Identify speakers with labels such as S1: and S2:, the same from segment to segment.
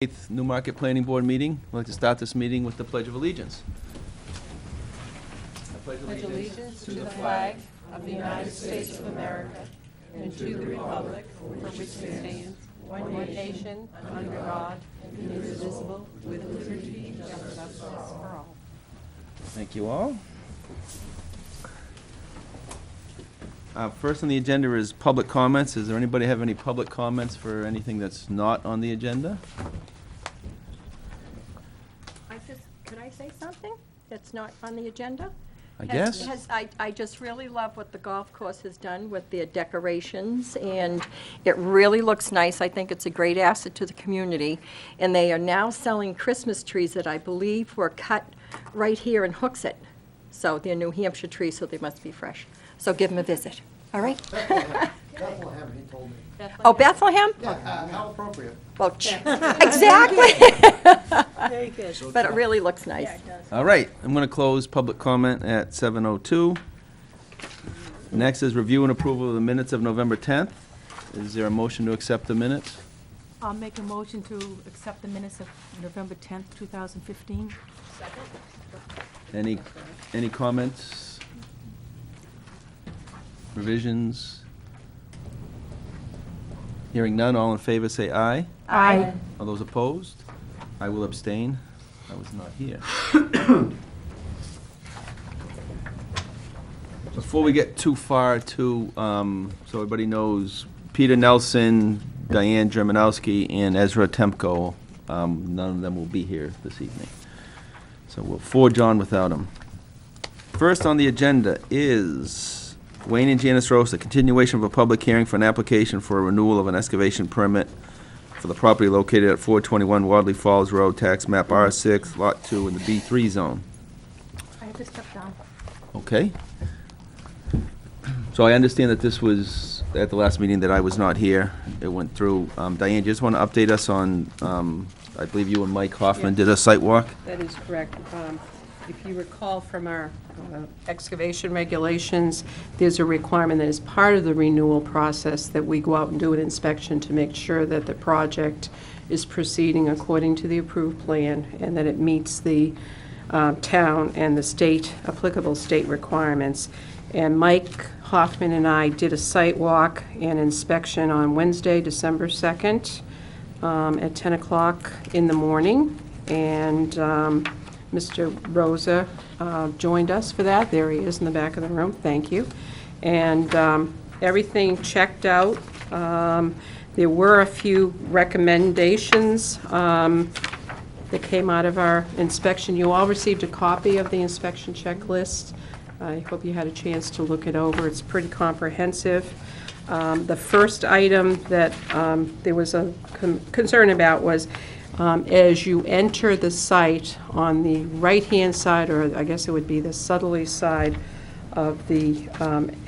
S1: 8th Newmarket Planning Board meeting. I'd like to start this meeting with the Pledge of Allegiance. I
S2: pledge allegiance to the flag of the United States of America and to the republic for which it stands, one nation, under God, indivisible, with liberty and justice for all.
S1: Thank you all. First on the agenda is public comments. Does there anybody have any public comments for anything that's not on the agenda?
S3: Could I say something that's not on the agenda?
S1: I guess.
S3: I just really love what the golf course has done with their decorations, and it really looks nice. I think it's a great asset to the community. And they are now selling Christmas trees that I believe were cut right here in Hooksett. So they're New Hampshire trees, so they must be fresh. So give them a visit, all right?
S4: Bethlehem, he told me.
S3: Oh, Bethlehem?
S4: Yeah, how appropriate.
S3: Well, exactly.
S2: Very good.
S3: But it really looks nice.
S1: All right, I'm going to close public comment at 7:02. Next is review and approval of the minutes of November 10th. Is there a motion to accept the minutes?
S5: I'll make a motion to accept the minutes of November 10th, 2015.
S1: Any comments? Revisions? Hearing none, all in favor say aye.
S5: Aye.
S1: All those opposed? I will abstain. I was not here. Before we get too far so everybody knows, Peter Nelson, Diane Germanowski, and Ezra Temko, none of them will be here this evening. So we'll forge on without them. First on the agenda is Wayne and Janice Rose, a continuation of a public hearing for an application for a renewal of an excavation permit for the property located at 421 Wadley Falls Road, tax map R6, Lot 2, in the B3 zone.
S5: I have to step down.
S1: Okay. So I understand that this was at the last meeting that I was not here. It went through. Diane, do you just want to update us on, I believe you and Mike Hoffman did a site walk?
S2: That is correct. If you recall from our excavation regulations, there's a requirement that as part of the renewal process that we go out and do an inspection to make sure that the project is proceeding according to the approved plan and that it meets the town and the state, applicable state requirements. And Mike Hoffman and I did a site walk and inspection on Wednesday, December 2nd at 10 o'clock in the morning. And Mr. Rosa joined us for that. There he is in the back of the room. Thank you. And everything checked out. There were a few recommendations that came out of our inspection. You all received a copy of the inspection checklist. I hope you had a chance to look it over. It's pretty comprehensive. The first item that there was a concern about was as you enter the site on the right-hand side, or I guess it would be the southerly side of the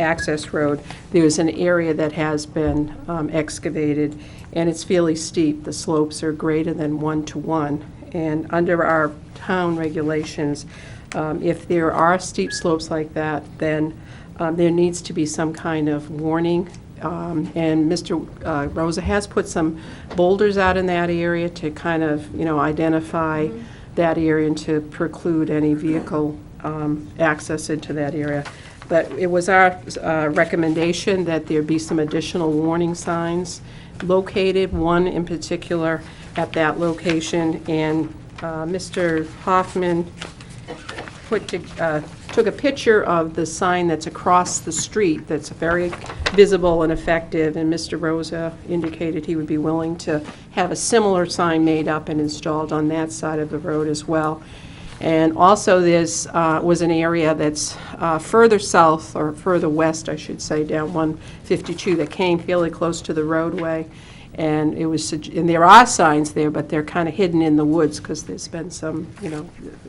S2: access road, there's an area that has been excavated, and it's fairly steep. The slopes are greater than 1-to-1. And under our town regulations, if there are steep slopes like that, then there needs to be some kind of warning. And Mr. Rosa has put some boulders out in that area to kind of, identify that area and to preclude any vehicle access into that area. But it was our recommendation that there be some additional warning signs located, one in particular at that location. And Mr. Hoffman took a picture of the sign that's across the street that's very visible and effective, and Mr. Rosa indicated he would be willing to have a similar sign made up and installed on that side of the road as well. And also there's was an area that's further south, or further west, I should say, down 152 that came fairly close to the roadway. And it was, and there are signs there, but they're kind of hidden in the woods because there's been some,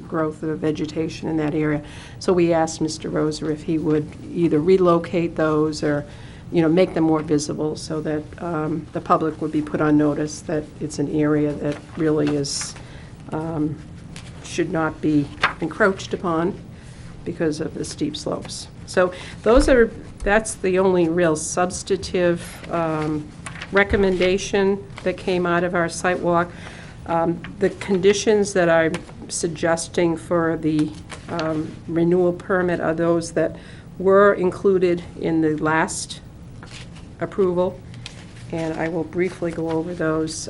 S2: growth of vegetation in that area. So we asked Mr. Rosa if he would either relocate those or, make them more visible so that the public would be put on notice that it's an area that really is, should not be encroached upon because of the steep slopes. So that's the only real substantive recommendation that came out of our site walk. The conditions that I'm suggesting for the renewal permit are those that were included in the last approval, and I will briefly go over those.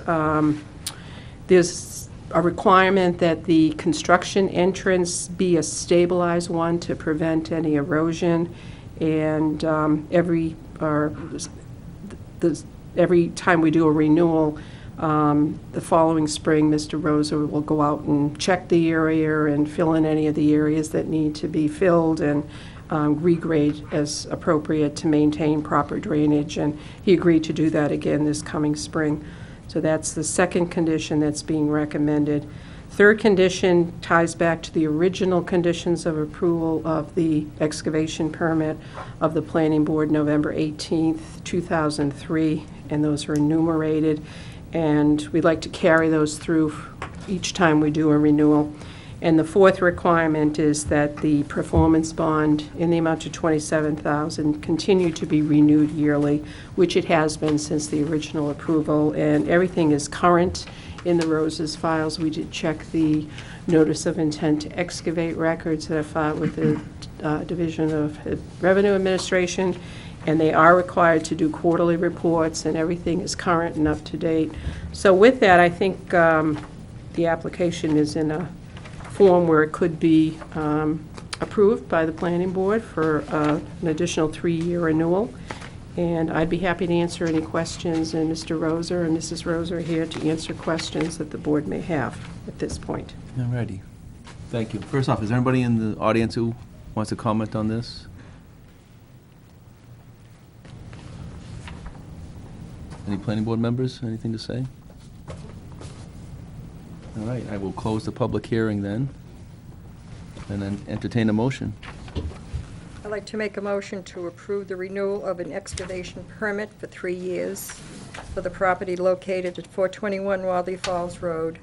S2: There's a requirement that the construction entrance be a stabilized one to prevent any erosion, and every time we do a renewal, the following spring, Mr. Rosa will go out and check the area and fill in any of the areas that need to be filled, and regrade as appropriate to maintain proper drainage, and he agreed to do that again this coming spring. So that's the second condition that's being recommended. Third condition ties back to the original conditions of approval of the excavation permit of the Planning Board November 18th, 2003, and those are enumerated, and we'd like to carry those through each time we do a renewal. And the fourth requirement is that the performance bond in the amount of $27,000 continue to be renewed yearly, which it has been since the original approval, and everything is current in the Rose's files. We did check the notice of intent to excavate records that are filed with the Division of Revenue Administration, and they are required to do quarterly reports, and everything is current and up to date. So with that, I think the application is in a form where it could be approved by the planning board for an additional 3-year renewal. And I'd be happy to answer any questions, and Mr. Roser and Mrs. Roser are here to answer questions that the board may have at this point.
S1: All righty. Thank you. First off, is there anybody in the audience who wants to comment on this? Any planning board members, anything to say? All right, I will close the public hearing then, and then entertain a motion.
S3: I'd like to make a motion to approve the renewal of an excavation permit for 3 years for the property located at 421 Wadley Falls Road,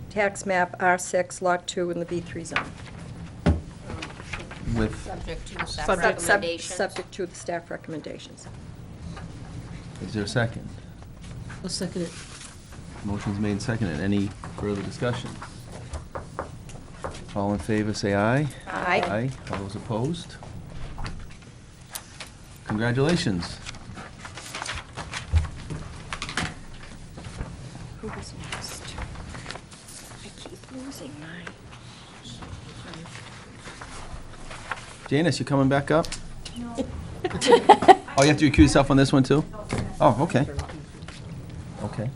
S3: tax map R6, Lot 2 in the B3 zone.
S1: With,
S6: Subject to the staff
S3: Subject-
S6: recommendations.
S3: Subject to the staff recommendations.
S1: is there a second?
S5: I'll second it.
S1: Motion's made and seconded. Any further discussion? All in favor, say aye.
S3: Aye.
S1: Aye. All those opposed? Congratulations.
S3: Who was next? I keep losing mine.
S1: Janice, you coming back up? No. Oh, you have to recuse yourself on this one, too? Oh, okay. Okay.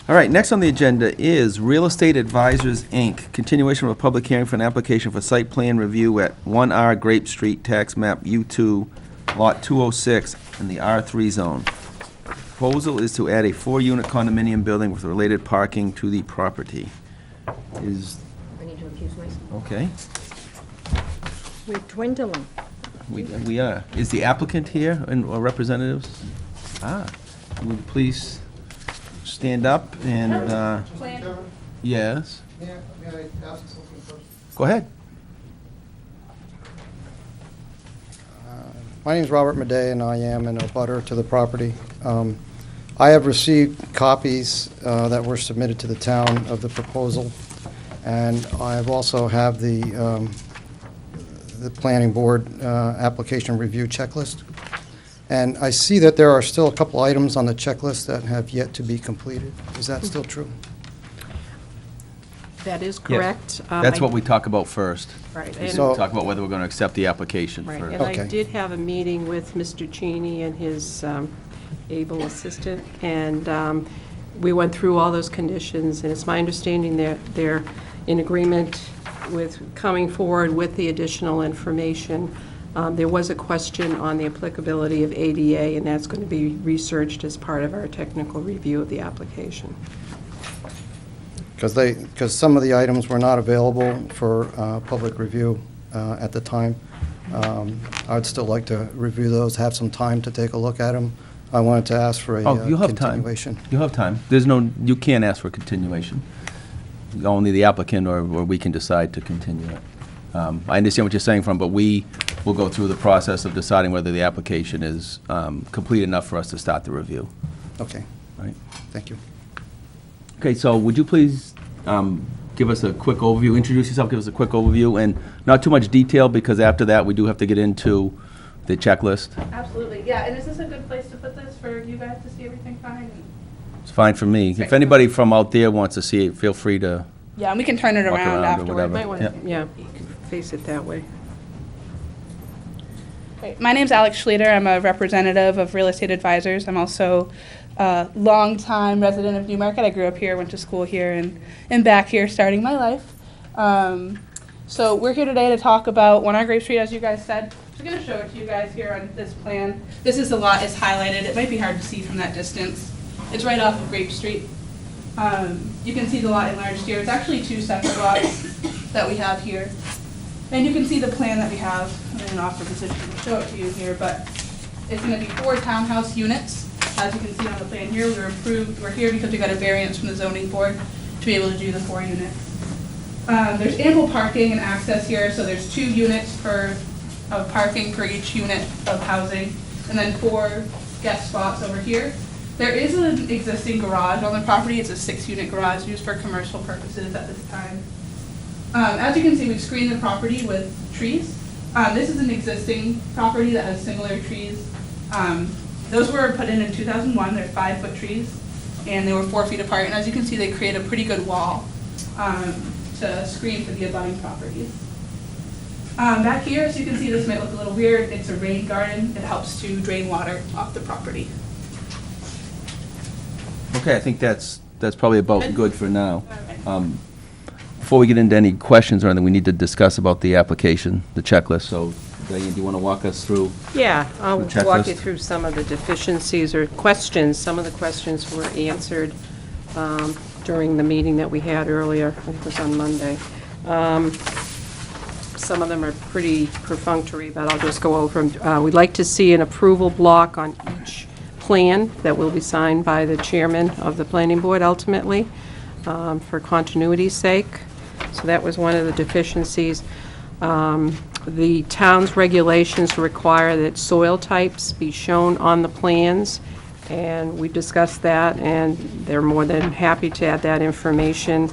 S1: All right, next on the agenda is Real Estate Advisors, Inc., continuation of a public hearing for an application for site plan review at 1R Grape Street, tax map U2, Lot 206, in the R3 zone. Proposal is to add a 4-unit condominium building with related parking to the property. Is,
S6: I need to recuse myself.
S1: okay,
S3: We're dwindling.
S1: we are. Is the applicant here or representatives? Would you please stand up and,
S4: Chairman,
S1: yes,
S4: may I ask something first?
S1: go ahead.
S4: My name is Robert Madej, and I am an abutter to the property. I have received copies that were submitted to the town of the proposal, and I have also have the planning board application review checklist. And I see that there are still a couple items on the checklist that have yet to be completed. Is that still true?
S2: That is correct.
S1: That's what we talk about first.
S2: Right,
S1: We
S2: and-
S4: So-
S1: talk about whether we're going to accept the application
S2: Right,
S1: first.
S2: and I
S4: Okay.
S2: did have a meeting with Mr. Cheney and his able assistant, and we went through all those conditions, and it's my understanding that they're in agreement with coming forward with the additional information. There was a question on the applicability of ADA, and that's going to be researched as part of our technical review of the application.
S4: Because some of the items were not available for public review at the time. I'd still like to review those, have some time to take a look at them. I wanted to ask for a
S1: Oh, you'll have time.
S4: continuation.
S1: You'll have time. There's no, you can't ask for continuation. Only the applicant or we can decide to continue it. I understand what you're saying but we will go through the process of deciding whether the application is complete enough for us to start the review,
S4: Okay,
S1: right?
S4: thank you.
S1: Okay, so would you please give us a quick overview, introduce yourself, give us a quick overview, and not too much detail, because after that, we do have to get into the checklist.
S7: Absolutely, yeah, and is this a good place to put this for you guys to see everything fine?
S1: It's fine for me. If anybody from out there wants to see it, feel free to
S7: Yeah, and we can turn it
S1: walk
S7: around
S1: around or
S7: afterwards.
S1: whatever.
S2: Might want to,
S1: Yeah.
S2: yeah, face it that way.
S7: Great. My name's Alex Schluter. I'm a representative of Real Estate Advisors. I'm also a longtime resident of Newmarket. I grew up here, went to school here, and back here starting my life. So we're here today to talk about 1 Grape Street, as you guys said. I'm going to show it to you guys here on this plan. This is the lot is highlighted. It might be hard to see from that distance. It's right off of Grape Street. You can see the lot enlarged here. It's actually 2 separate lots that we have here. And you can see the plan that we have. I'm in an awkward position to show it to you here, but it's going to be 4 townhouse units. As you can see on the plan here, we're here because we got a variance from the zoning board to be able to do the 4 units. There's ample parking and access here, so there's 2 units of parking for each unit of housing, and then 4 guest spots over here. There is an existing garage on the property. It's a 6-unit garage used for commercial purposes at this time. As you can see, we've screened the property with trees. This is an existing property that has similar trees. Those were put in 2001. They're 5-foot trees, and they were 4 feet apart. And as you can see, they create a pretty good wall to screen for the abutting properties. Back here, as you can see, this might look a little weird. It's a rain garden. It helps to drain water off the property.
S1: Okay, I think that's probably about good for now. Before we get into any questions or anything, we need to discuss about the application, the checklist. So, Diane, do you want to walk us through?
S2: Yeah, I'll
S1: The
S2: walk you
S1: checklist.
S2: through some of the deficiencies or questions. Some of the questions were answered during the meeting that we had earlier. I think it was on Monday. Some of them are pretty perfunctory, but I'll just go over them. We'd like to see an approval block on each plan that will be signed by the chairman of the planning board ultimately, for continuity's sake. So that was one of the deficiencies. The town's regulations require that soil types be shown on the plans, and we discussed that, and they're more than happy to add that information.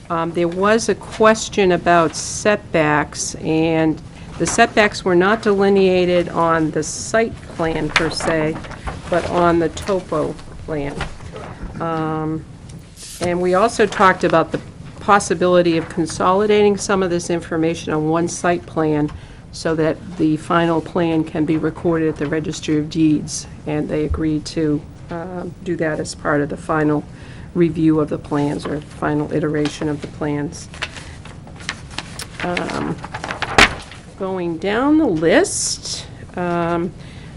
S2: There was a question about setbacks, and the setbacks were not delineated on the site plan per se, but on the topo plan. And we also talked about the possibility of consolidating some of this information on one site plan so that the final plan can be recorded at the Registry of Deeds, and they agreed to do that as part of the final review of the plans or final iteration of the plans. Going down the list,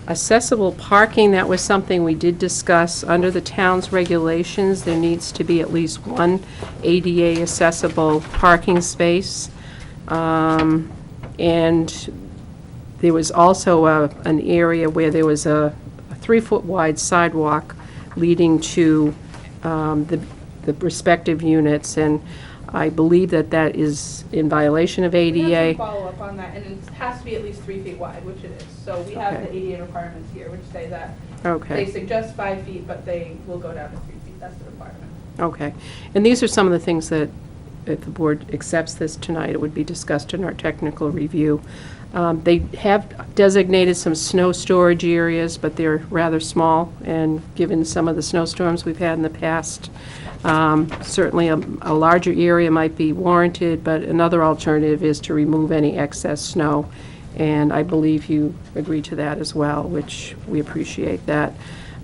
S2: accessible parking, that was something we did discuss. Under the town's regulations, there needs to be at least one ADA accessible parking space. And there was also an area where there was a 3-foot wide sidewalk leading to the respective units, and I believe that is in violation of
S7: We have
S2: ADA.
S7: some follow-up on that, and it has to be at least 3 feet wide, which it is. So we have
S2: Okay.
S7: the ADA requirements here, which say that.
S2: Okay.
S7: They suggest 5 feet, but they will go down to 3 feet. That's the requirement.
S2: Okay. And these are some of the things that, if the board accepts this tonight, it would be discussed in our technical review. They have designated some snow storage areas, but they're rather small, and given some of the snowstorms we've had in the past, certainly a larger area might be warranted, but another alternative is to remove any excess snow, and I believe you agree to that as well, which we appreciate that.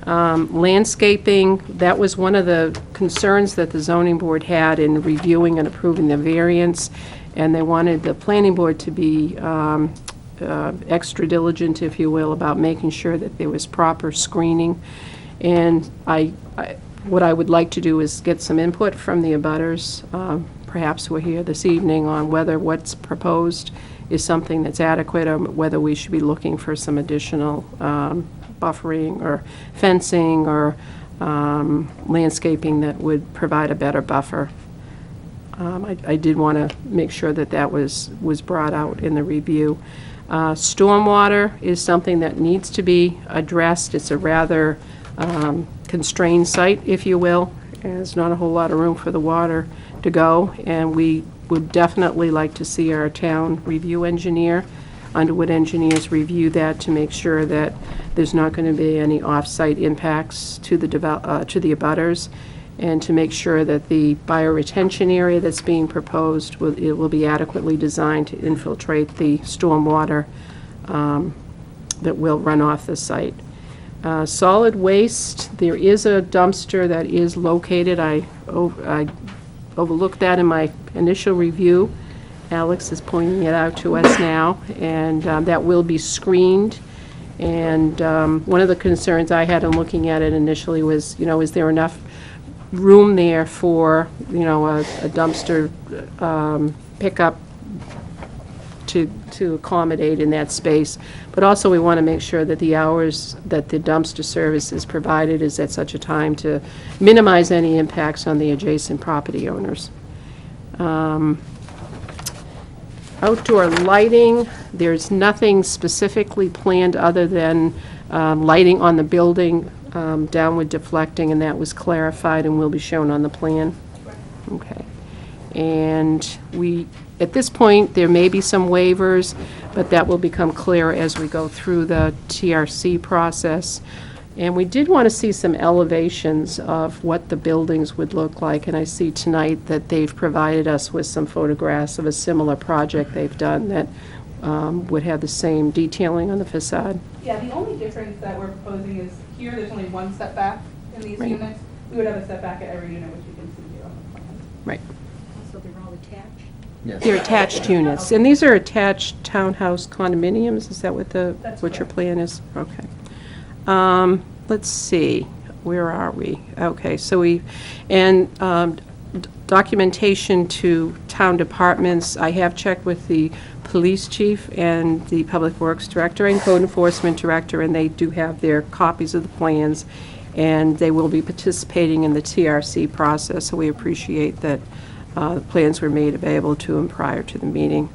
S2: Landscaping, that was one of the concerns that the zoning board had in reviewing and approving the variance, and they wanted the planning board to be extra diligent, if you will, about making sure that there was proper screening. And what I would like to do is get some input from the abutters, perhaps who are here this evening, on whether what's proposed is something that's adequate, or whether we should be looking for some additional buffering or fencing or landscaping that would provide a better buffer. I did want to make sure that was brought out in the review. Stormwater is something that needs to be addressed. It's a rather constrained site, if you will, There's not a whole lot of room for the water to go, and we would definitely like to see our town review engineer, Underwood Engineers, review that to make sure that there's not going to be any off-site impacts to the abutters, and to make sure that the bioretention area that's being proposed, it will be adequately designed to infiltrate the stormwater that will run off the site. Solid waste, there is a dumpster that is located. I overlooked that in my initial review. Alex is pointing it out to us now, and that will be screened. And one of the concerns I had in looking at it initially was, is there enough room there for, a dumpster pickup to accommodate in that space. But also we want to make sure that the hours that the dumpster service is provided is at such a time to minimize any impacts on the adjacent property owners. Outdoor lighting, there's nothing specifically planned other than lighting on the building, downward deflecting, and that was clarified and will be shown on the plan. Okay. And at this point, there may be some waivers, but that will become clearer as we go through the TRC process. And we did want to see some elevations of what the buildings would look like, and I see tonight that they've provided us with some photographs of a similar project they've done that would have the same detailing on the facade.
S7: Yeah, the only difference that we're proposing is here, there's only one setback in these
S2: Right.
S7: units. We would have a setback at every unit, which you can see here on the plan.
S2: Right.
S3: So they're all attached?
S1: Yes.
S2: They're attached units, and these are attached townhouse condominiums, is that what
S7: That's
S2: what your
S7: correct.
S2: plan is? Okay. Let's see, where are we? Okay, so documentation to town departments, I have checked with the police chief and the public works director and code enforcement director, and they do have their copies of the plans, and they will be participating in the TRC process, so we appreciate that the plans were made available to them prior to the meeting.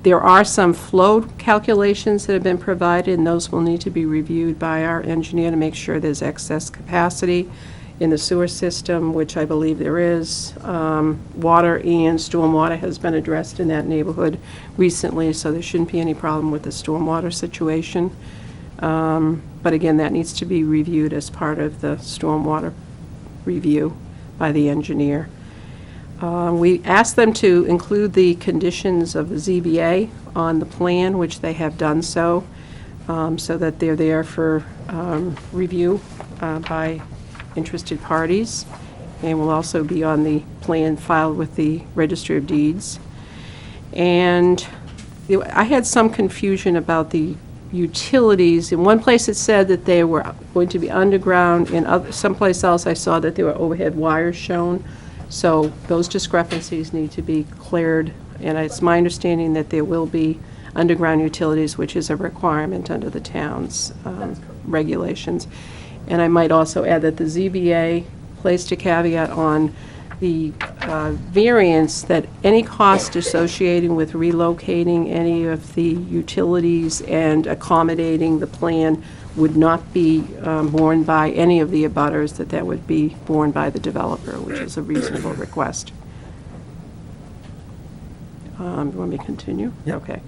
S2: There are some flow calculations that have been provided, and those will need to be reviewed by our engineer to make sure there's excess capacity in the sewer system, which I believe there is. Water and stormwater has been addressed in that neighborhood recently, so there shouldn't be any problem with the stormwater situation. But again, that needs to be reviewed as part of the stormwater review by the engineer. We asked them to include the conditions of the ZBA on the plan, which they have done so that they're there for review by interested parties, and will also be on the plan filed with the Registry of Deeds. And I had some confusion about the utilities. In one place it said that they were going to be underground, in someplace else I saw that there were overhead wires shown. So those discrepancies need to be cleared, and it's my understanding that there will be underground utilities, which is a requirement under the town's regulations. And I might also add that the ZBA placed a caveat on the variance that any cost associated with relocating any of the utilities and accommodating the plan would not be borne by any of the abutters, that would be borne by the developer, which is a reasonable request. You want me to continue?
S1: Yep.
S2: Okay.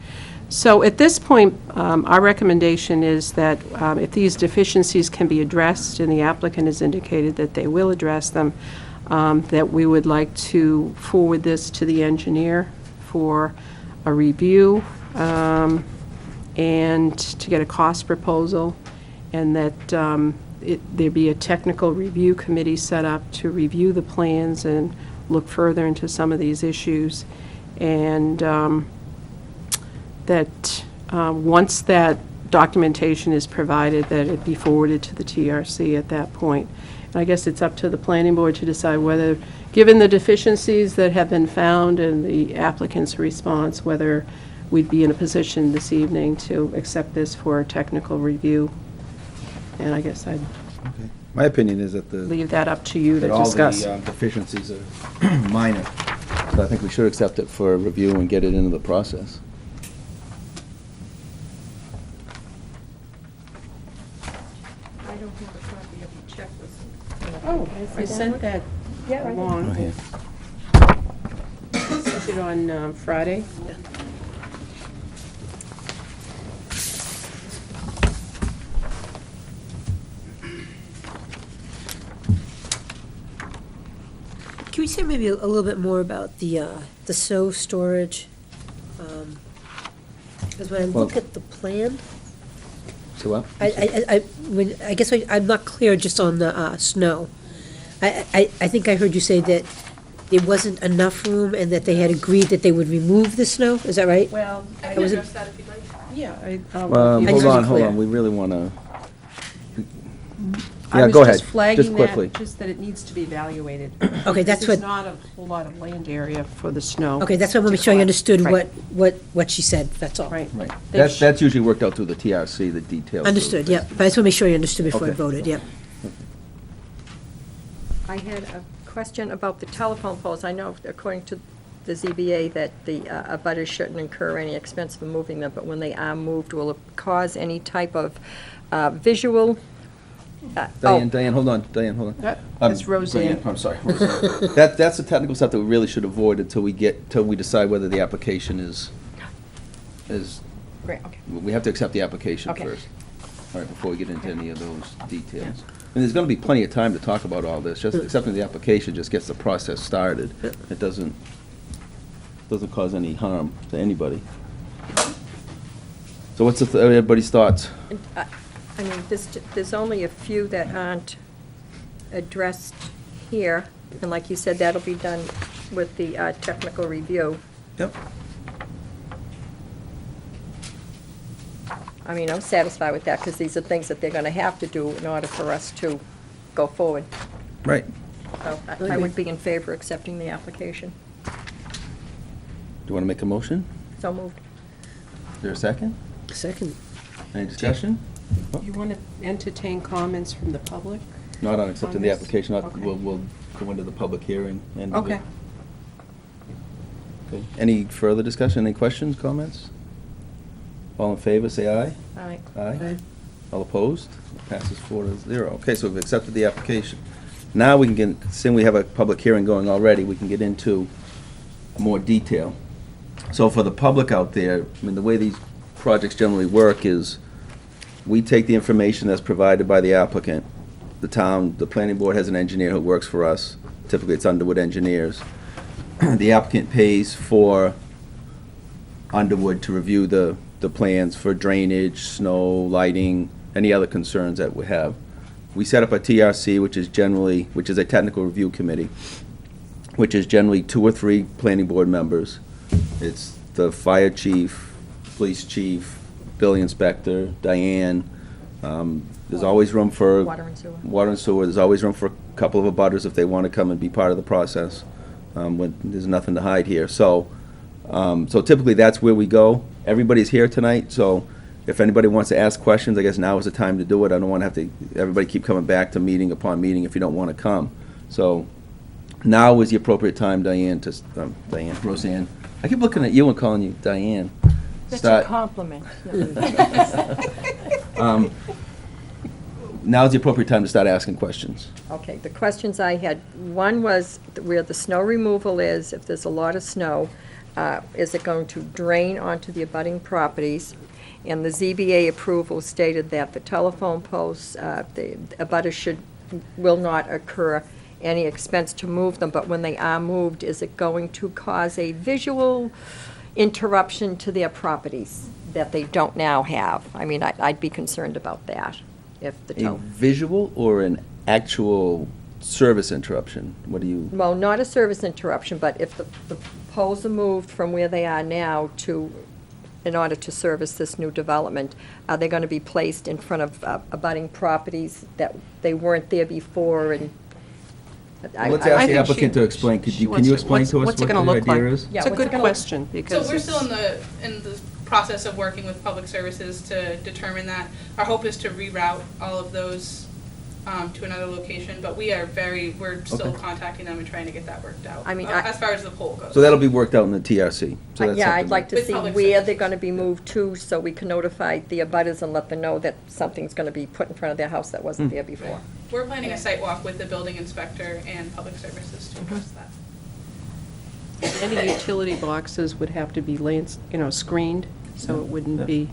S2: So at this point, our recommendation is that if these deficiencies can be addressed, and the applicant has indicated that they will address them, that we would like to forward this to the engineer for a review and to get a cost proposal, and that there be a technical review committee set up to review the plans and look further into some of these issues, and that once that documentation is provided, that it be forwarded to the TRC at that point. And I guess it's up to the planning board to decide whether, given the deficiencies that have been found and the applicant's response, whether we'd be in a position this evening to accept this for a technical review. And I guess I'd
S1: Okay. My opinion is that
S2: leave that up to you to
S1: that all
S2: discuss.
S1: the deficiencies are minor. So I think we should accept it for review and get it into the process.
S3: I don't have a copy of the check
S2: I sent that
S3: Yeah,
S2: along.
S1: Right here.
S2: Sent it on Friday.
S6: Can we say maybe a little bit more about the snow storage? Because when I look
S1: Well-
S6: at the plan,
S1: So what?
S6: I guess I'm not clear just on the snow. I think I heard you say that there wasn't enough room and that they had agreed that they would remove the snow, is that right?
S2: Well,
S7: I
S6: I
S7: can
S6: wasn't-
S7: address that if you'd like.
S2: yeah.
S6: I just
S1: Hold
S6: clear.
S1: on, we really want to,
S2: I
S1: yeah,
S2: was
S1: go
S2: just
S1: ahead,
S2: flagging
S1: just
S2: that,
S1: quickly.
S2: just that it needs to be evaluated.
S6: Okay, that's
S2: There's
S6: what,
S2: not a whole lot of land area for the snow.
S6: okay, that's what I want to make sure I understood
S2: Right.
S6: what she said, that's all.
S2: Right.
S1: Right,
S2: They
S1: that's,
S2: sh-
S1: that's usually worked out through the TRC, the details.
S6: Understood, yeah, but I just want to make sure I understood before I
S1: Okay.
S6: voted, yeah.
S3: I had a question about the telephone poles. I know, according to the ZBA, that the abutters shouldn't incur any expense for moving them, but when they are moved, will it cause any type of visual?
S1: Diane, hold on, hold on.
S2: That's Roseanne.
S1: I'm sorry. Roseanne. That's the technical stuff that we really should avoid until we decide whether the application is,
S3: Great, okay.
S1: we have to accept the application
S3: Okay.
S1: first. All right, before we get into any of those details. And there's gonna be plenty of time to talk about all this, just accepting the application just gets the process started. It doesn't cause any harm to anybody. So what's everybody's thoughts?
S3: I mean, there's only a few that aren't addressed here, and like you said, that'll be done with the technical review.
S1: Yep.
S3: I mean, I'm satisfied with that, because these are things that they're gonna have to do in order for us to go forward.
S1: Right.
S3: So I would be in favor of accepting the application.
S1: Do you wanna make a motion?
S3: So moved.
S1: Is there a second?
S6: Second.
S1: Any discussion?
S2: You want to entertain comments from the public?
S1: Not on accepting the
S2: On this?
S1: application,
S2: Okay.
S1: we'll go into the public hearing. and-
S2: Okay.
S1: Okay. Any further discussion, any questions, comments? All in favor, say aye.
S3: All right.
S1: Aye. All opposed? Passes 4-0. Okay, so we've accepted the application. Now we can get, seeing we have a public hearing going already, we can get into more detail. So for the public out there, I mean, the way these projects generally work is we take the information that's provided by the applicant. The town, the planning board has an engineer who works for us. Typically, it's Underwood Engineers. The applicant pays for Underwood to review the plans for drainage, snow, lighting, any other concerns that we have. We set up a TRC, which is a technical review committee, which is generally 2 or 3 planning board members. It's the fire chief, police chief, building inspector, Diane. There's always room for.
S3: Water and sewer.
S1: Water and sewer. There's always room for a couple of abutters if they want to come and be part of the process. When there's nothing to hide here. So typically that's where we go. Everybody's here tonight, so if anybody wants to ask questions, I guess now is the time to do it. I don't want to have to, everybody keep coming back to meeting upon meeting if you don't want to come. So now is the appropriate time, Roseanne. I keep looking at you and calling you Diane.
S3: That's a
S1: Start-
S3: compliment.
S1: Now's the appropriate time to start asking questions.
S3: Okay, the questions I had, one was where the snow removal is, if there's a lot of snow, is it going to drain onto the abutting properties? And the ZBA approval stated that the telephone posts, the abutters will not incur any expense to move them, but when they are moved, is it going to cause a visual interruption to their properties that they don't now have? I mean, I'd be concerned about that, if the
S1: A visual or an actual service interruption? What do you?
S3: Well, not a service interruption, but if the poles are moved from where they are now in order to service this new development, are they going to be placed in front of abutting properties that they weren't there before? And
S1: Let's
S2: I
S1: ask the
S2: think
S1: applicant
S2: she-
S1: to explain.
S2: she
S1: Can
S2: wants
S1: you
S2: to-
S1: explain to us
S2: what's it
S1: what
S2: gonna
S1: the
S2: look like?
S1: idea is?
S3: Yeah,
S2: It's a
S3: what's it
S2: good
S3: gonna-
S2: question, because
S7: So we're still
S2: it's-
S7: in the process of working with public services to determine that. Our hope is to reroute all of those to another location, but we're still
S1: Okay.
S7: contacting them and trying to get that worked out.
S3: I mean,
S7: As far as the pole goes.
S1: So that'll be worked out in the TRC. So that's
S3: Yeah, I'd
S1: something
S3: like to
S7: With
S3: see
S7: public
S3: where
S7: service.
S3: they're gonna be moved to, so we can notify the abutters and let them know that something's gonna be put in front of their house that wasn't there before.
S7: We're planning a site walk with the building inspector and public services to address that.
S2: Any utility boxes would have to be screened, so it wouldn't be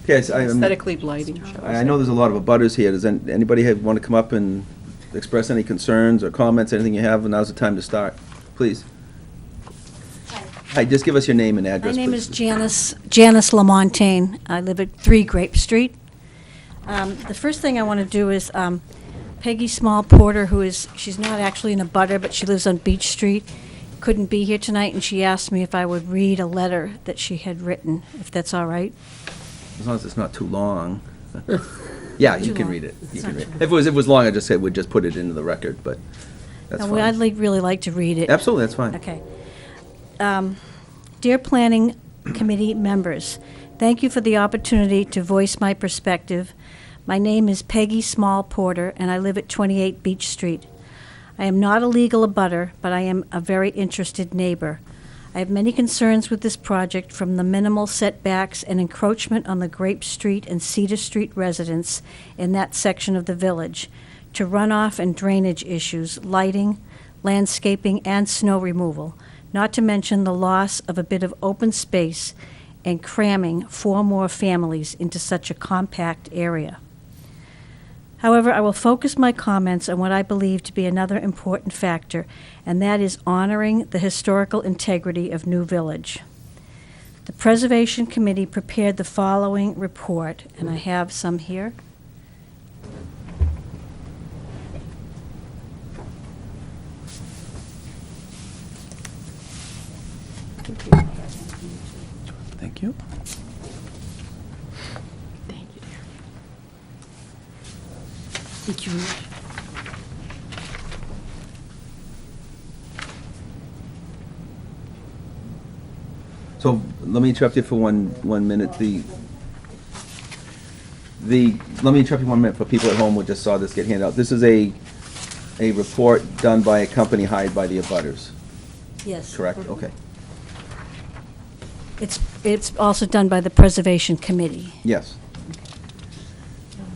S1: Yes, I
S2: aesthetically blighting, shall we
S1: I
S2: say.
S1: know there's a lot of abutters here. Does anybody want to come up and express any concerns or comments, anything you have? Now's the time to start. Please. Hi, just give us your name and
S8: My
S1: address,
S8: name
S1: please.
S8: is Janice Lamontagne. I live at 3 Grape Street. The first thing I want to do is Peggy Small Porter, she's not actually in a butter, but she lives on Beach Street, couldn't be here tonight, and she asked me if I would read a letter that she had written, if that's all right.
S1: As long as it's not too long. Yeah, you
S8: Too
S1: can
S8: long.
S1: read it. You
S8: It's
S1: can
S8: not
S1: read
S8: too
S1: it. If it was long, I just said we'd just put it into the record, but that's
S8: And I'd
S1: fine.
S8: really like to read it.
S1: Absolutely, that's fine.
S8: Okay. Dear Planning Committee members, thank you for the opportunity to voice my perspective. My name is Peggy Small Porter, and I live at 28 Beach Street. I am not a legal abutter, but I am a very interested neighbor. I have many concerns with this project, from the minimal setbacks and encroachment on the Grape Street and Cedar Street residents in that section of the village, to runoff and drainage issues, lighting, landscaping, and snow removal, not to mention the loss of a bit of open space and cramming 4 more families into such a compact area. However, I will focus my comments on what I believe to be another important factor, and that is honoring the historical integrity of New Village. The Preservation Committee prepared the following report, and I have some here.
S1: Thank you.
S2: Thank you, dear.
S6: Did you,
S1: So let me interrupt you for one minute. Let me interrupt you 1 minute for people at home who just saw this get handed out. This is a report done by a company hired by the abutters,
S8: Yes.
S1: correct? Okay.
S8: It's also done by the Preservation Committee.
S1: Yes.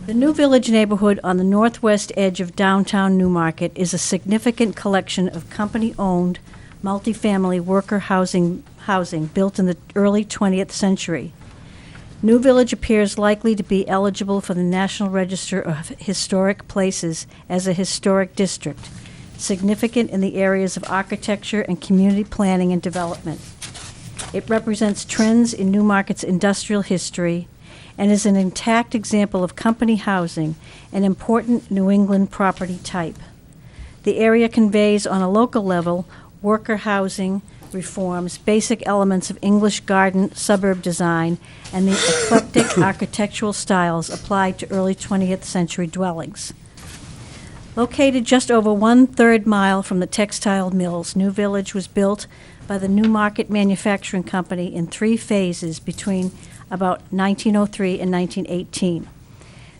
S8: The New Village neighborhood on the northwest edge of downtown Newmarket is a significant collection of company-owned, multifamily worker housing built in the early 20th century. New Village appears likely to be eligible for the National Register of Historic Places as a historic district, significant in the areas of architecture and community planning and development. It represents trends in Newmarket's industrial history and is an intact example of company housing, an important New England property type. The area conveys on a local level worker housing reforms, basic elements of English garden suburb design, and the eclectic architectural styles applied to early 20th century dwellings. Located just over 1/3 mile from the textile mills, New Village was built by the Newmarket Manufacturing Company in 3 phases between about 1903 and 1918.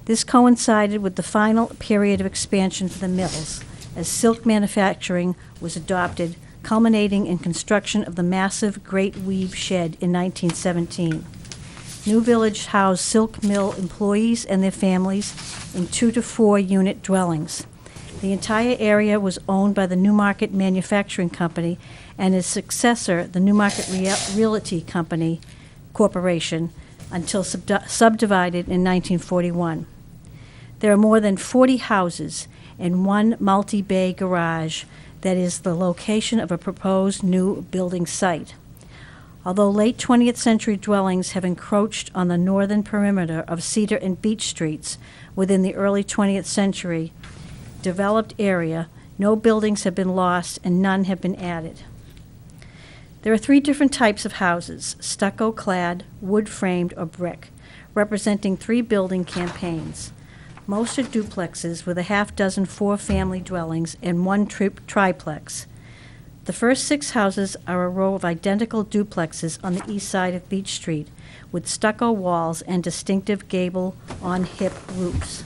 S8: This coincided with the final period of expansion for the mills, as silk manufacturing was adopted, culminating in construction of the massive Great Weave Shed in 1917. New Village housed silk mill employees and their families in 2 to 4 unit dwellings. The entire area was owned by the Newmarket Manufacturing Company and its successor, the Newmarket Realty Company Corporation, until subdivided in 1941. There are more than 40 houses and 1 multi-bay garage that is the location of a proposed new building site. Although late 20th century dwellings have encroached on the northern perimeter of Cedar and Beach Streets within the early 20th century developed area, no buildings have been lost and none have been added. There are 3 different types of houses: stucco-clad, wood-framed, or brick, representing 3 building campaigns. Most are duplexes with a half-dozen 4-family dwellings and 1 triplex. The first 6 houses are a row of identical duplexes on the east side of Beach Street, with stucco walls and distinctive gable on-hip roofs.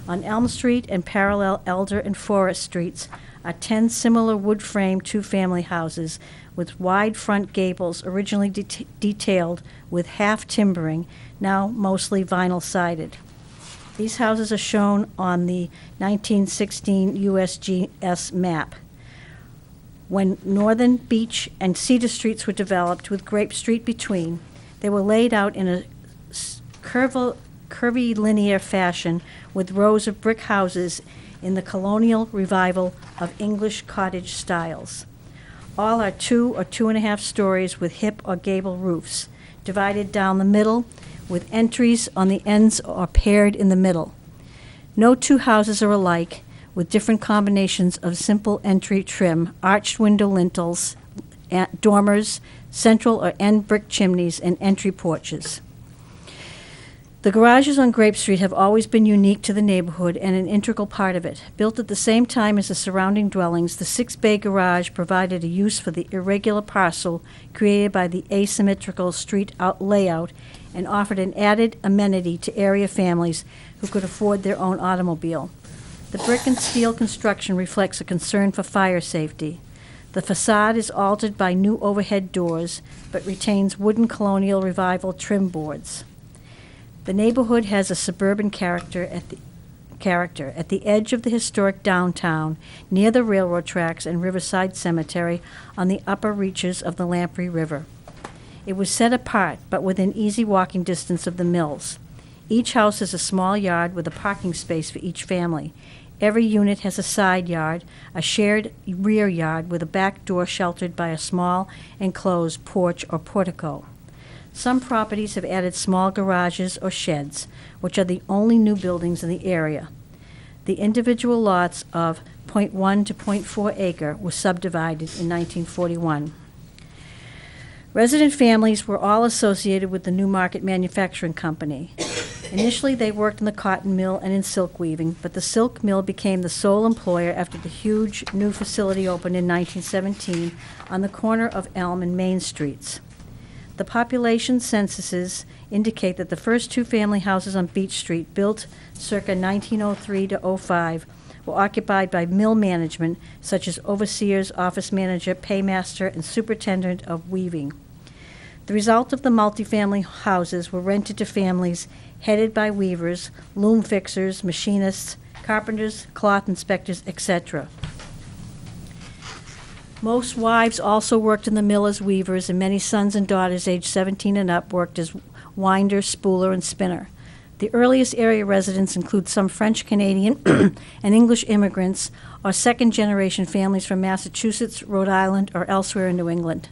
S8: On Elm Street and parallel Elder and Forest Streets are 10 similar wood-frame two-family houses with wide front gables originally detailed with half timbering, now mostly vinyl-sided. These houses are shown on the 1916 USGS map. When Northern Beach and Cedar Streets were developed with Grape Street between, they were laid out in a curvilinear fashion with rows of brick houses in the colonial revival of English cottage styles. All are 2 or 2.5 stories with hip or gable roofs, divided down the middle, with entries on the ends or paired in the middle. No two houses are alike, with different combinations of simple entry trim, arched window lintels, dormers, central or end brick chimneys, and entry porches. The garages on Grape Street have always been unique to the neighborhood and an integral part of it. Built at the same time as the surrounding dwellings, the 6-bay garage provided a use for the irregular parcel created by the asymmetrical street layout and offered an added amenity to area families who could afford their own automobile. The brick and steel construction reflects a concern for fire safety. The facade is altered by new overhead doors, but retains wooden colonial revival trim boards. The neighborhood has a suburban character at the edge of the historic downtown, near the railroad tracks and Riverside Cemetery on the upper reaches of the Lamprey River. It was set apart, but within easy walking distance of the mills. Each house has a small yard with a parking space for each family. Every unit has a side yard, a shared rear yard with a back door sheltered by a small enclosed porch or portico. Some properties have added small garages or sheds, which are the only new buildings in the area. The individual lots of 0.1 to 0.4 acre were subdivided in 1941. Resident families were all associated with the Newmarket Manufacturing Company. Initially, they worked in the cotton mill and in silk weaving, but the silk mill became the sole employer after the huge new facility opened in 1917 on the corner of Elm and Main Streets. The population censuses indicate that the first two-family houses on Beach Street, built circa 1903 to 05, were occupied by mill management, such as overseers, office manager, paymaster, and superintendent of weaving. The result of the multifamily houses were rented to families headed by weavers, loom fixers, machinists, carpenters, cloth inspectors, etc. Most wives also worked in the mill as weavers, and many sons and daughters aged 17 and up worked as winder, spooler, and spinner. The earliest area residents include some French, Canadian, and English immigrants, or second-generation families from Massachusetts, Rhode Island, or elsewhere in New England.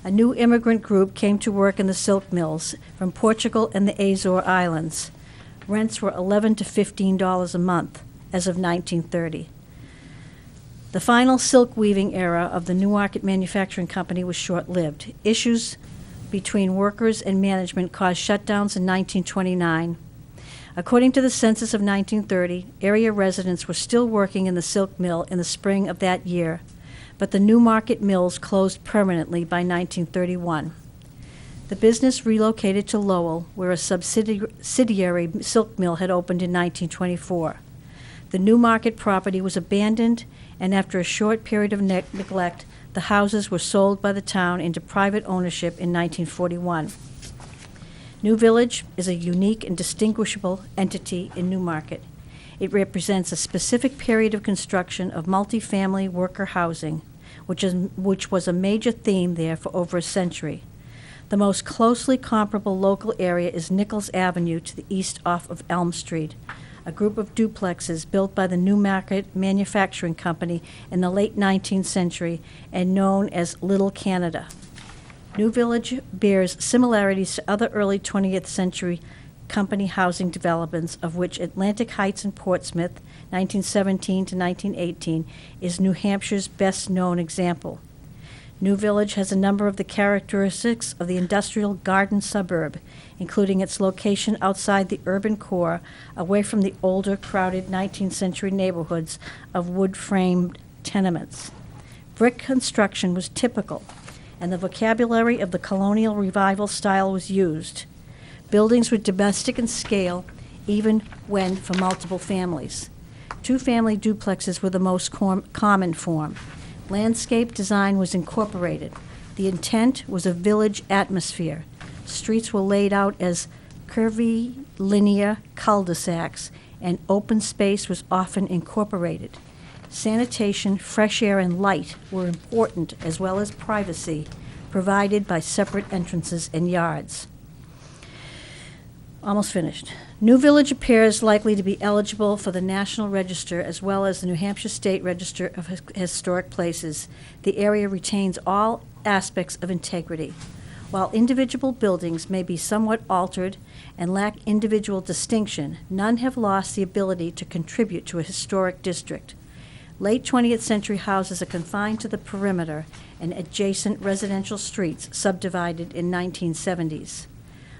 S8: A new immigrant group came to work in the silk mills from Portugal and the Azore Islands. Rents were $11 to $15 a month as of 1930. The final silk weaving era of the Newmarket Manufacturing Company was short-lived. Issues between workers and management caused shutdowns in 1929. According to the census of 1930, area residents were still working in the silk mill in the spring of that year, but the Newmarket mills closed permanently by 1931. The business relocated to Lowell, where a subsidiary silk mill had opened in 1924. The Newmarket property was abandoned, and after a short period of neglect, the houses were sold by the town into private ownership in 1941. New Village is a unique and distinguishable entity in Newmarket. It represents a specific period of construction of multifamily worker housing, which was a major theme there for over a century. The most closely comparable local area is Nichols Avenue to the east off of Elm Street, a group of duplexes built by the Newmarket Manufacturing Company in the late 19th century and known as Little Canada. New Village bears similarities to other early 20th century company housing developments, of which Atlantic Heights in Portsmouth, 1917 to 1918, is New Hampshire's best-known example. New Village has a number of the characteristics of the industrial garden suburb, including its location outside the urban core, away from the older, crowded 19th century neighborhoods of wood-framed tenements. Brick construction was typical, and the vocabulary of the colonial revival style was used. Buildings were domestic in scale, even when for multiple families. Two-family duplexes were the most common form. Landscape design was incorporated. The intent was a village atmosphere. Streets were laid out as curvy, linear cul-de-sacs, and open space was often incorporated. Sanitation, fresh air, and light were important, as well as privacy, provided by separate entrances and yards. Almost finished. New Village appears likely to be eligible for the National Register as well as the New Hampshire State Register of Historic Places. The area retains all aspects of integrity. While individual buildings may be somewhat altered and lack individual distinction, none have lost the ability to contribute to a historic district. Late 20th century houses are confined to the perimeter and adjacent residential streets subdivided in 1970s.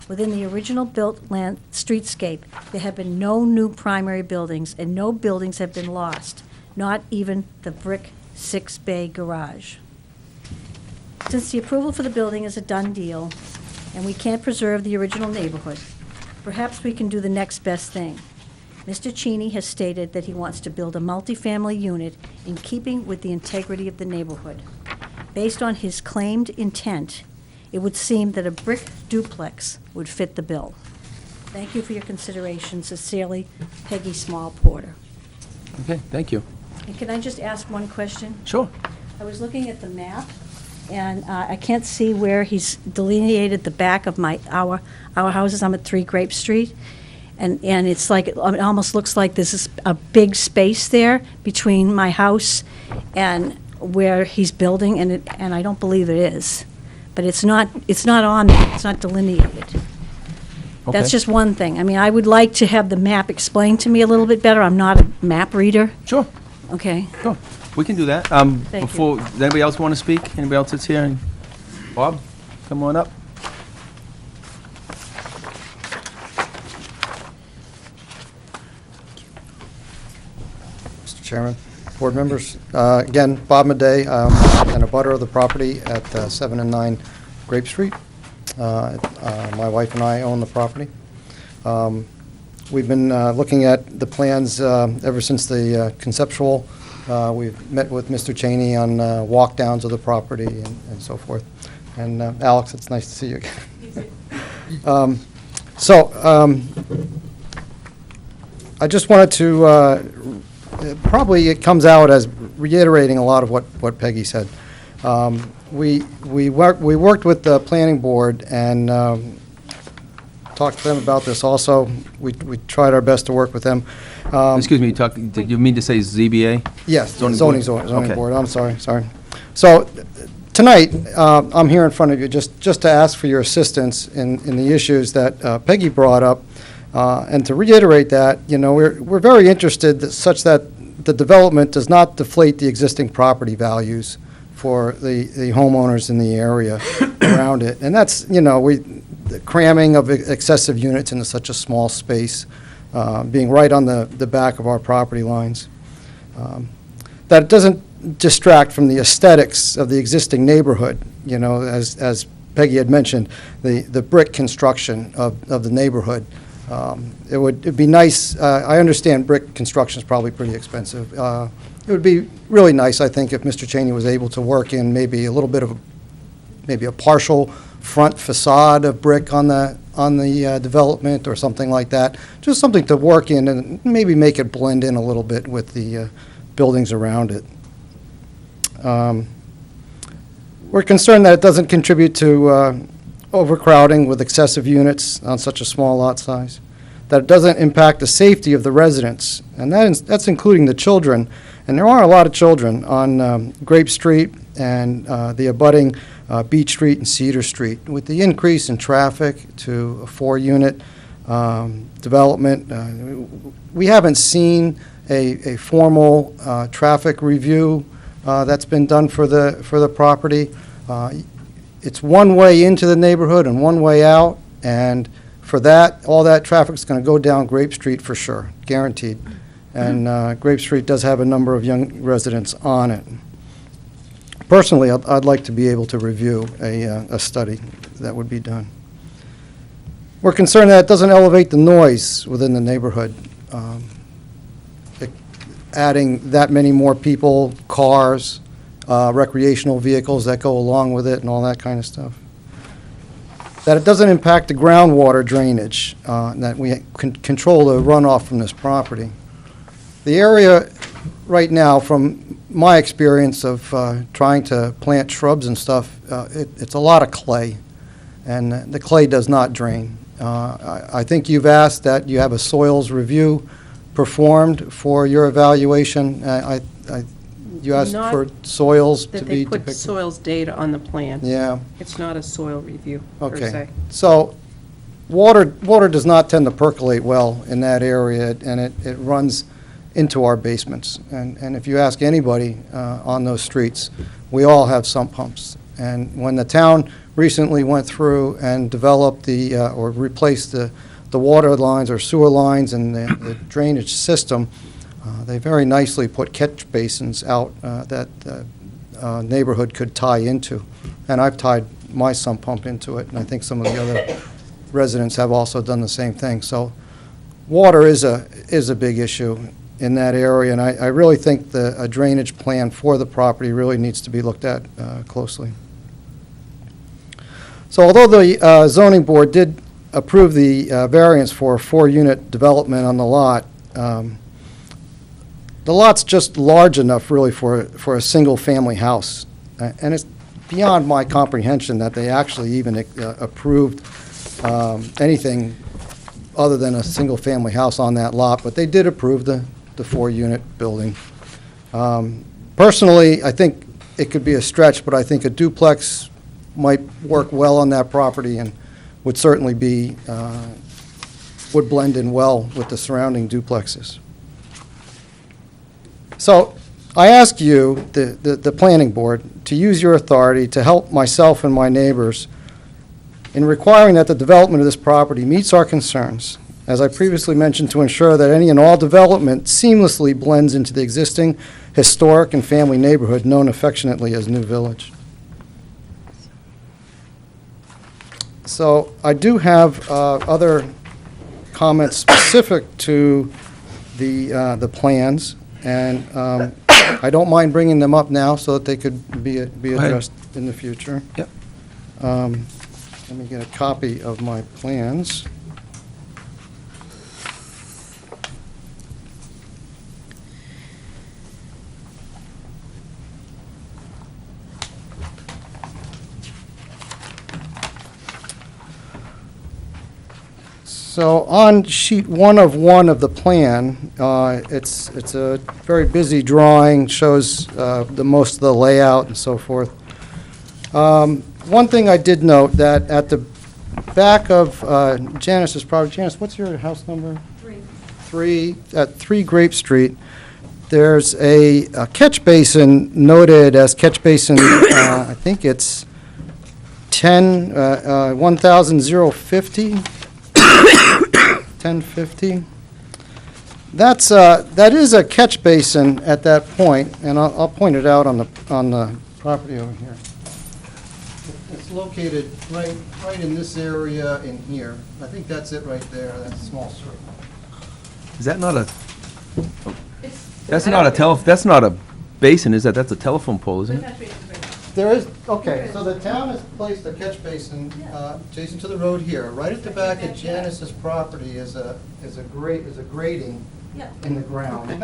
S8: Within the original built land streetscape, there have been no new primary buildings, and no buildings have been lost, not even the brick six-bay garage. Since the approval for the building is a done deal, and we can't preserve the original neighborhood, perhaps we can do the next best thing. Mr. Cheney has stated that he wants to build a multifamily unit in keeping with the integrity of the neighborhood. Based on his claimed intent, it would seem that a brick duplex would fit the bill. Thank you for your consideration. Sincerely, Peggy Small Porter.
S1: Okay, thank you.
S8: And can I just ask one question?
S1: Sure.
S8: I was looking at the map, and I can't see where he's delineated the back of our houses. I'm at 3 Grape Street, and it's like, it almost looks like there's a big space there between my house and where he's building, and I don't believe it is. But it's not on there, it's not delineated.
S1: Okay.
S8: That's just one thing. I mean, I would like to have the map explained to me a little bit better. I'm not a map reader.
S1: Sure,
S8: Okay.
S1: sure. We can do that.
S8: you.
S1: Before, does anybody else want to speak? Anybody else that's here? Bob, come on up.
S4: Mr. Chairman, board members, again, Bob Madej, and a butter of the property at 7 and 9 Grape Street. My wife and I own the property. We've been looking at the plans ever since the conceptual. We've met with Mr. Cheney on walk-downs of the property and so forth. And Alex, it's nice to see you again. I just wanted to, probably it comes out as reiterating a lot of what Peggy said. We worked with the planning board and talked to them about this also. We tried our best to work with them.
S1: Excuse me, did you mean to say ZBA?
S4: Yes,
S1: Zoning
S4: zoning
S1: board?
S4: board, I'm sorry. So, tonight, I'm here in front of you just to ask for your assistance in the issues that Peggy brought up, and to reiterate that, we're very interested such that the development does not deflate the existing property values for the homeowners in the area around it. And that's, the cramming of excessive units into such a small space, being right on the back of our property lines. That it doesn't distract from the aesthetics of the existing neighborhood, as Peggy had mentioned, the brick construction of the neighborhood. It'd be nice, I understand brick construction is probably pretty expensive. It would be really nice, I think, if Mr. Cheney was able to work in maybe a little bit of maybe a partial front facade of brick on the development or something like that. Just something to work in and maybe make it blend in a little bit with the buildings around it. We're concerned that it doesn't contribute to overcrowding with excessive units on such a small lot size, that it doesn't impact the safety of the residents, and that's including the children. And there are a lot of children on Grape Street and the abutting Beach Street and Cedar Street. With the increase in traffic to a 4-unit development, we haven't seen a formal traffic review that's been done for the property. It's one way into the neighborhood and one way out, and for that, all that traffic's going to go down Grape Street for sure, guaranteed. And Grape Street does have a number of young residents on it. Personally, I'd like to be able to review a study that would be done. We're concerned that it doesn't elevate the noise within the neighborhood, adding that many more people, cars, recreational vehicles that go along with it and all that kind of stuff. That it doesn't impact the groundwater drainage, and that we can control the runoff from this property. The area right now, from my experience of trying to plant shrubs and stuff, it's a lot of clay, and the clay does not drain. I think you've asked that you have a soils review performed for your evaluation. You asked
S2: Not
S4: for soils to
S2: That
S4: be
S2: they
S4: depicted.
S2: put soils data on the plan.
S4: Yeah,
S2: It's not a soil review, per
S4: okay.
S2: se.
S4: So, water does not tend to percolate well in that area, and it runs into our basements. And if you ask anybody on those streets, we all have sump pumps. And when the town recently went through and developed or replaced the water lines or sewer lines and the drainage system, they very nicely put catch basins out that the neighborhood could tie into. And I've tied my sump pump into it, and I think some of the other residents have also done the same thing. So water is a big issue in that area, and I really think a drainage plan for the property really needs to be looked at closely. So although the zoning board did approve the variance for a 4-unit development on the lot, the lot's just large enough really for a single-family house. And it's beyond my comprehension that they actually even approved anything other than a single-family house on that lot, but they did approve the 4-unit building. Personally, I think it could be a stretch, but I think a duplex might work well on that property and would certainly would blend in well with the surrounding duplexes. So I ask you, the planning board, to use your authority to help myself and my neighbors in requiring that the development of this property meets our concerns, as I previously mentioned, to ensure that any and all development seamlessly blends into the existing historic and family neighborhood known affectionately as New Village. So I do have other comments specific to the plans, and I don't mind bringing them up now so that they could be addressed in the future.
S1: Yep.
S4: Let me get a copy of my plans. So on sheet 1 of the plan, it's a very busy drawing, shows most of the layout and so forth. One thing I did note, that at the back of Janice's property, Janice, what's your house number? 3. At 3 Grape Street, there's a catch basin noted as catch basin, I think it's 1050. 1050. That is a catch basin at that point, and I'll point it out on the property over here. It's located right in this area in here. I think that's it right there, that small circle.
S1: Is that not a, that's not a basin, is that? That's a telephone pole, isn't it?
S4: There is, okay, so the town has placed a catch basin adjacent to the road here. Right at the back of Janice's property is a grading in the ground. And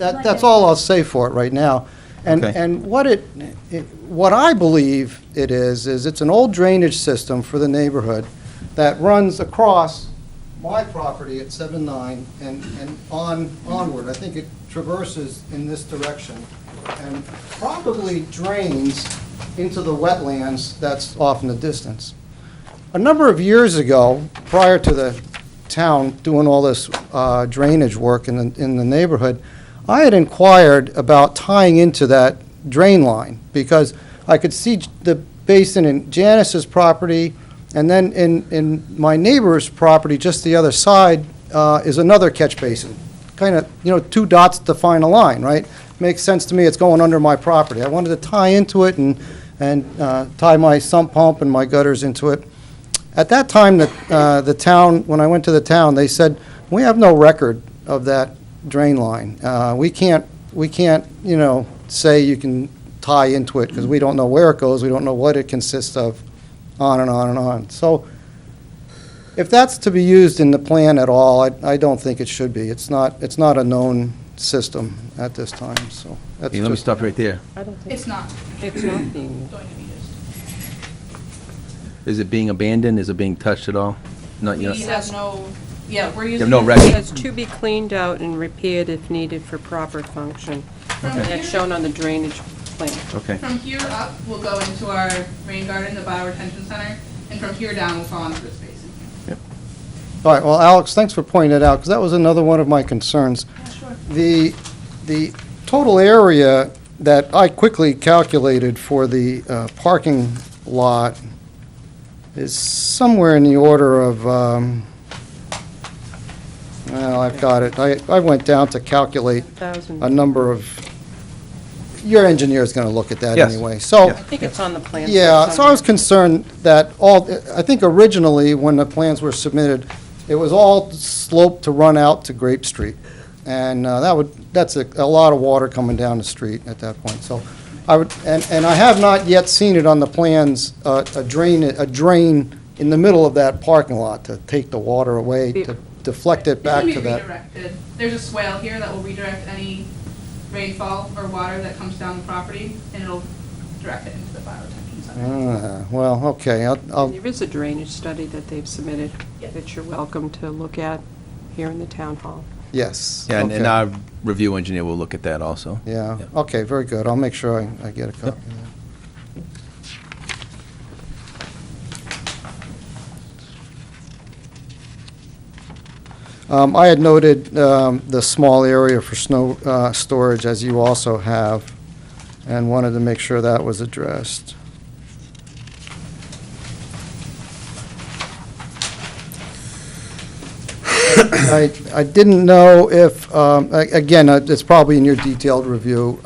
S4: that's all I'll say for it right now.
S1: Okay.
S4: And what I believe it is it's an old drainage system for the neighborhood that runs across my property at 7-9 and onward. I think it traverses in this direction and probably drains into the wetlands that's off in the distance. A number of years ago, prior to the town doing all this drainage work in the neighborhood, I had inquired about tying into that drain line because I could see the basin in Janice's property, and then in my neighbor's property, just the other side, is another catch basin. Kind of, 2 dots define a line, right? Makes sense to me, it's going under my property. I wanted to tie into it and tie my sump pump and my gutters into it. At that time, the town, when I went to the town, they said, we have no record of that drain line. We can't, you know, say you can tie into it, because we don't know where it goes, we don't know what it consists of, on and on and on. So if that's to be used in the plan at all, I don't think it should be. It's not a known system at this time, so. that's
S1: Hey, let me
S4: just-
S1: stop right there.
S2: I don't think
S7: It's not
S2: it's not being,
S7: going to be used.
S1: Is it being abandoned? Is it being touched at all? Not
S7: We
S1: yet.
S7: have no, yeah, we're using.
S1: have no
S7: it-
S1: record?
S2: it says to be cleaned out and repaired if needed for proper function.
S7: From
S2: And that's
S7: here-
S2: shown on the drainage plan.
S1: Okay.
S7: From here up, we'll go into our rain garden, the bioretention center, and from here down, we'll fall into this basin here.
S4: All right, well, Alex, thanks for pointing it out, because that was another one of my concerns.
S7: Yeah, sure.
S4: The total area that I quickly calculated for the parking lot is somewhere in the order of, well, I've got it. I went down to calculate a
S2: 1,000.
S4: number of, your engineer's going to look at that
S1: Yes.
S4: anyway. So,
S2: I think it's on the plan.
S4: yeah, so I was concerned that I think originally, when the plans were submitted, it was all sloped to run out to Grape Street. And that's a lot of water coming down the street at that point. So and I have not yet seen it on the plans, a drain in the middle of that parking lot to take the water away, to deflect it back
S7: It
S4: to
S7: can be
S4: that.
S7: redirected. There's a swale here that will redirect any rainfall or water that comes down the property, and it'll direct it into the bioretention center.
S4: Well, okay, I'll,
S2: There is a drainage study that they've submitted that you're welcome to look at here in the town hall.
S4: yes.
S1: Yeah, and
S4: okay.
S1: our review engineer will look at that also.
S4: Yeah,
S1: Yeah.
S4: okay, very good. I'll make sure I get a copy of that. I had noted the small area for snow storage, as you also have, and wanted to make sure that was addressed. I didn't know if, again, it's probably in your detailed review,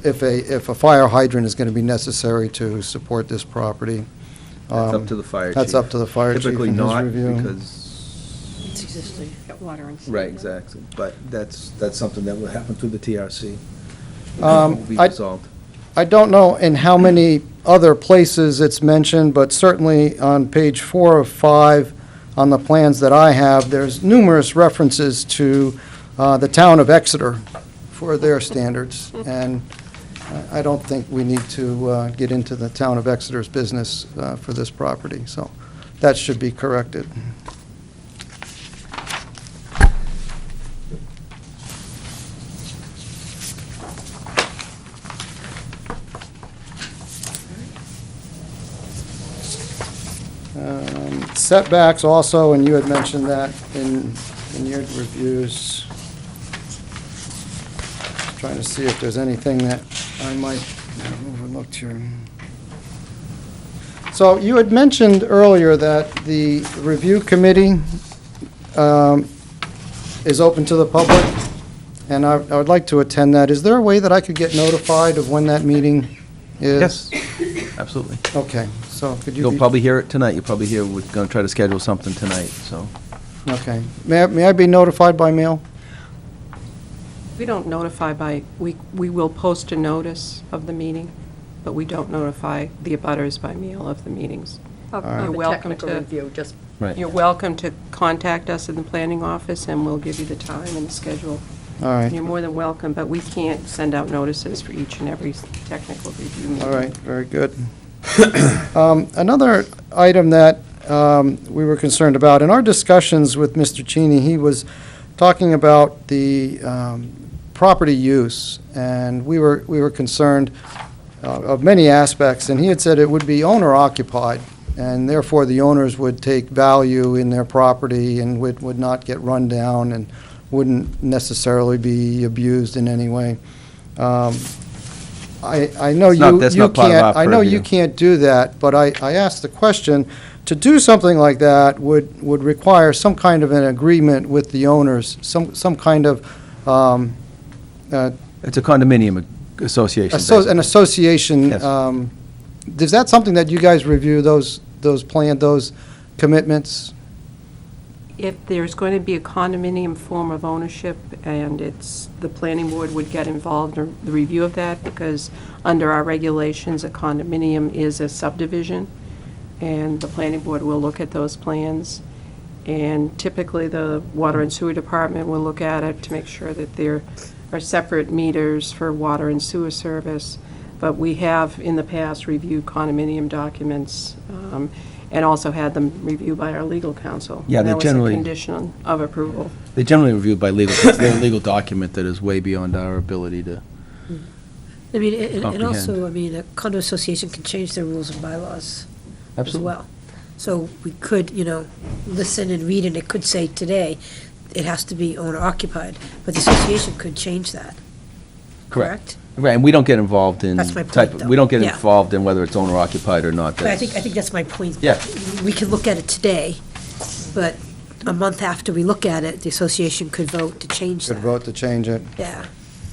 S4: if a fire hydrant is going to be necessary to support this property.
S1: That's up to the fire chief.
S4: That's up to the fire chief
S1: Typically
S4: in his
S1: not,
S4: review.
S1: because,
S6: It's existing.
S2: Got water and.
S1: right, exactly. But that's something that will happen through the TRC. Will be
S4: I-
S1: resolved.
S4: I don't know in how many other places it's mentioned, but certainly on page 4 of 5 on the plans that I have, there's numerous references to the town of Exeter for their standards. And I don't think we need to get into the town of Exeter's business for this property. So that should be corrected. Setbacks also, and you had mentioned that in your reviews. Trying to see if there's anything that I might have overlooked here. So you had mentioned earlier that the review committee is open to the public, and I would like to attend that. Is there a way that I could get notified of when that meeting is?
S1: Yes, absolutely.
S4: Okay, so could you
S1: You'll
S4: be...
S1: probably hear it tonight. You'll probably hear, we're going to try to schedule something tonight, so.
S4: Okay. May I be notified by mail?
S2: We don't notify by, we will post a notice of the meeting, but we don't notify the abutters by mail of the meetings.
S3: Of
S4: right.
S3: of
S2: You're
S3: a
S2: welcome
S3: technical
S2: to-
S3: review, just
S1: Right.
S2: You're welcome to contact us in the planning office, and we'll give you the time and the schedule.
S4: All right.
S2: You're more than welcome, but we can't send out notices for each and every technical review meeting.
S4: All right, very good. Another item that we were concerned about, in our discussions with Mr. Cheney, he was talking about the property use, and we were concerned of many aspects, and he had said it would be owner-occupied, and therefore the owners would take value in their property and would not get run down and wouldn't necessarily be abused in any way. I know
S1: That's
S4: you
S1: not part of
S4: can't,
S1: our
S4: I know you
S1: purview.
S4: can't do that, but I asked the question, to do something like that would require some kind of an agreement with the owners, some kind of,
S1: It's a condominium association.
S4: an
S1: basically.
S4: association.
S1: Yes.
S4: Is that something that you guys review, those commitments?
S2: If there's going to be a condominium form of ownership, and the planning board would get involved in the review of that, because under our regulations, a condominium is a subdivision, and the planning board will look at those plans. And typically, the water and sewer department will look at it to make sure that there are separate meters for water and sewer service. But we have, in the past, reviewed condominium documents, and also had them reviewed by our legal counsel.
S1: Yeah, they generally-
S2: That was a condition of approval.
S1: They generally reviewed by legal, they're a legal document that is way beyond our ability to.
S6: I mean, and
S1: Comprehend.
S6: also, I mean, a condo association can change their rules and bylaws as
S1: Absolutely.
S6: well. So we could, listen and read, and it could say today, it has to be owner occupied, but the association could change that, correct?
S1: Right, and we don't get involved in.
S6: That's my point, though.
S1: We don't get
S6: Yeah.
S1: involved in whether it's owner occupied or not.
S6: But I think that's my point.
S1: Yeah.
S6: We can look at it today, but a month after we look at it, the association could vote to change
S4: Could
S6: that.
S4: vote to change it.
S6: Yeah.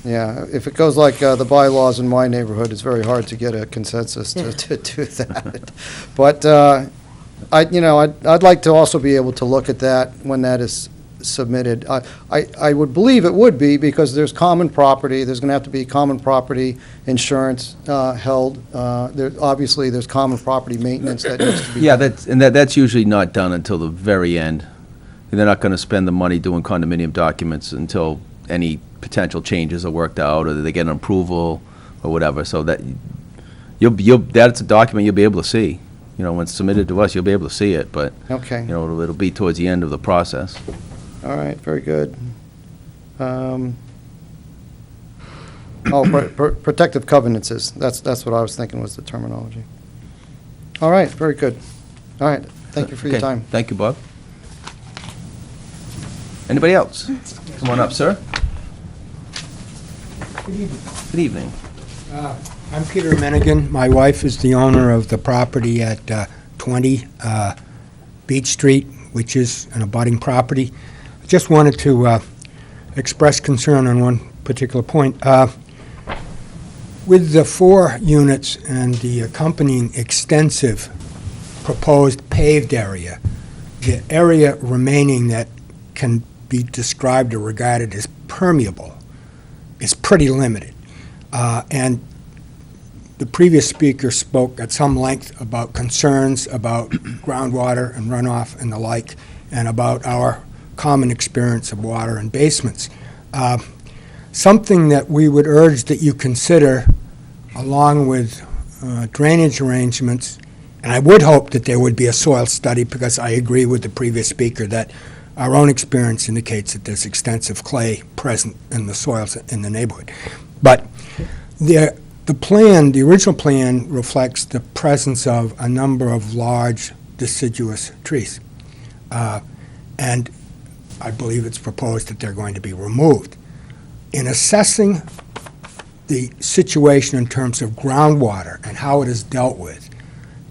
S4: Yeah, if it goes like the bylaws in my neighborhood, it's very hard to get a consensus
S6: Yeah.
S4: to do that. But, I'd like to also be able to look at that when that is submitted. I would believe it would be, because there's common property, there's going to have to be common property insurance held. Obviously, there's common property maintenance that needs to be.
S1: Yeah, that's usually not done until the very end. They're not going to spend the money doing condominium documents until any potential changes are worked out, or they get an approval, or whatever. So that's a document you'll be able to see. When it's submitted to us, you'll be able to see it, but,
S4: Okay.
S1: it'll be towards the end of the process.
S4: All right, very good. Protective covenants that's what I was thinking was the terminology. All right, very good. All right, thank you for your
S1: Okay,
S4: time.
S1: Thank you, Bob. Anybody else? Come on up, sir. Good evening.
S9: I'm Peter Menigan. My wife is the owner of the property at 20 Beach Street, which is an abutting property. I just wanted to express concern on one particular point. With the 4 units and the accompanying extensive proposed paved area, the area remaining that can be described or regarded as permeable is pretty limited. And the previous speaker spoke at some length about concerns about groundwater and runoff and the like, and about our common experience of water in basements. Something that we would urge that you consider, along with drainage arrangements, and I would hope that there would be a soil study, because I agree with the previous speaker that our own experience indicates that there's extensive clay present in the soils in the neighborhood. But the original plan reflects the presence of a number of large deciduous trees. And I believe it's proposed that they're going to be removed. In assessing the situation in terms of groundwater and how it is dealt with,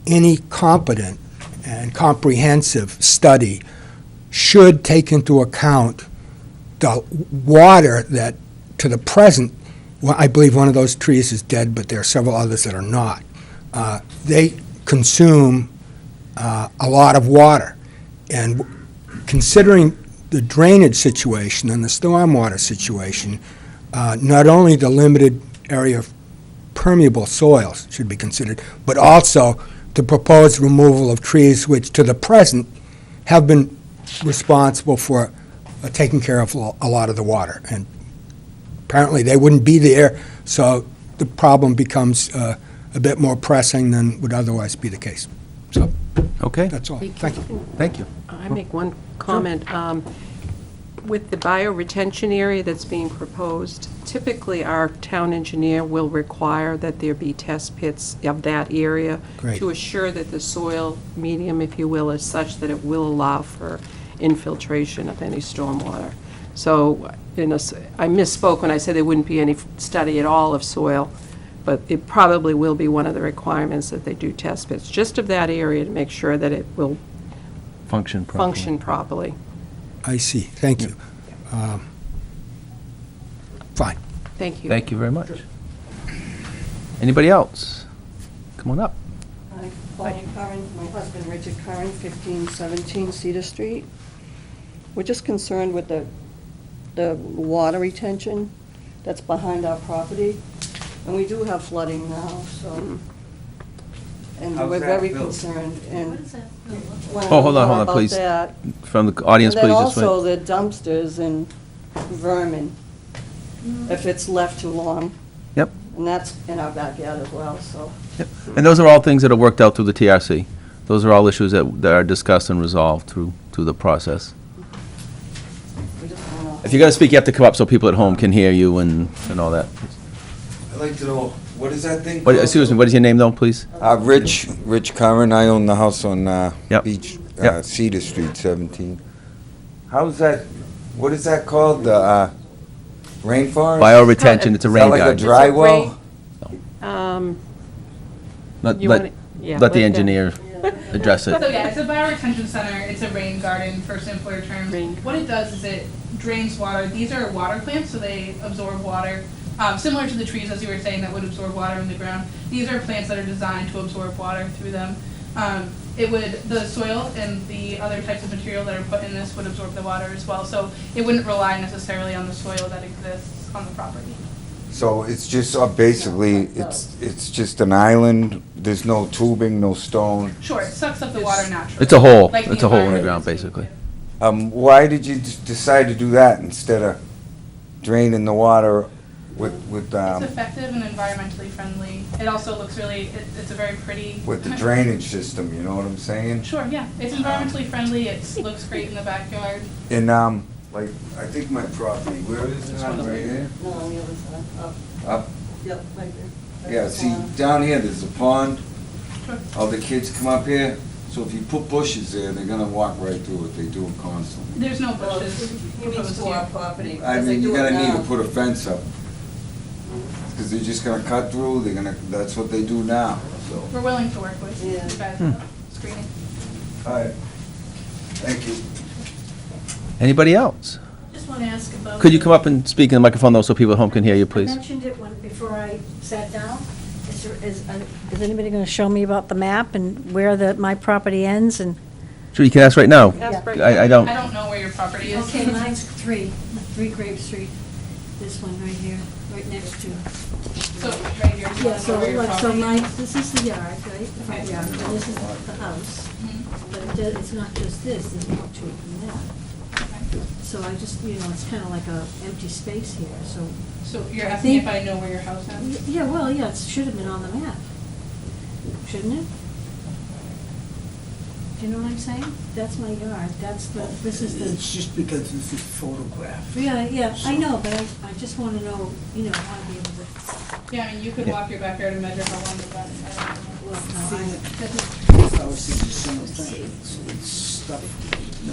S9: any competent and comprehensive study should take into account the water that, to the present, well, I believe one of those trees is dead, but there are several others that are not. They consume a lot of water. And considering the drainage situation and the stormwater situation, not only the limited area of permeable soils should be considered, but also the proposed removal of trees which, to the present, have been responsible for taking care of a lot of the water. And apparently they wouldn't be there, so the problem becomes a bit more pressing than would otherwise be the case. So
S1: Okay,
S9: that's all. Thank you.
S1: thank you.
S2: I make one comment. With the bioretention area that's being proposed, typically our town engineer will require that there be test pits of that area
S9: Great.
S2: to assure that the soil medium, if you will, is such that it will allow for infiltration of any stormwater. So I misspoke when I said there wouldn't be any study at all of soil, but it probably will be one of the requirements that they do test pits, just of that area, to make sure that it will
S1: Function properly.
S2: function properly.
S9: I see. Thank you. Fine.
S2: Thank you.
S1: Thank you very much. Anybody else? Come on up.
S10: Hi, Pauline Curran, my husband Richard Curran, 1517 Cedar Street. We're just concerned with the water retention that's behind our property, and we do have flooding now, so, and
S11: How's
S10: we're
S11: that
S10: very
S11: built?
S10: concerned, and.
S1: Oh, hold on,
S10: about
S1: please.
S10: that.
S1: From the audience,
S10: And then
S1: please, just wait.
S10: also the dumpsters and vermin, if it's left too long,
S1: Yep,
S10: and that's in our backyard as well, so.
S1: yep. And those are all things that are worked out through the TRC. Those are all issues that are discussed and resolved through the process.
S10: We just wanna-
S1: If you're going to speak, you have to come up so people at home can hear you and all that.
S11: I'd like to know, what is that thing
S1: What,
S11: called?
S1: excuse me, what is your name, though, please?
S11: Rich Curran, I own the house on
S1: Yep.
S11: Beach,
S1: Yep.
S11: Cedar Street, 17. How's that, what is that called, the rainforest?
S1: Bioretention, it's a
S11: Is
S1: rain
S11: that like a
S1: garden.
S11: dry well?
S1: Let
S2: You
S1: let-
S2: want it- yeah,
S1: let the
S2: let
S1: engineer address it.
S7: So yeah, it's a bioretention center, it's a rain garden for simpler terms.
S2: Rain.
S7: What it does is it drains water. These are water plants, so they absorb water. Similar to the trees, as you were saying, that would absorb water in the ground. These are plants that are designed to absorb water through them. The soil and the other types of material that are put in this would absorb the water as well. So it wouldn't rely necessarily on the soil that exists on the property.
S11: So it's just, basically, it's just an island, there's no tubing, no stone.
S7: Sure, it sucks up the water naturally.
S1: It's a hole.
S7: Like
S1: It's a hole in the
S7: environment
S1: ground,
S7: is
S1: basically.
S11: Why did you decide to do that instead of draining the water with,
S7: It's effective and environmentally friendly. It also looks really, it's a very pretty.
S11: with the drainage system, you know what I'm saying?
S7: Sure, yeah. It's environmentally friendly. It looks great in the backyard.
S11: And, like, I think my property, where is it, right here?
S10: No, on the other side, up,
S11: Up?
S10: yep, right there.
S11: Yeah, see, down here, there's a pond,
S7: Sure.
S11: all the kids come up here, so if you put bushes there, they're gonna walk right through it, they do it constantly.
S7: There's no
S10: Well,
S7: bushes
S10: he means
S7: proposed
S10: for our
S7: here.
S10: property.
S11: I
S10: because they
S11: mean,
S10: do
S11: you're
S10: it
S11: gonna need
S10: now.
S11: to put a fence up, because they're just gonna cut through, that's what they do now, so.
S7: We're willing to work with you
S10: Yeah.
S7: guys screening.
S11: All right, thank you.
S1: Anybody else?
S12: Just want to ask about.
S1: Could you come up and speak in the microphone, though, so people at home can hear you,
S12: I
S1: please?
S12: mentioned it before I sat down.
S8: Is anybody going to show me about the map and where my property ends and?
S1: Sure, you can ask right now.
S2: Ask right
S1: I don't.
S7: I don't know where your property is.
S12: Okay, mine's 3 Grave Street. This one right here, right next to.
S7: So, right here. you
S12: Yeah,
S7: wanna
S12: so
S7: know where your
S12: like, so
S7: property is?
S12: this is the yard, right? The front yard, and this is the house. But it's not just this, there's more to it than that. So I just, it's kind of like a empty space here, so.
S7: So you're
S12: I
S7: asking if
S12: think-
S7: I know where your house is?
S12: Yeah, well, yeah, it should have been on the map. Shouldn't it? Do you know what I'm saying? That's my yard, this is the.
S9: It's just because this is photographed.
S12: Yeah, I know, but I just want to know, I want to be able to,
S7: Yeah, I mean, you could walk your backyard and measure how long the back.
S12: well, no,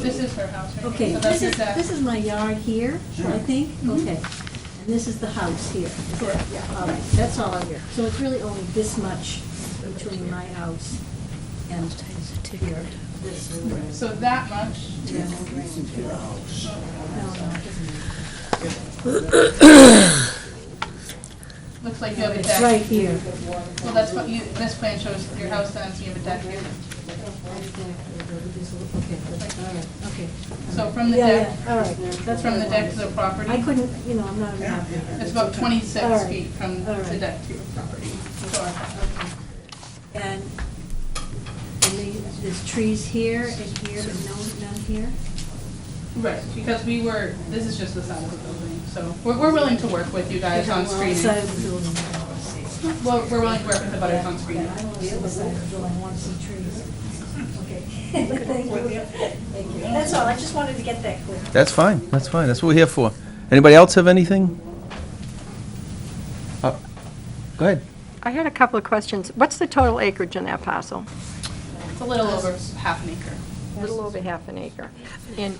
S7: This is her house right
S12: Okay,
S7: here. So that's
S12: this is my yard here, I think, okay. And this is the house here.
S7: Correct.
S12: Yeah, all right, that's all I hear. So it's really only this much between my house and here, this or whatever.
S7: So that much.
S12: Yeah, no drainage. No, it doesn't matter.
S7: Looks like you have a
S12: It's
S7: deck.
S12: right here.
S7: Well, that's what this plan shows your house ends, you have a deck here.
S12: Okay, all right, okay.
S7: So from the
S12: Yeah,
S7: deck,
S12: yeah, all right. That's
S7: from
S12: what
S7: the
S12: I
S7: deck to
S12: wanted.
S7: the property,
S12: I couldn't, I'm not a map reader.
S7: it's about 26
S12: All right.
S7: feet from
S12: All
S7: the
S12: right.
S7: deck to your property. So our house.
S12: Okay. And there's trees here and here, but none here?
S7: Right, because this is just the side of the building, so we're willing to work with you guys on screening.
S12: Side of the building.
S7: Well, we're willing to work with the butters on screening.
S12: I don't want to see the side of the building, I want to see trees. Okay. Thank you. Thank you. That's all, I just wanted to get that clear.
S1: That's fine, that's fine, that's what we're here for. Anybody else have anything? Go ahead.
S3: I had a couple of questions. What's the total acreage in that parcel?
S7: It's a little over half an acre.
S3: A little over half an acre. And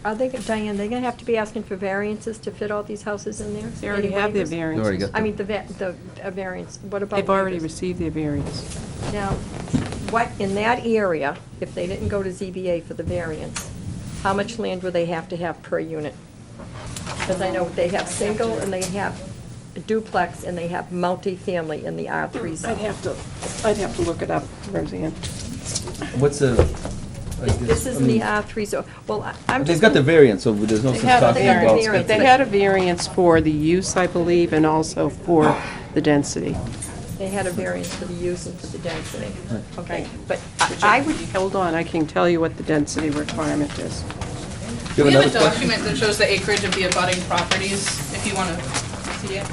S3: are they, Diane, they gonna have to be asking for variances to fit all these houses in there?
S2: They already
S3: Any
S2: have their
S3: waivers?
S1: You already
S2: variances.
S1: got
S3: I mean, the variance, what about
S2: They've already
S3: waivers?
S2: received their variance.
S3: Now, what, in that area, if they didn't go to ZBA for the variance, how much land would they have to have per unit? Because I know they have single and they have duplex and they have multifamily in the R3 zone.
S2: I'd have to I'd have to look it up, Roseanne.
S1: What's the?
S3: This is in the R3 zone. Well, I'm
S1: They've
S3: just.
S1: got the variance, so there's no sense talking
S3: they got the
S1: about.
S3: variance.
S2: They had a variance for the use, I believe, and also for the density.
S3: They had a variance for the use and for the density. Okay, but
S2: Which
S3: I would,
S2: Hold on, I can tell you what the density requirement is.
S1: Do you
S7: We
S1: have
S7: have a
S1: another question?
S7: document that shows the acreage of the abutting properties, if you want to see it.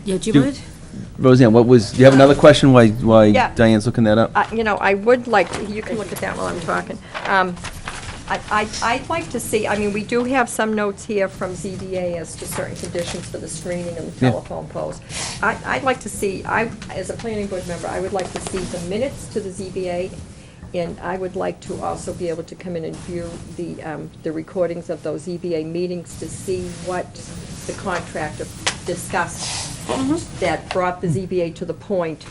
S6: Yeah, do you
S1: Do-
S6: mind?
S1: Roseanne, what was, do you have another question while
S3: Yeah.
S1: Diane's looking that up?
S3: you know, I would like, you can look at that while I'm talking. I'd like to see, I mean, we do have some notes here from ZBA as to certain conditions for the screening and the
S1: Yeah.
S3: telephone poles. I'd like to see, as a planning board member, I would like to see the minutes to the ZBA, and I would like to also be able to come in and view the recordings of those ZBA meetings to see what the contractor discussed that brought the ZBA to the point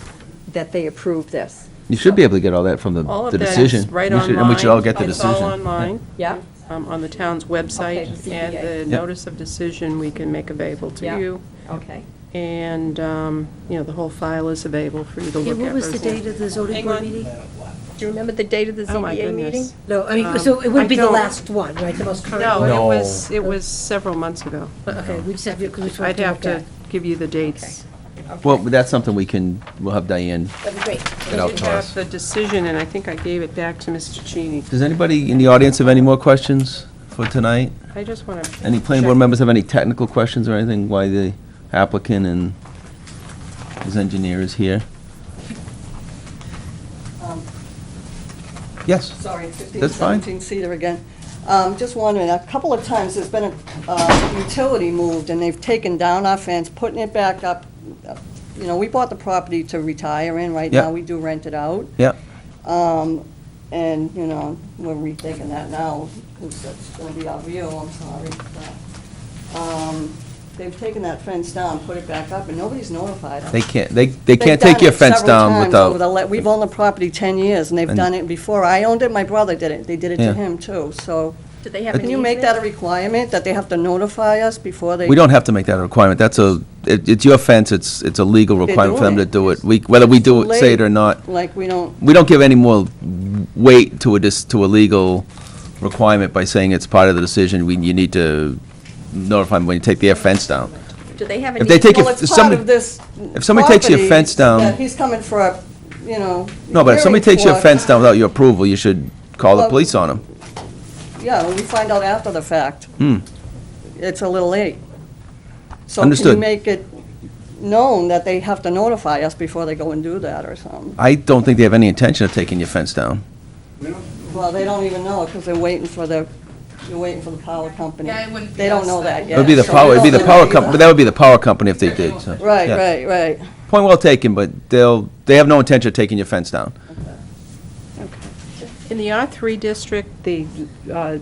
S3: that they approved this.
S1: You should be able to get all that from
S2: All
S1: the
S2: of that
S1: decision.
S2: is right
S1: We
S2: online.
S1: should- And we should all get the
S2: It's
S1: decision.
S2: all online,
S3: Yeah?
S2: on the town's website,
S3: Okay, the
S2: and
S3: ZBA.
S2: the
S1: Yeah.
S2: notice of decision we can make available to
S3: Yeah.
S2: you.
S3: Okay.
S2: And, the whole file is available for you to
S6: Yeah,
S2: look at.
S6: what was the
S2: Roseanne.
S6: date of the zoning
S2: Hang
S6: board
S2: on.
S6: meeting?
S3: Do you remember the date of the
S2: Oh, my
S3: ZBA meeting?
S2: goodness.
S6: No, I mean,
S2: Um,
S6: so it
S2: I
S6: would be the
S2: don't-
S6: last one, right, the most current
S2: No,
S6: one?
S1: No.
S2: it was several months ago.
S6: Okay, we just have to, because we
S2: I'd
S6: have to
S2: have
S6: look
S2: to
S6: at.
S2: give you the dates.
S1: Well, that's something we'll have Diane
S6: That'd be great.
S1: get out
S2: I
S1: to
S2: have
S1: us.
S2: the decision, and I think I gave it back to Mr. Cheney.
S1: Does anybody in the audience have any more questions for tonight?
S2: I just want to.
S1: Any planning board members have any technical questions or anything why the applicant and his engineer is here? Yes.
S10: Sorry, 15,
S1: That's fine.
S10: 17-seater again. Just wondering, a couple of times there's been a utility moved, and they've taken down our fence, putting it back up. You know, we bought the property to retire in, right
S1: Yeah.
S10: now we do rent it out.
S1: Yeah.
S10: And, we're rethinking that now, because that's gonna be our view, I'm sorry. But, they've taken that fence down, put it back up, and nobody's notified us.
S1: They can't, they
S10: They've
S1: can't
S10: done
S1: take your
S10: it
S1: fence
S10: several
S1: down
S10: times
S1: without.
S10: over the we've owned the property 10 years, and they've
S1: And-
S10: done it before. I owned it, my brother did it. They did it
S1: Yeah.
S10: to him, too. So
S3: Do they have an
S10: can you make that a
S3: easement?
S10: requirement, that they have to notify us before they?
S1: We don't have to make that a requirement. It's your fence, it's a legal
S10: They're
S1: requirement for them to
S10: doing
S1: do
S10: it.
S1: it. Whether we
S10: It's too
S1: do it, say it or
S10: late.
S1: not,
S10: Like, we don't,
S1: we don't give any more weight to a legal requirement by saying it's part of the decision. You need to notify them when you take their fence down.
S3: Do they have an
S1: If they take
S3: easement?
S1: it-
S10: well, it's
S1: if
S10: part
S1: somebody-
S10: of this
S1: if somebody takes your
S10: property
S1: fence down-
S10: that he's coming for a,
S1: No, but if somebody
S10: hearing
S1: takes your
S10: for.
S1: fence down without your approval, you should call the
S10: Well-
S1: police on them.
S10: Yeah, we find out after the fact.
S1: Hmm.
S10: It's a little late. So can
S1: Understood.
S10: you make it known that they have to notify us before they go and do that or something?
S1: I don't think they have any intention of taking your fence down.
S10: Well, they don't even know, because they're waiting for the power company.
S7: Yeah, it wouldn't be
S10: They don't
S7: us,
S10: know
S7: though.
S10: that yet.
S1: It would be the
S10: so
S1: power,
S10: we
S1: it'd be the
S10: don't
S1: power
S10: know
S1: company, but
S10: either.
S1: that would be the power company if they did, so.
S10: Right,
S1: yeah.
S10: right.
S1: Point well taken, but they have no intention of taking your fence down.
S2: In the R3 district, the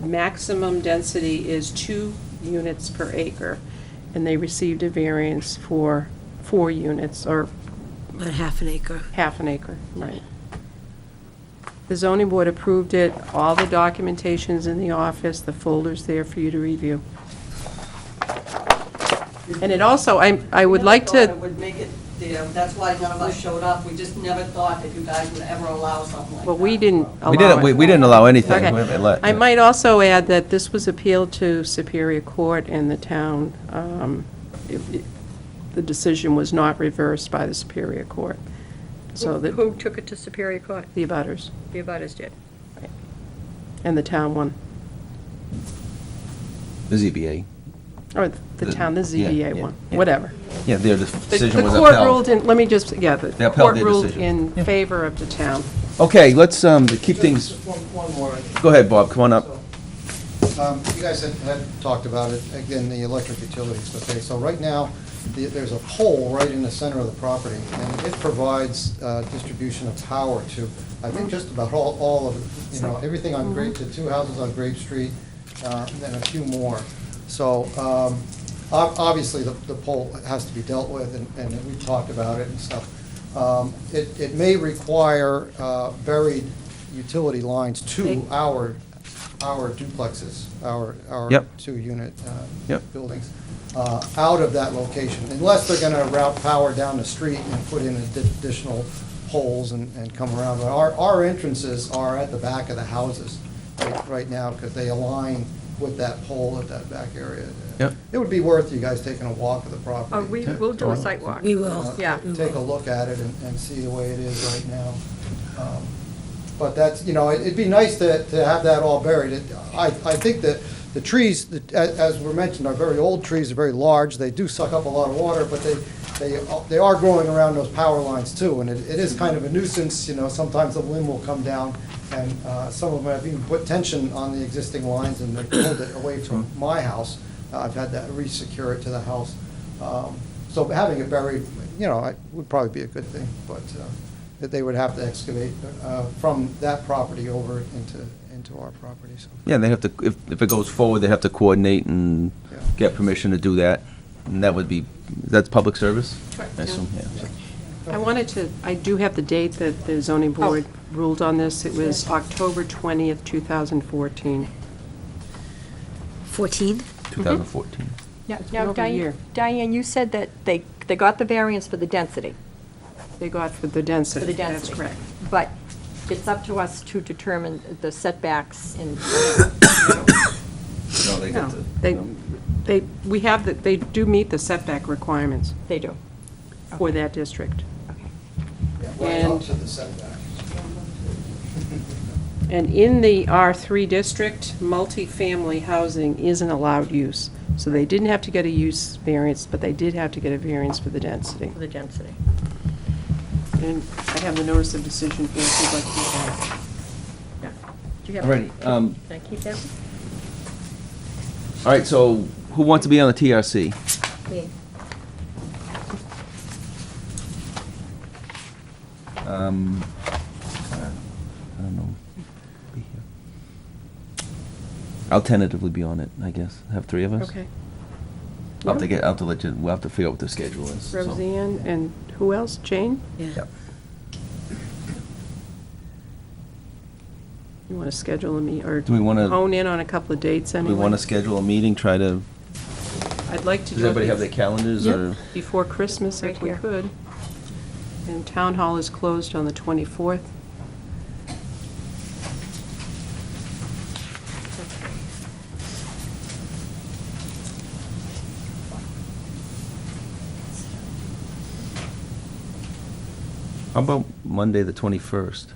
S2: maximum density is 2 units per acre, and they received a variance for 4 units, or
S6: About half an acre.
S2: half an acre, right. The zoning board approved it, all the documentation's in the office, the folder's there for you to review. And it also, I would like
S10: We never thought
S2: to,
S10: it would make it there. That's why none of us showed up. We just never thought that you guys would ever allow something like that.
S2: well, we didn't allow
S1: We didn't,
S2: it.
S1: we didn't allow anything.
S2: Okay.
S1: We haven't let-
S2: I might also add that this was appealed to Superior Court, and the town, the decision was not reversed by the Superior Court. So that
S3: Who took it to Superior Court?
S2: the abutters
S3: The abutters did.
S2: and the town won.
S1: The ZBA.
S2: Or the town, the
S1: Yeah,
S2: ZBA
S1: yeah,
S2: won,
S1: yeah.
S2: whatever.
S1: Yeah, their
S2: The
S1: decision was
S2: court
S1: upheld.
S2: ruled in, let me just, yeah, the
S1: They upheld
S2: court
S1: their
S2: ruled
S1: decision.
S2: in favor of the town.
S1: Okay, let's keep things,
S4: One more.
S1: go ahead, Bob, come on up.
S4: You guys had talked about it, again, the electric utilities, okay? So right now, there's a pole right in the center of the property, and it provides distribution of power to, I think, just about all of, everything on Grape, the 2 houses on Grape Street, and then a few more. So obviously, the pole has to be dealt with, and we've talked about it and stuff. It may require buried utility lines to our duplexes, our
S1: Yep.
S4: 2-unit
S1: Yep.
S4: buildings, out of that location, unless they're gonna route power down the street and put in an additional poles and come around. But our entrances are at the back of the houses right now, because they align with that pole at that back area.
S1: Yep.
S4: It would be worth you guys taking a walk of the property.
S3: Oh, we'll do a site walk.
S6: We will.
S3: Yeah.
S4: Take a look at it and see the way it is right now. But that's, it'd be nice to have that all buried. I think that the trees, as were mentioned, are very old trees, are very large. They do suck up a lot of water, but they are growing around those power lines too. And it is kind of a nuisance, sometimes the wind will come down, and some of them have even put tension on the existing lines, and they pulled it away from my house. I've had to re-secure it to the house. So having it buried, would probably be a good thing, but that they would have to excavate from that property over into our property. So.
S1: Yeah, they have to, if it goes forward, they have to coordinate and get permission to do that. And that's public service?
S2: Correct,
S1: I assume, yeah.
S2: I do have the date that the zoning board ruled on this. It was October 20th, 2014.
S6: 14?
S1: 2014.
S3: Now,
S2: been over a year.
S3: Diane, you said that they got the variance for the density.
S2: They got for the density.
S3: For the density.
S2: That's correct.
S3: But it's up to us to determine the setbacks in.
S1: No, they got
S2: No, they do meet the setback requirements
S3: They do.
S2: for that district.
S4: Right up
S2: And-
S4: to the setback.
S2: And in the R3 district, multifamily housing isn't allowed use. So they didn't have to get a use variance, but they did have to get a variance for the density.
S3: For the density.
S2: And I have the notice of decision here if you'd like to look at it.
S3: Yeah. Do you have?
S1: Alrighty,
S3: Can I keep that?
S1: All right, so who wants to be on the TRC?
S3: Me.
S1: I don't know. Be here. I'll tentatively be on it, I guess. Have three of us?
S2: Okay.
S1: I'll have to let you, we'll have to figure out what the schedule is. so.
S2: Roseanne, and who else? Jane?
S1: Yep.
S2: You want to schedule a meet, or
S1: Do we wanna-
S2: hone in on a couple of dates
S1: Do
S2: anyway?
S1: we want to schedule a meeting, try to,
S2: I'd like to
S1: does
S2: do
S1: everybody
S2: it
S1: have their calendars,
S3: Yep.
S1: or?
S2: before Christmas
S3: Right
S2: if we
S3: here.
S2: could. And Town Hall is closed on the 24th.
S1: How about Monday, the 21st?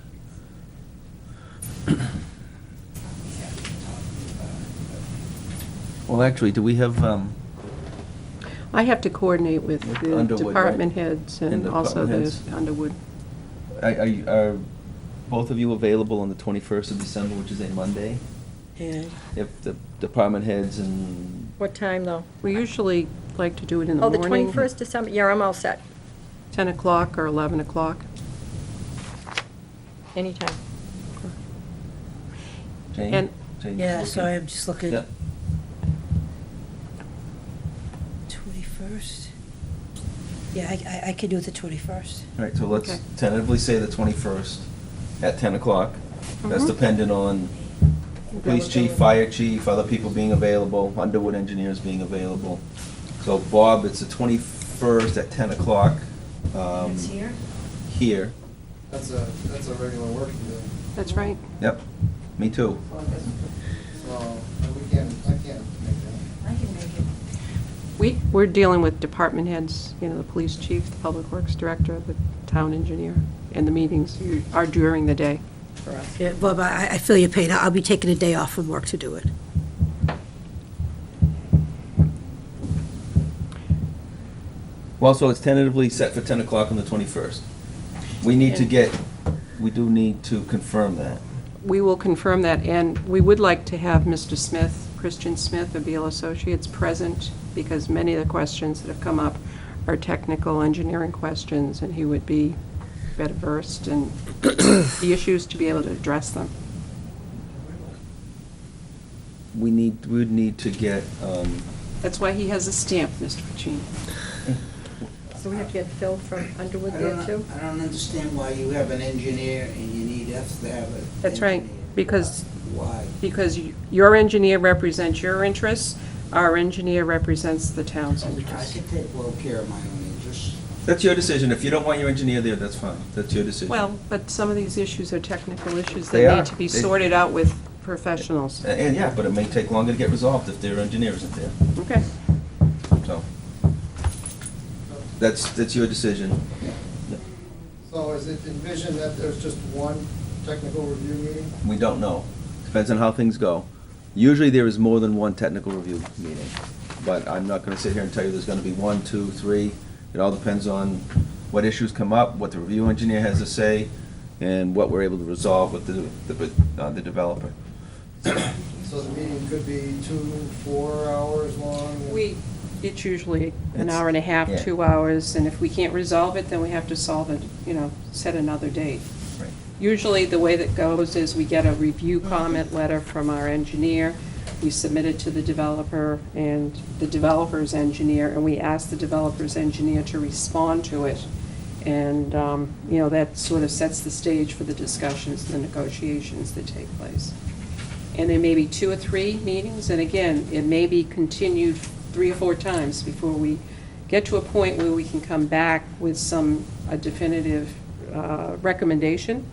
S1: Well, actually, do we have,
S2: I have to coordinate with the
S1: Underwood, right?
S2: department heads
S1: And
S2: and
S1: the
S2: also
S1: department
S2: the
S1: heads.
S2: Underwood.
S1: are both of you available on the 21st of December, which is a Monday?
S6: Yeah.
S1: If the department heads and,
S3: What time, though?
S2: We usually like to do it in the
S3: Oh, the
S2: morning.
S3: 21st December, yeah, I'm all set.
S2: 10 o'clock or 11 o'clock.
S3: Anytime.
S1: Jane?
S2: And-
S1: Jane?
S6: Yeah, sorry, I'm just looking.
S1: Yep.
S6: 21st? Yeah, I could do the 21st.
S1: All right, so let's
S2: Okay.
S1: tentatively say the 21st at 10 o'clock. That's dependent on police chief, fire chief, other people being available, Underwood engineers being available. So Bob, it's the 21st at 10 o'clock.
S6: It's here?
S1: Here.
S4: That's a regular working day.
S2: That's right.
S1: Yep, me too.
S4: So, I can't make that.
S12: I can make it.
S2: We're dealing with department heads, the police chief, the public works director, the town engineer, and the meetings are during the day for us.
S6: Yeah, Bob, I feel your pain. I'll be taking a day off from work to do it.
S1: Well, so it's tentatively set for 10 o'clock on the 21st. We do need to confirm that.
S2: We will confirm that, and we would like to have Mr. Smith, Christian Smith of Beal Associates, present, because many of the questions that have come up are technical engineering questions, and he would be better versed in the issues to be able to address them.
S1: We would need to get,
S2: That's why he has a stamp, Mr. Pacini.
S3: So we have to get Phil from Underwood there, too?
S13: I don't understand why you have an engineer and you need us to have a.
S2: That's right, because
S13: Why?
S2: your engineer represents your interests, our engineer represents the town's
S13: I
S2: interests.
S13: can take well care of my own interests.
S1: That's your decision. If you don't want your engineer there, that's fine. That's your decision.
S2: Well, but some of these issues are technical issues
S1: They
S2: that
S1: are.
S2: need to be
S1: They-
S2: sorted out with professionals.
S1: And yeah, but it may take longer to get resolved if their engineer isn't there,
S2: Okay.
S1: so. That's your decision.
S4: So is it envisioned that there's just one technical review meeting?
S1: We don't know. Depends on how things go. Usually there is more than one technical review meeting, but I'm not gonna sit here and tell you there's gonna be 1, 2, 3. It all depends on what issues come up, what the review engineer has to say, and what we're able to resolve with the developer.
S4: So the meeting could be 2, 4 hours long?
S2: It's usually an
S1: It's-
S2: hour and a half,
S1: yeah.
S2: 2 hours, and if we can't resolve it, then we have to solve it, set another date.
S1: Right.
S2: Usually, the way that goes is we get a review comment letter from our engineer, we submit it to the developer and the developer's engineer, and we ask the developer's engineer to respond to it. And, that sort of sets the stage for the discussions, the negotiations that take place. And there may be 2 or 3 meetings, and again, it may be continued 3 or 4 times before we get to a point where we can come back with a definitive recommendation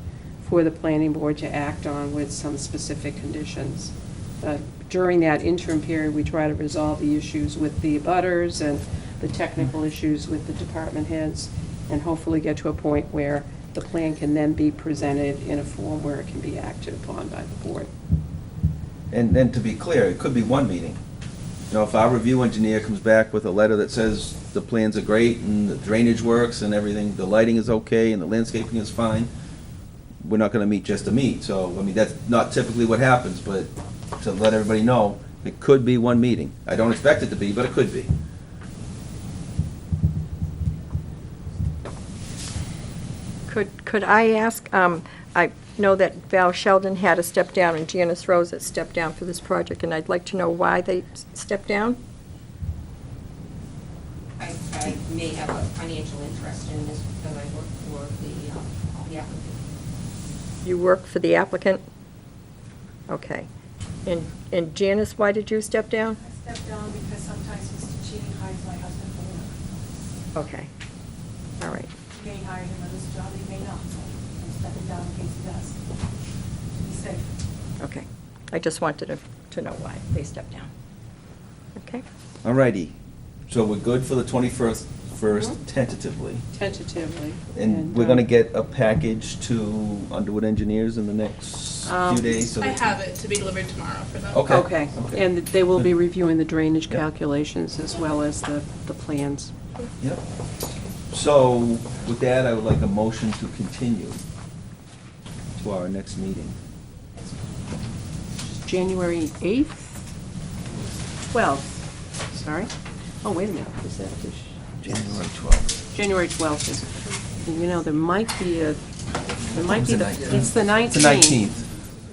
S2: for the planning board to act on with some specific conditions. During that interim period, we try to resolve the issues with the abutters and the technical issues with the department heads, and hopefully get to a point where the plan can then be presented in a form where it can be acted upon by the board.
S1: And then to be clear, it could be one meeting. If our review engineer comes back with a letter that says the plans are great and the drainage works and everything, the lighting is okay and the landscaping is fine, we're not gonna meet just to meet. So, that's not typically what happens, but to let everybody know, it could be one meeting. I don't expect it to be, but it could be.
S3: Could I ask, I know that Val Sheldon had to step down and Janice Rose had stepped down for this project, and I'd like to know why they stepped down?
S14: I may have a financial interest in this because I work for the applicant.
S3: You work for the applicant? Okay. And Janice, why did you step down?
S12: I stepped down because sometimes Mr. Cheney hires my husband for work.
S3: Okay. All right.
S12: He may hire him on this job, he may not, so I'm stepping down in case he does. To be safe.
S3: Okay. I just wanted to know why they stepped down. Okay.
S1: All righty. So we're good for the 21st tentatively.
S2: Tentatively.
S1: And we're gonna get a package to Underwood Engineers in the next few days? so
S7: I
S1: that-
S7: have it to be delivered tomorrow for them.
S1: Okay.
S2: Okay, and they will be reviewing the drainage
S1: Yep.
S2: calculations as well as the plans.
S1: Yep. So with that, I would like a motion to continue to our next meeting.
S2: January 8th? 12th, sorry. Oh, wait a minute, is that this?
S1: January 12th.
S2: January 12th is, there might be
S1: It's the 19th.
S2: it's the 19th.
S1: The 19th.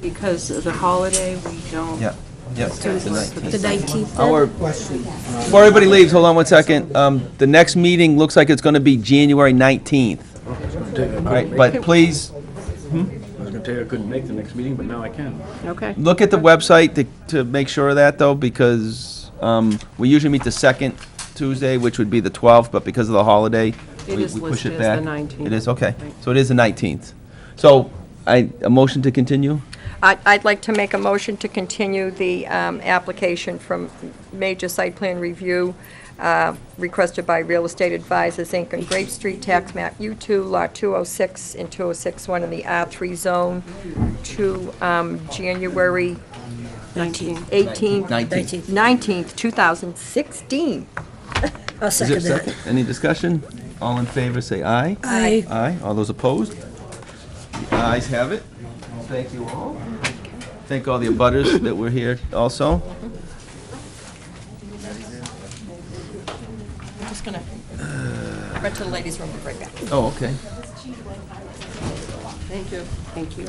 S2: Because of the holiday, we don't.
S1: Yeah, yeah, it's the
S6: The
S1: 19th.
S6: 19th
S1: Our,
S6: then?
S1: before everybody leaves, hold on one second. The next meeting looks like it's gonna be January 19th. Right, but please,
S15: I was gonna tell you I couldn't make the next meeting, but now I can.
S2: Okay.
S1: look at the website to make sure of that, though, because we usually meet the second Tuesday, which would be the 12th, but because of the holiday,
S2: It
S1: we
S2: is
S1: push
S2: listed
S1: it
S2: as
S1: back.
S2: the 19th.
S1: It is, okay.
S2: Right.
S1: So it is the 19th. So, a motion to continue?
S3: I'd like to make a motion to continue the application from Major Site Plan Review requested by Real Estate Advisors, Inc. on Grape Street, Tax Map U2, Lot 206 and 206-1 in the R3 zone to January
S2: 19th.
S3: 18th,
S1: 19th.
S3: 19th, 2016.
S6: I'll
S1: Is there
S6: second
S1: a
S6: that.
S1: second? Any discussion? All in favor, say aye.
S6: Aye.
S1: Aye. All those opposed? The ayes have it. Thank you all. Thank all the abutters that were here also.
S3: I'm just gonna run to the ladies' room and be right back.
S1: Oh, okay.
S2: Thank you. Thank you.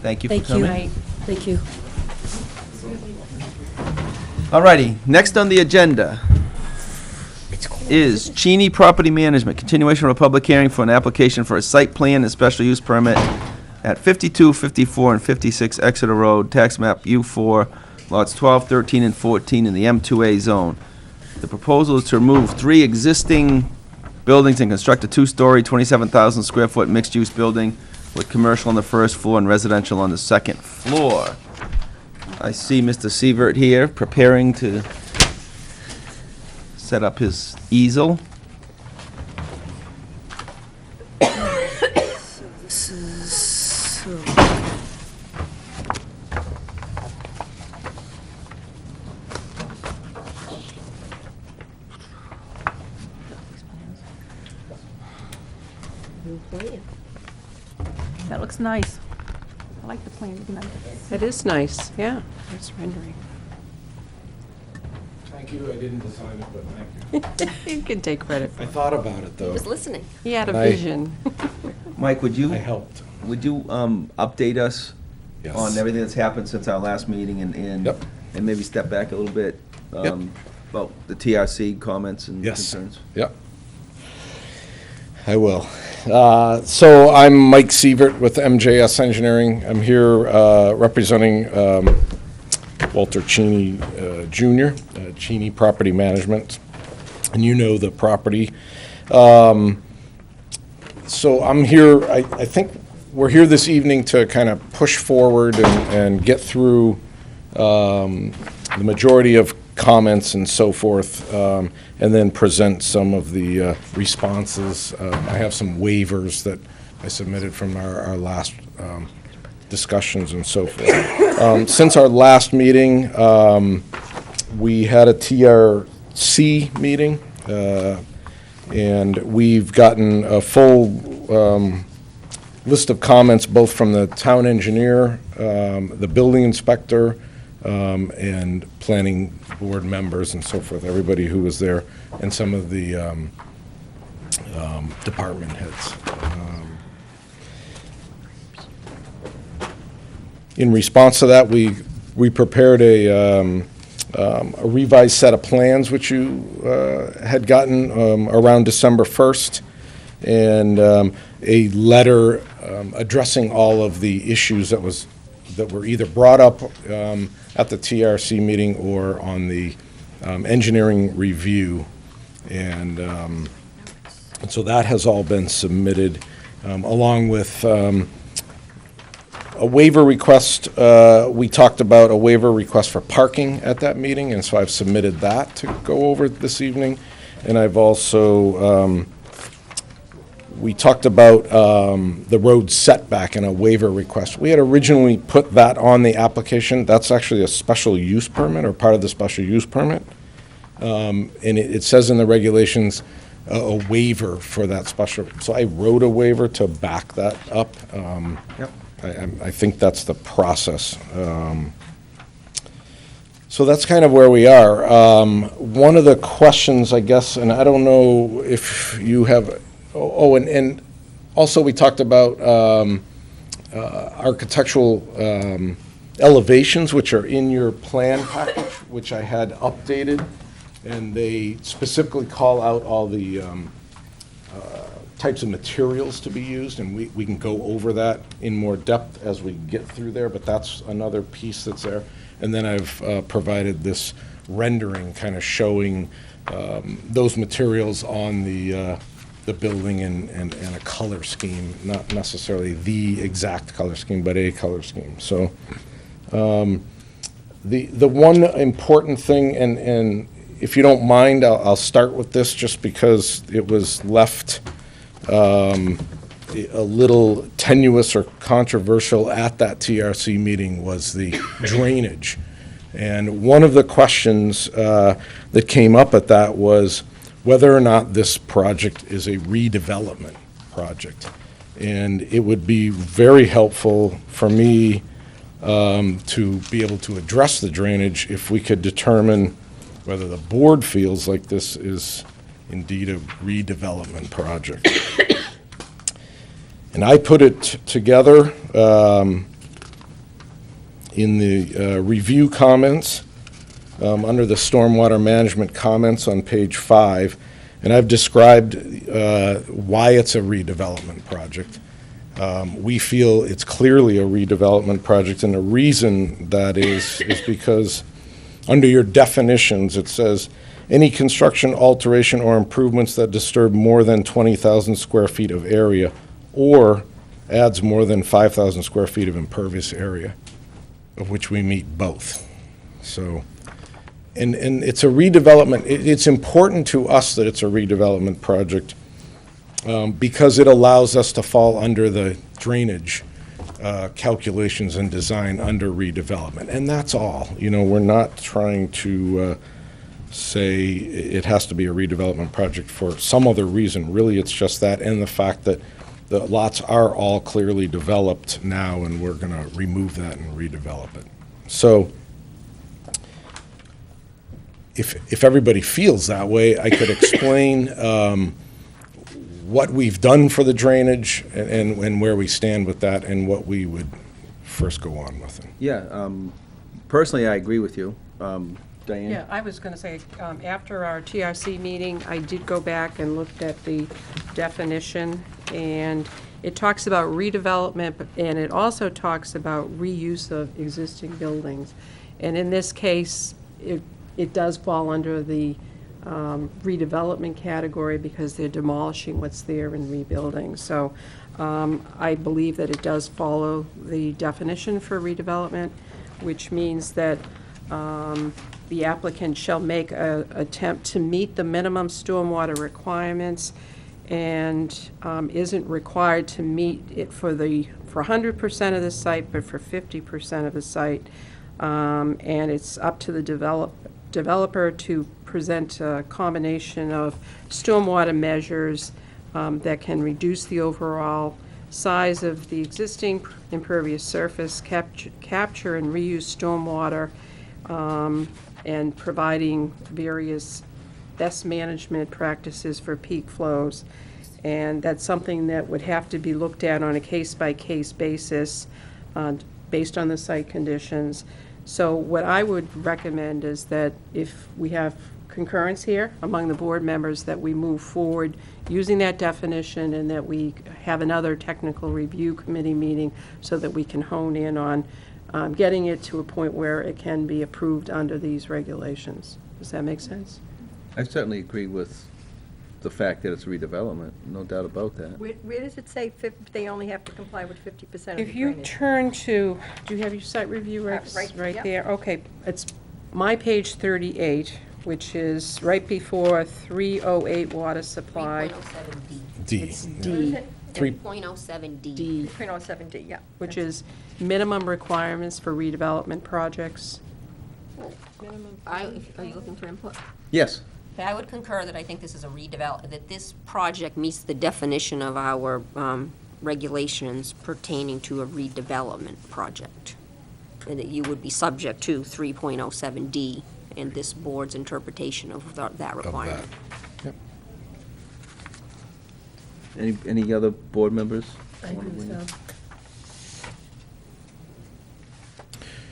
S1: Thank you for
S6: Thank you.
S1: coming.
S6: Thank you.
S1: All righty, next on the agenda is Cheney Property Management, continuation of a public hearing for an application for a site plan and special use permit at 52, 54, and 56 Exeter Road, tax map U4, lots 12, 13, and 14 in the M2A zone. The proposal is to remove 3 existing buildings and construct a two-story, 27,000 square foot mixed-use building with commercial on the first floor and residential on the second floor. I see Mr. Sievert here preparing to set up his easel.
S6: This is,
S5: That looks nice. I like the plan. Looking at it.
S2: It is nice, yeah, it's rendering.
S16: Thank you, I didn't design it, but thank you.
S2: You can take credit for
S16: I
S2: it.
S16: thought about it, though.
S3: He was listening.
S2: He had a
S16: And I-
S2: vision.
S1: Mike, would you?
S16: I helped.
S1: Would you update us
S16: Yes.
S1: on everything that's happened since our last meeting and
S16: Yep.
S1: and maybe step back a little bit
S16: Yep.
S1: about the TRC comments and
S16: Yes.
S1: concerns?
S16: Yep. I will. So I'm Mike Sievert with MJS Engineering. I'm here representing Walter Cheney Jr., Cheney Property Management, and you know the property. So I'm here, I think we're here this evening to kind of push forward and get through the majority of comments and so forth, and then present some of the responses. I have some waivers that I submitted from our last discussions and so forth. Since our last meeting, we had a TRC meeting, and we've gotten a full list of comments both from the town engineer, the building inspector, and planning board members and so forth, everybody who was there, and some of the department heads. In response to that, we prepared a revised set of plans, which you had gotten around December 1st, and a letter addressing all of the issues that were either brought up at the TRC meeting or on the engineering review. And so that has all been submitted, along with a waiver request. We talked about a waiver request for parking at that meeting, and so I've submitted that to go over this evening. And I've also, we talked about the road setback and a waiver request. We had originally put that on the application. That's actually a special use permit, or part of the special use permit. And it says in the regulations a waiver for that special. So I wrote a waiver to back that up.
S1: Yep.
S16: I think that's the process. So that's kind of where we are. One of the questions, I guess, and I don't know if you have, and also we talked about architectural elevations, which are in your plan package, which I had updated, and they specifically call out all the types of materials to be used, and we can go over that in more depth as we get through there, but that's another piece that's there. And then I've provided this rendering kind of showing those materials on the building and a color scheme, not necessarily the exact color scheme, but a color scheme. So the one important thing, and if you don't mind, I'll start with this just because it was left a little tenuous or controversial at that TRC meeting, was the drainage. And one of the questions that came up at that was whether or not this project is a redevelopment project. And it would be very helpful for me to be able to address the drainage if we could determine whether the board feels like this is indeed a redevelopment project. And I put it together in the review comments under the stormwater management comments on page 5, and I've described why it's a redevelopment project. We feel it's clearly a redevelopment project, and the reason that is because under your definitions, it says Any construction, alteration, or improvements that disturb more than 20,000 square feet of area or adds more than 5,000 square feet of impervious area, of which we meet both. So, and it's a redevelopment. It's important to us that it's a redevelopment project because it allows us to fall under the drainage calculations and design under redevelopment. And that's all. You know, we're not trying to say it has to be a redevelopment project for some other reason. Really, it's just that and the fact that the lots are all clearly developed now, and we're going to remove that and redevelop it. So if everybody feels that way, I could explain what we've done for the drainage and where we stand with that and what we would first go on with.
S1: Yeah, personally, I agree with you. Diane?
S2: Yeah, I was going to say, after our TRC meeting, I did go back and looked at the definition, and it talks about redevelopment, and it also talks about reuse of existing buildings. And in this case, it does fall under the redevelopment category because they're demolishing what's there and rebuilding. So I believe that it does follow the definition for redevelopment, which means that the applicant shall make an attempt to meet the minimum stormwater requirements and isn't required to meet it for 100% of the site, but for 50% of the site. And it's up to the developer to present a combination of stormwater measures that can reduce the overall size of the existing impervious surface, capture and reuse stormwater, and providing various best management practices for peak flows. And that's something that would have to be looked at on a case-by-case basis based on the site conditions. So what I would recommend is that if we have concurrence here among the board members, that we move forward using that definition and that we have another technical review committee meeting so that we can hone in on getting it to a point where it can be approved under these regulations. Does that make sense?
S1: I certainly agree with the fact that it's redevelopment, no doubt about that.
S3: Where does it say they only have to comply with 50% of the drainage?
S2: If you turn to, do you have your site review regs right
S3: yep.
S2: there? Okay, it's my page 38, which is right before 308 water supply.
S14: 3.07D.
S2: It's
S3: What is
S2: D.
S3: it?
S14: 3.07D.
S2: D,
S3: 3.07D, yeah.
S2: which is minimum requirements for redevelopment projects.
S14: Are you looking for input?
S1: Yes.
S14: I would concur that I think this is that this project meets the definition of our regulations pertaining to a redevelopment project, and that you would be subject to 3.07D and this board's interpretation of that requirement.
S16: Yep.
S1: Any other board members?
S6: I think so.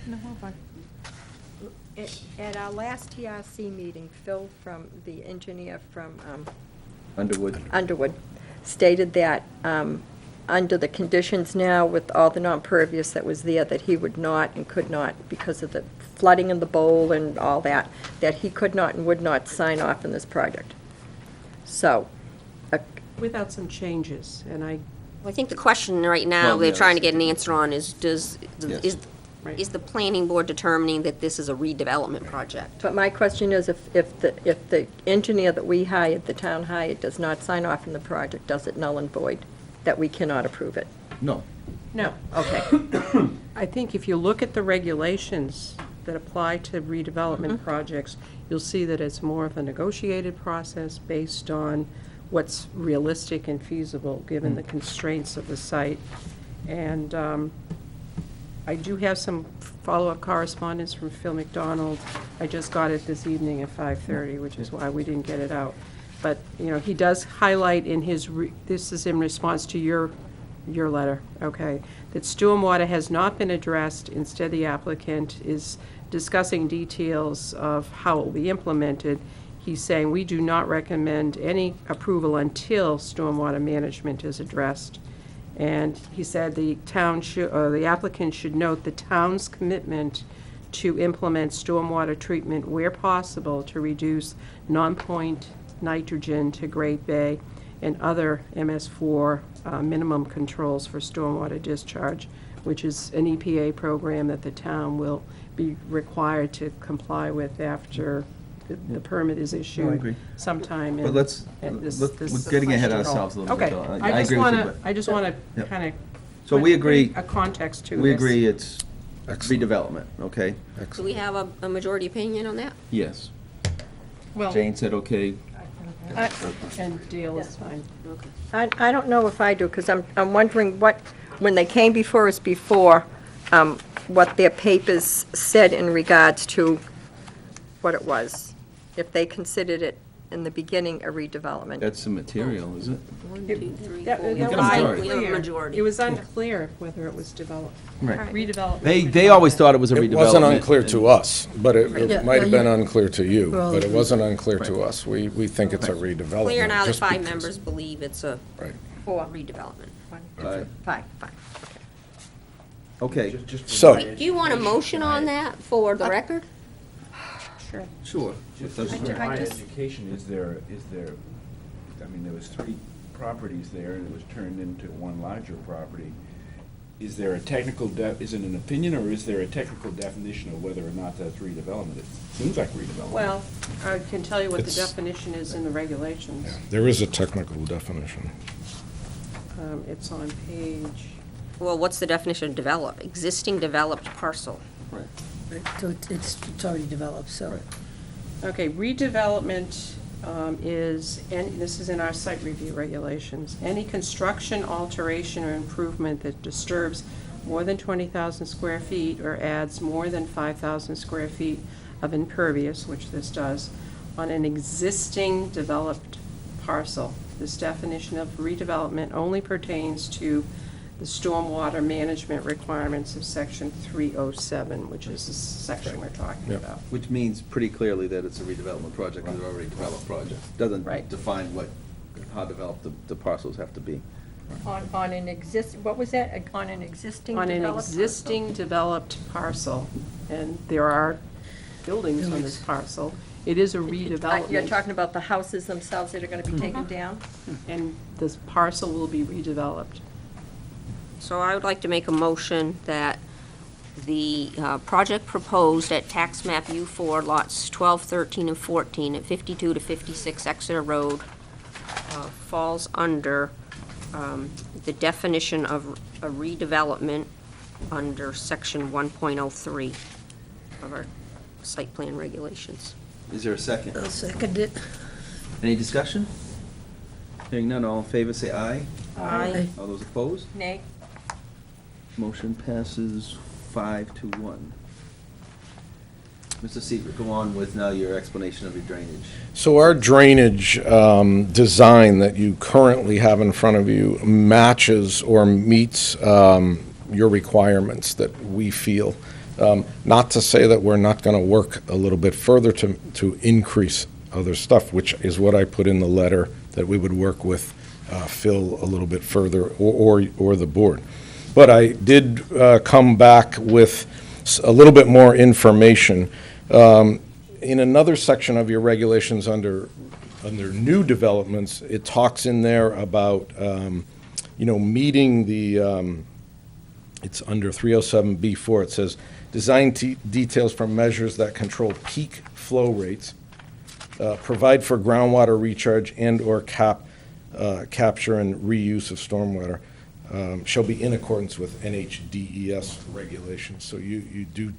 S7: No, I'm fine.
S3: At our last TRC meeting, Phil the engineer from
S1: Underwood.
S3: stated that under the conditions now with all the non-pervious that was there, that he would not and could not, because of the flooding in the bowl and all that he could not and would not sign off on this project. So,
S2: Without some changes, and
S14: Well, I think the question right now they're trying to get an answer on is,
S1: Yes.
S14: is the planning board determining that this is a redevelopment project?
S3: but my question is, if the engineer that we hired, the town hired, does not sign off on the project, does it null and void, that we cannot approve it?
S1: No.
S2: no, okay. I think if you look at the regulations that apply to redevelopment projects, you'll see that it's more of a negotiated process based on what's realistic and feasible, given the constraints of the site. And I do have some follow-up correspondence from Phil McDonald. I just got it this evening at 5:30, which is why we didn't get it out. But, you know, he does highlight in his, this is in response to your letter, okay, that stormwater has not been addressed. Instead, the applicant is discussing details of how it will be implemented. He's saying we do not recommend any approval until stormwater management is addressed. And he said the town should, or the applicant should note the town's commitment to implement stormwater treatment where possible to reduce non-point nitrogen to Great Bay and other MS4 minimum controls for stormwater discharge, which is an EPA program that the town will be required to comply with after the permit is issued.
S1: No, I agree.
S2: Sometime in.
S1: But we're getting ahead of ourselves a little bit.
S2: Okay,
S1: so
S2: I just
S1: agree with you,
S2: want to,
S1: but-
S2: I just want to
S1: Yep.
S2: kind of.
S1: So we agree.
S2: A context to this.
S1: We agree it's redevelopment, okay?
S14: Do we have a majority opinion on that?
S1: Yes.
S2: Well,
S1: Jane said okay.
S2: and Dale is fine.
S14: Okay.
S3: I don't know if I do, because I'm wondering when they came before us before, what their papers said in regards to what it was, if they considered it in the beginning a redevelopment.
S1: That's the material, is it?
S14: 1, 2, 3,
S2: That
S14: 4.
S2: was
S1: got a majority.
S14: We have a
S2: unclear.
S14: majority.
S2: It was unclear whether it was developed,
S1: Right.
S2: redevelopment.
S1: They always thought it was a redevelopment.
S16: It wasn't unclear to us, but
S6: Yeah,
S16: it might have been
S6: yeah.
S16: unclear to you,
S6: Well,
S16: but it wasn't unclear to us. We think it's a redevelopment.
S14: Clear now that
S16: just
S14: 5
S16: because-
S14: members believe it's a
S16: Right.
S14: redevelopment.
S1: Right.
S3: Fine.
S1: Okay,
S16: So,
S14: Do you want a motion on that for the record?
S1: sure.
S15: Just for my education, is there, I mean, there was 3 properties there, and it was turned into one larger property. Is there a technical, is it an opinion, or is there a technical definition of whether or not that's redevelopment? It seems like redevelopment.
S2: Well, I can tell you what the
S16: It's-
S2: definition is in the regulations.
S16: there is a technical definition.
S2: It's on page,
S14: Well, what's the definition of develop? Existing developed parcel.
S6: So it's already developed, so.
S2: okay, redevelopment is, and this is in our site review regulations, any construction, alteration, or improvement that disturbs more than 20,000 square feet or adds more than 5,000 square feet of impervious, which this does, on an existing developed parcel. This definition of redevelopment only pertains to the stormwater management requirements of section 307, which is the section we're talking
S16: Yep.
S2: about.
S1: Which means pretty clearly that it's a redevelopment project, it's already developed project. Doesn't
S2: Right.
S1: define how developed the parcels have to be.
S3: On an what was that, on an existing
S2: On
S3: developed
S2: an
S3: parcel?
S2: existing developed parcel, and there are buildings on this parcel, it is a redevelopment.
S3: You're talking about the houses themselves that are going to be taken down?
S2: And this parcel will be redeveloped.
S14: So I would like to make a motion that the project proposed at tax map U4, lots 12, 13, and 14 at 52 to 56 Exeter Road falls under the definition of a redevelopment under section 1.03 of our site plan regulations.
S1: Is there a second?
S6: I'll second it.
S1: Any discussion? Hearing none, all in favor, say aye.
S14: Aye.
S1: All those opposed?
S3: Nay.
S1: Motion passes 5-1. Mr. Seaver, go on with now your explanation of your drainage.
S16: So our drainage design that you currently have in front of you matches or meets your requirements that we feel. Not to say that we're not going to work a little bit further to increase other stuff, which is what I put in the letter, that we would work with Phil a little bit further, or the board. But I did come back with a little bit more information. In another section of your regulations under new developments, it talks in there about, meeting the, it's under 307B4, it says, design details for measures that control peak flow rates, provide for groundwater recharge and/or capture and reuse of stormwater, shall be in accordance with NHDES regulations. So you do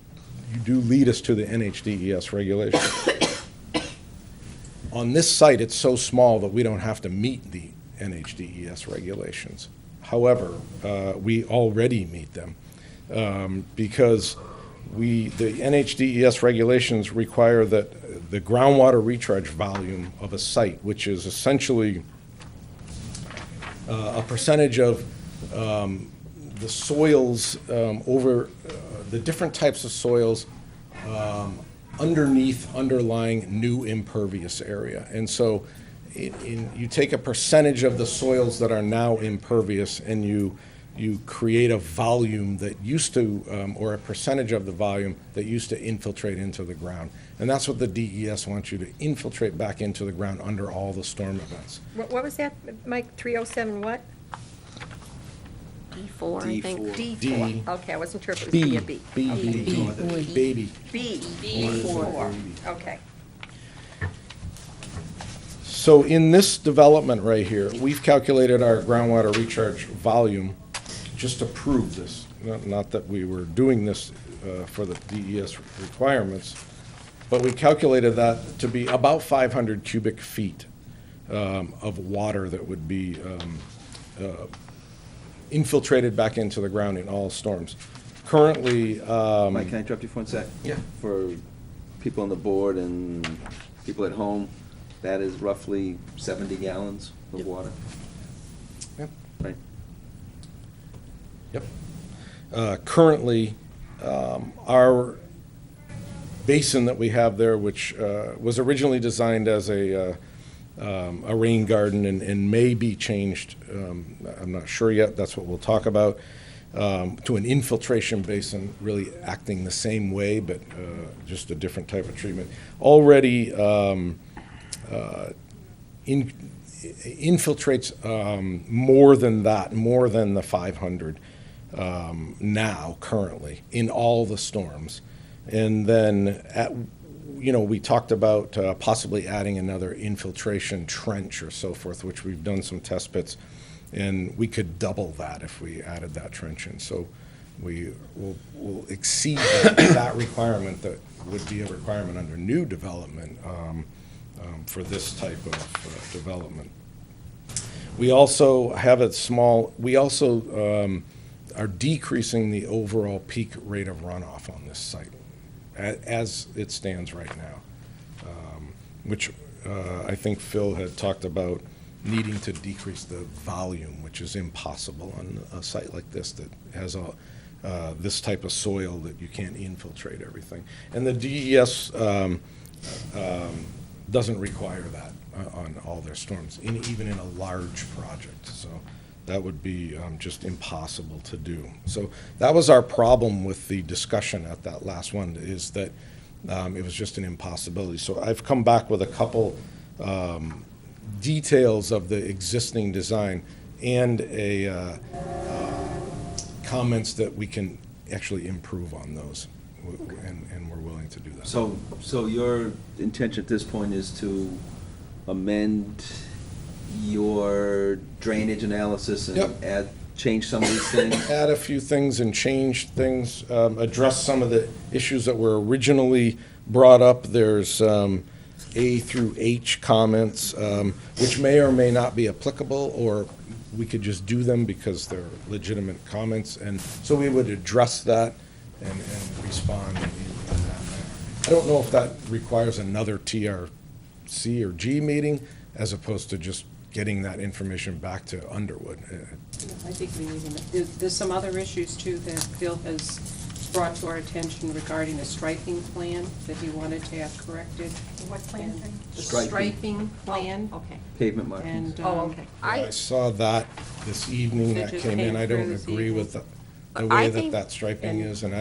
S16: lead us to the NHDES regulations. On this site, it's so small that we don't have to meet the NHDES regulations. However, we already meet them because the NHDES regulations require that the groundwater recharge volume of a site, which is essentially a percentage of the soils over the different types of soils underlying new impervious area. And so you take a percentage of the soils that are now impervious and you you create a volume that used to, or a percentage of the volume that used to infiltrate into the ground. And that's what the DES wants you to infiltrate back into the ground under all the storm events.
S3: What was that, Mike, 307 what?
S14: D4, I think.
S1: D4.
S3: D4. Okay, I wasn't sure if it was B or B.
S16: Baby.
S3: B, B4, okay.
S16: So in this development right here, we've calculated our groundwater recharge volume just to prove this. Not that we were doing this for the DES requirements, but we calculated that to be about 500 cubic feet of water that would be infiltrated back into the ground in all storms. Currently,
S1: Mike, can I interrupt you for 1 sec?
S16: Yeah.
S1: For people on the board and people at home, that is roughly 70 gallons of water.
S16: Yep.
S1: Right.
S16: Yep. Currently, our basin that we have there, which was originally designed as a rain garden and may be changed, I'm not sure yet, that's what we'll talk about, to an infiltration basin, really acting the same way, but just a different type of treatment. Already infiltrates more than that, more than the 500 now, currently, in all the storms. And then, we talked about possibly adding another infiltration trench or so forth, which we've done some test pits, and we could double that if we added that trench in. So we will exceed that requirement that would be a requirement under new development for this type of development. We also have are decreasing the overall peak rate of runoff on this site as it stands right now, which I think Phil had talked about needing to decrease the volume, which is impossible on a site like this that has this type of soil that you can't infiltrate everything. And the DES doesn't require that on all their storms, even in a large project. So that would be just impossible to do. So that was our problem with the discussion at that last one, is that it was just an impossibility. So I've come back with a couple details of the existing design and comments that we can actually improve on those, and we're willing to do that.
S1: So your intention at this point is to amend your drainage analysis and
S16: Yep.
S1: change some of these things?
S16: Add a few things and change things, address some of the issues that were originally brought up. There's A through H comments, which may or may not be applicable, or we could just do them because they're legitimate comments. And so we would address that and respond in that manner. I don't know if that requires another TRC or G meeting, as opposed to just getting that information back to Underwood.
S2: I think we need, there's some other issues too that Phil has brought to our attention regarding the striping plan that he wanted to have corrected.
S3: What plan?
S2: The
S1: Striping.
S2: striping plan.
S3: Okay.
S1: Pavement markings.
S2: And,
S3: Okay.
S16: I saw that this evening,
S2: It
S16: that
S2: just
S16: came in.
S2: came
S16: I don't
S2: through this
S16: agree with the
S14: I
S16: way
S14: think-
S16: that striping
S2: and-
S16: is, and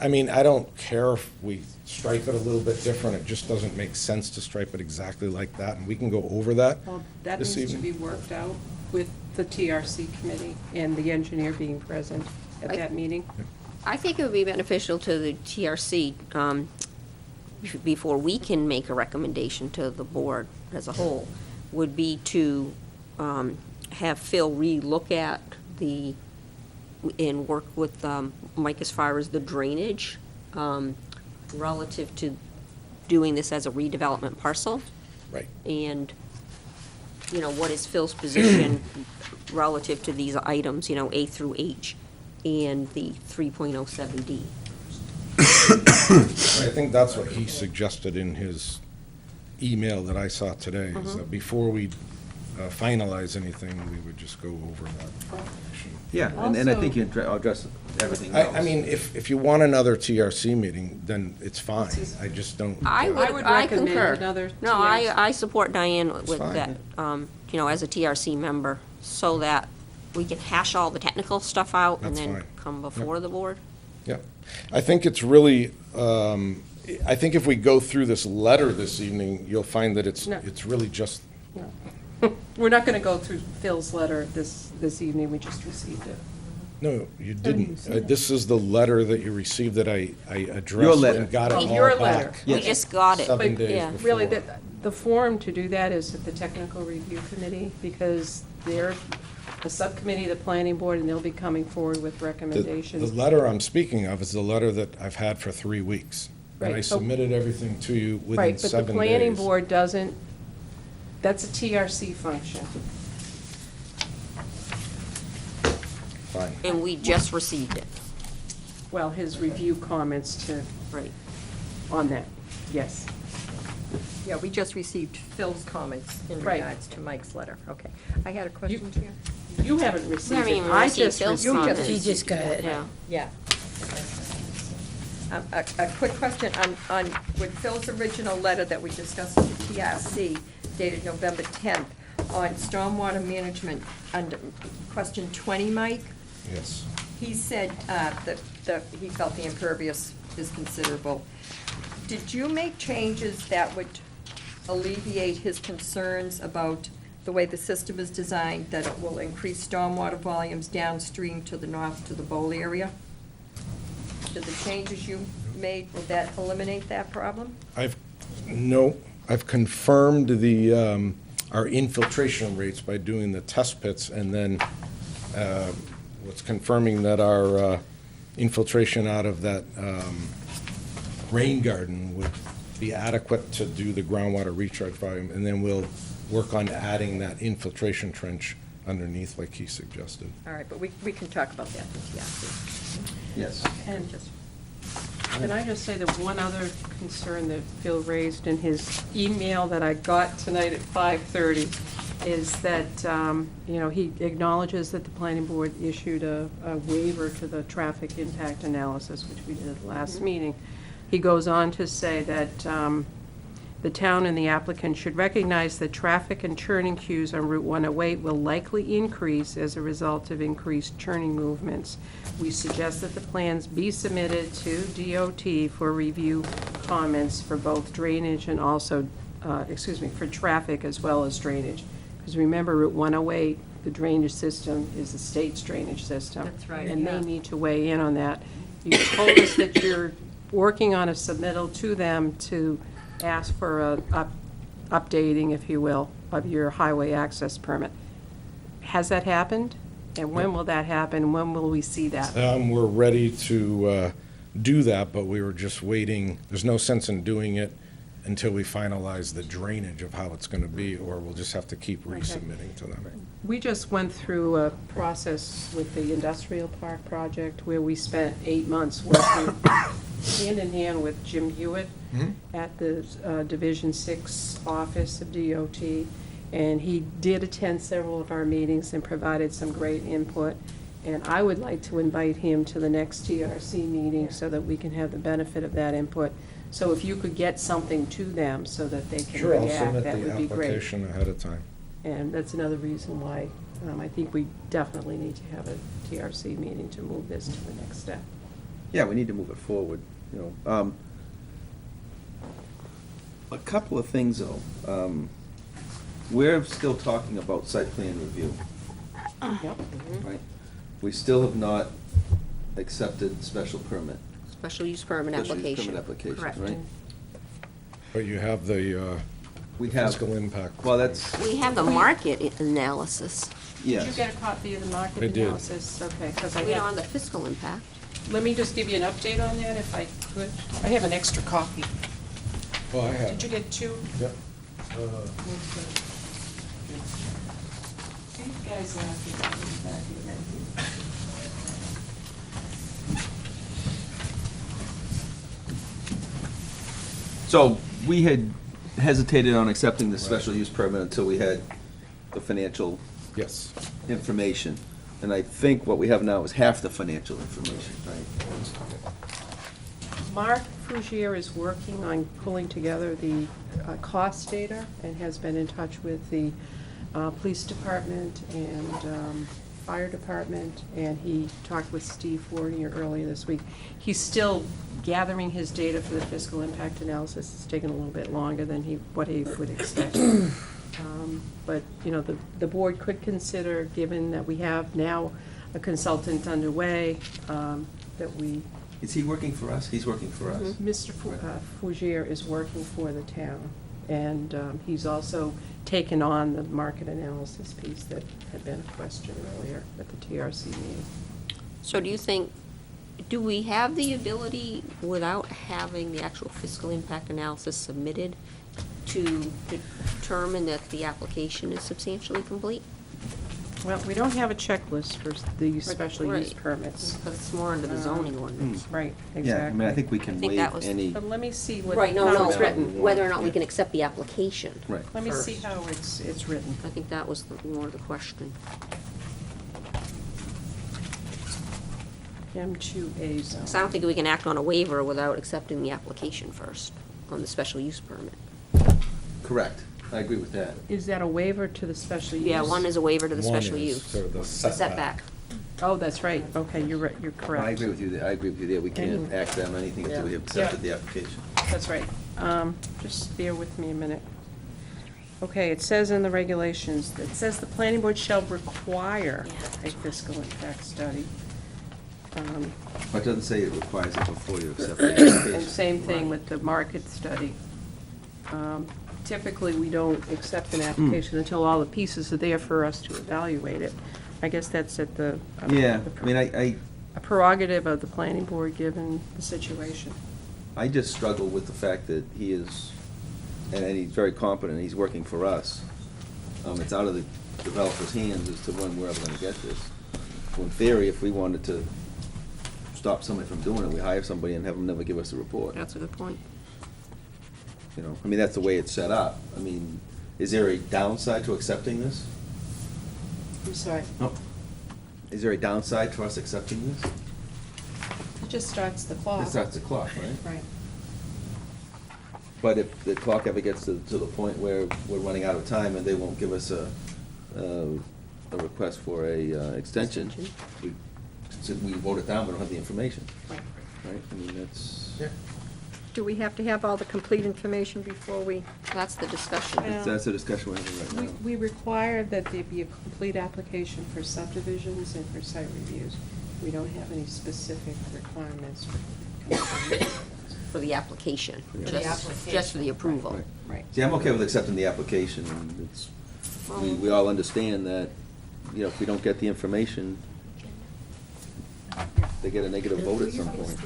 S16: I mean, I don't care if we stripe it a little bit different. It just doesn't make sense to stripe it exactly like that, and we can go over that
S2: Well, that
S16: this
S2: needs to
S16: evening.
S2: be worked out with the TRC committee and the engineer being present at that meeting.
S14: I think it would be beneficial to the TRC, before we can make a recommendation to the board as a whole, would be to have Phil re-look at and work with Mike as far as the drainage relative to doing this as a redevelopment parcel.
S16: Right.
S14: And, what is Phil's position relative to these items, A through H, and the 3.07D?
S16: I think that's what he suggested in his email that I saw today, is that before we finalize anything, we would just go over that information.
S1: Yeah, and I think you address everything else.
S16: I mean, if you want another TRC meeting, then it's fine. I just don't.
S14: I
S2: would
S14: would,
S2: recommend
S14: concur.
S2: another
S14: No,
S2: TRC.
S14: I support Diane with
S16: fine,
S14: that, as a TRC member, so that we can hash all the technical stuff out and
S16: That's
S14: then
S16: fine.
S14: come before the board?
S16: Yeah. I think it's really, I think if we go through this letter this evening, you'll find that it's
S2: No.
S16: really just,
S2: We're not going to go through Phil's letter this evening, we just received it.
S16: no, you didn't. This is the letter that you received that I
S1: Your
S16: addressed
S1: letter.
S16: and got it all
S2: Your letter.
S16: back.
S14: We
S1: Yes.
S14: just got it.
S16: 7
S2: But,
S16: days
S14: yeah,
S16: before.
S2: Really, the form to do that is at the Technical Review Committee, because they're a subcommittee of the planning board, and they'll be coming forward with
S16: The
S2: recommendations.
S16: letter I'm speaking of is the letter that I've had for 3 weeks. And I
S2: Right, so-
S16: submitted everything to you within
S2: Right, but
S16: 7
S2: the
S16: days.
S2: planning board doesn't, that's a TRC function.
S16: Fine.
S14: And we just received it.
S2: Well, his review comments to,
S14: Right.
S2: on that, yes.
S3: Yeah, we just received Phil's comments in
S2: Right.
S3: regards to Mike's letter. Okay. I had a question to you.
S2: You haven't
S14: We
S2: received
S14: haven't
S2: it,
S14: even
S2: I
S14: received
S2: just
S14: Phil's
S2: received
S14: comments.
S2: it.
S6: She just got it.
S14: Yeah.
S3: Yeah. A quick question on, with Phil's original letter that we discussed with the TRC dated November 10th on stormwater management, under question 20, Mike,
S16: Yes.
S3: he said that he felt the impervious is considerable. Did you make changes that would alleviate his concerns about the way the system is designed, that it will increase stormwater volumes downstream to the north to the bowl area? Did the changes you made, will that eliminate that problem?
S16: I've confirmed our infiltration rates by doing the test pits, and then what's confirming that our infiltration out of that rain garden would be adequate to do the groundwater recharge volume, and then we'll work on adding that infiltration trench underneath like he suggested.
S3: All right, but we can talk about that in TRC.
S1: Yes.
S2: And can I just say that one other concern that Phil raised in his email that I got tonight at 5:30 is that, he acknowledges that the planning board issued a waiver to the traffic impact analysis, which we did at the last meeting. He goes on to say that the town and the applicant should recognize that traffic and churning queues on Route 108 will likely increase as a result of increased churning movements. We suggest that the plans be submitted to DOT for review comments for both drainage and also, for traffic as well as drainage. Because remember, Route 108, the drainage system is the state's drainage system.
S3: That's right,
S2: And
S3: yeah.
S2: they need to weigh in on that. You told us that you're working on a submittal to them to ask for a updating, if you will, of your highway access permit. Has that happened? And when will that happen? When will we see that?
S16: We're ready to do that, but we were just waiting. There's no sense in doing it until we finalize the drainage of how it's going to be, or we'll just have to keep resubmitting to them.
S2: We just went through a process with the industrial park project where we spent 8 months working hand in hand with Jim Hewitt at the Division 6 office of DOT. And he did attend several of our meetings and provided some great input. And I would like to invite him to the next TRC meeting so that we can have the benefit of that input. So if you could get something to them so that they can
S16: Sure, I'll
S2: react,
S16: submit
S2: that
S16: the
S2: would be great.
S16: application ahead of time.
S2: And that's another reason why I think we definitely need to have a TRC meeting to move this to the next step.
S1: Yeah, we need to move it forward, A couple of things, though. We're still talking about site plan review,
S2: Yep.
S1: right? We still have not accepted special permit.
S14: Special use permit
S1: Special use
S14: application.
S1: permit application,
S14: Correct.
S1: right?
S16: But you have the
S1: We have.
S16: fiscal impact.
S1: Well, that's,
S14: We have the market analysis.
S1: yes.
S2: Did you get a copy of the market
S16: I did.
S2: analysis? Okay, because I
S14: We don't
S2: have,
S14: have the fiscal impact.
S2: let me just give you an update on that if I could. I have an extra copy.
S16: Well, I have.
S2: Did you get two?
S16: Yep.
S2: These guys laugh.
S1: So we had hesitated on accepting the special use permit until we had the financial
S16: Yes.
S1: information. And I think what we have now is half the financial information, right?
S2: Mark Frugier is working on pulling together the cost data and has been in touch with the police department and fire department, and he talked with Steve Fournier earlier this week. He's still gathering his data for the fiscal impact analysis. It's taken a little bit longer than what he would expect. But, you know, the board could consider, given that we have now a consultant underway, that we...
S1: Is he working for us? He's working for us.
S2: Mr. Fougere is working for the town, and he's also taken on the market analysis piece that had been a question earlier at the TRC meeting.
S14: So do we have the ability, without having the actual fiscal impact analysis submitted, to determine that the application is substantially complete?
S2: Well, we don't have a checklist for the special use
S14: Right.
S2: permits.
S14: Because it's more under the zoning ordinance.
S2: Right, exactly.
S1: Yeah, I mean, I think we can
S14: think that
S1: waive
S14: was-
S1: any,
S2: But let me see what,
S14: Right,
S2: how
S14: no,
S2: it's written.
S14: whether or not we can accept the application.
S1: right.
S2: Let me see
S14: first.
S2: how it's written.
S14: I think that was more the question.
S2: M2A zone.
S14: So I don't think we can act on a waiver without accepting the application first on the special use permit.
S1: Correct. I agree with that.
S2: Is that a waiver to the special use?
S14: Yeah, one is a waiver to the
S9: One
S14: special
S9: is
S14: use.
S9: sort of the
S14: Setback.
S2: Oh, that's right. Okay, you're right, you're
S1: I
S2: correct.
S1: agree with you there. I agree with you there. We can't act on anything until we have accepted the application.
S2: That's right. Just bear with me a minute. Okay, it says in the regulations, it says the planning board shall require a fiscal impact study.
S1: But it doesn't say it requires it before you accept the
S2: And
S1: application.
S2: same thing with the market study. Typically, we don't accept an application until all the pieces are there for us to evaluate it. I guess that's at the.
S1: Yeah, I mean, I
S2: A prerogative of the planning board, given the situation.
S1: just struggle with the fact that he is, and he's very competent, he's working for us. It's out of the developer's hands as to when we're ever gonna get this. So in theory, if we wanted to stop somebody from doing it, we hire somebody and have them never give us a report.
S14: That's a good point.
S1: You know, I mean, that's the way it's set up. I mean, is there a downside to accepting this?
S2: I'm sorry.
S1: No. Is there a downside to us accepting this?
S2: It just starts the clock.
S1: It starts the clock, right?
S2: Right.
S1: But if the clock ever gets to the point where we're running out of time and they won't give us a request for a extension, we vote it down, we don't have the information,
S2: Right.
S1: right? I mean, that's,
S3: Do we have to have all the complete information before we?
S14: That's the discussion.
S1: that's a discussion we're having right now.
S2: We require that there be a complete application for subdivisions and for site reviews. We don't have any specific requirements for.
S14: For the application,
S1: For the
S14: just for the approval.
S1: Right.
S2: Right.
S1: See, I'm okay with accepting the application, and it's, we all understand that, you know, if we don't get the information, they get a negative vote at some point.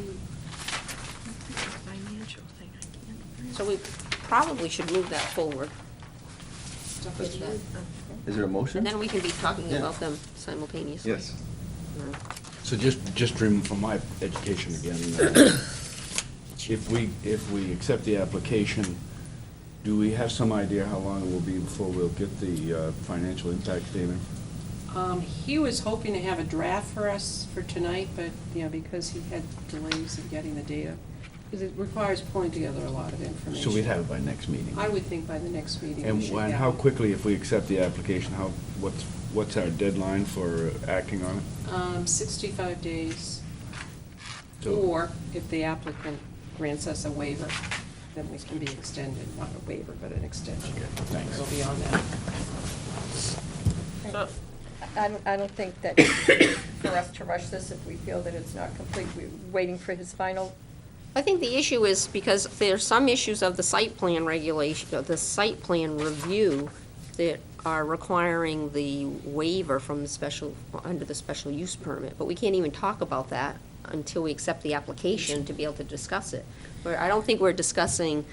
S14: So we probably should move that forward.
S1: Is there a motion?
S14: And then we can be talking
S1: Yeah.
S14: about them simultaneously.
S1: Yes.
S15: So just from my education again, if we accept the application, do we have some idea how long it will be before we'll get the financial impact statement?
S2: He was hoping to have a draft for us for tonight, but, you know, because he had delays in getting the data, because it requires pulling together a lot of information.
S15: So we'd have it by next meeting?
S2: I would think by the next meeting we
S15: And
S2: should
S15: and
S2: have
S15: how
S2: it.
S15: quickly, if we accept the application, what's our deadline for acting on it?
S2: 65 days.
S15: So-
S2: Or if the applicant grants us a waiver, then we can be extended, not a waiver, but an extension.
S15: Thanks.
S2: Go beyond that.
S14: So,
S3: I don't think that for us to rush this if we feel that it's not complete. We're waiting for his final.
S14: I think the issue is because there's some issues of the site plan regulation, of the site plan review that are requiring the waiver from the special, under the special use permit, but we can't even talk about that until we accept the application to be able to discuss it. I don't think we're discussing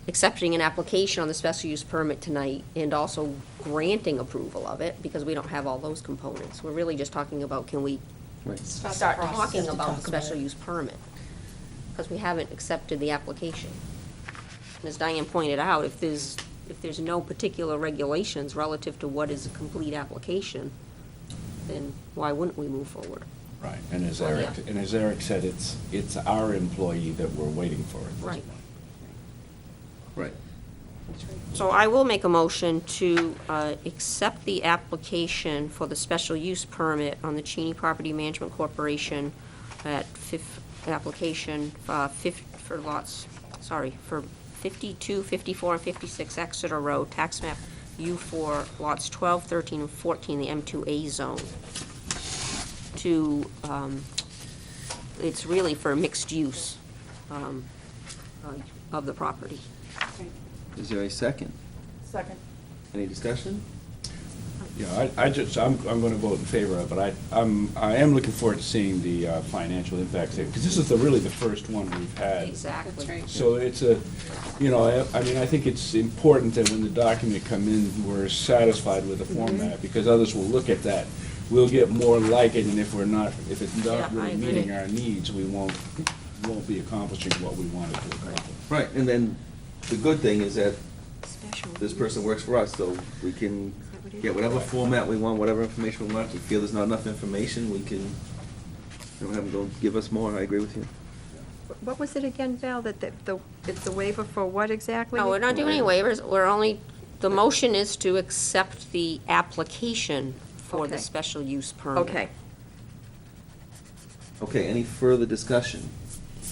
S14: accepting an application on the special use permit tonight and also granting approval of it, because we don't have all those components. We're really just talking about, can we
S1: Right.
S14: start talking about the special use permit? Because we haven't accepted the application. And as Diane pointed out, if there's no particular regulations relative to what is a complete application, then why wouldn't we move forward?
S15: Right, and as
S14: Well,
S15: Eric,
S14: yeah.
S15: and as Eric said, it's our employee that we're waiting for at this
S14: Right.
S15: point.
S1: Right.
S14: So I will make a motion to accept the application for the special use permit on the Cheney Property Management Corporation at application for lots, for 52, 54, and 56 Exeter Road, tax map U4, lots 12, 13, and 14, the M2A zone. It's really for mixed use of the property.
S1: Is there a second?
S5: Second.
S1: Any discussion?
S15: Yeah, I'm going to vote in favor of it, but I am looking forward to seeing the financial impacts there, because this is really the first one we've had.
S14: Exactly. That's right.
S15: So it's I mean, I think it's important that when the document come in, we're satisfied with the format, because others will look at that. We'll get more like it, and if it's not
S14: I
S15: really
S14: agree.
S15: meeting our needs, we won't be accomplishing what we wanted to accomplish.
S1: Right, and then the good thing is that this person works for us, so we can get whatever format we want, whatever information we want. If we feel there's not enough information, we can, have them go give us more. I agree with you.
S3: What was it again, Val, that it's the waiver for what exactly?
S14: No, we're not doing any waivers, the motion is to accept the application for the
S3: Okay.
S14: special use permit.
S3: Okay.
S1: Okay, any further discussion?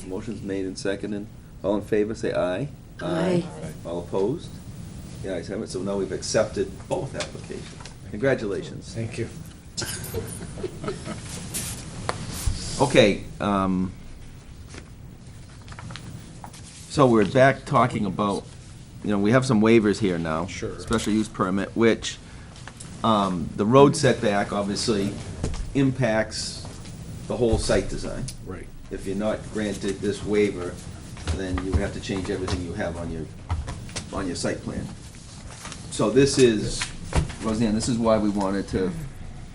S1: Motion's made and seconded. All in favor, say aye.
S6: Aye.
S1: All opposed? The ayes have it, so now we've accepted both applications. Congratulations.
S16: Thank you.
S1: Okay, so we're back talking about, we have some waivers here now.
S16: Sure.
S1: Special use permit, which, the road setback obviously impacts the whole site design.
S16: Right.
S1: If you're not granted this waiver, then you have to change everything you have on your site plan. So this is, Roseanne, this is why we wanted to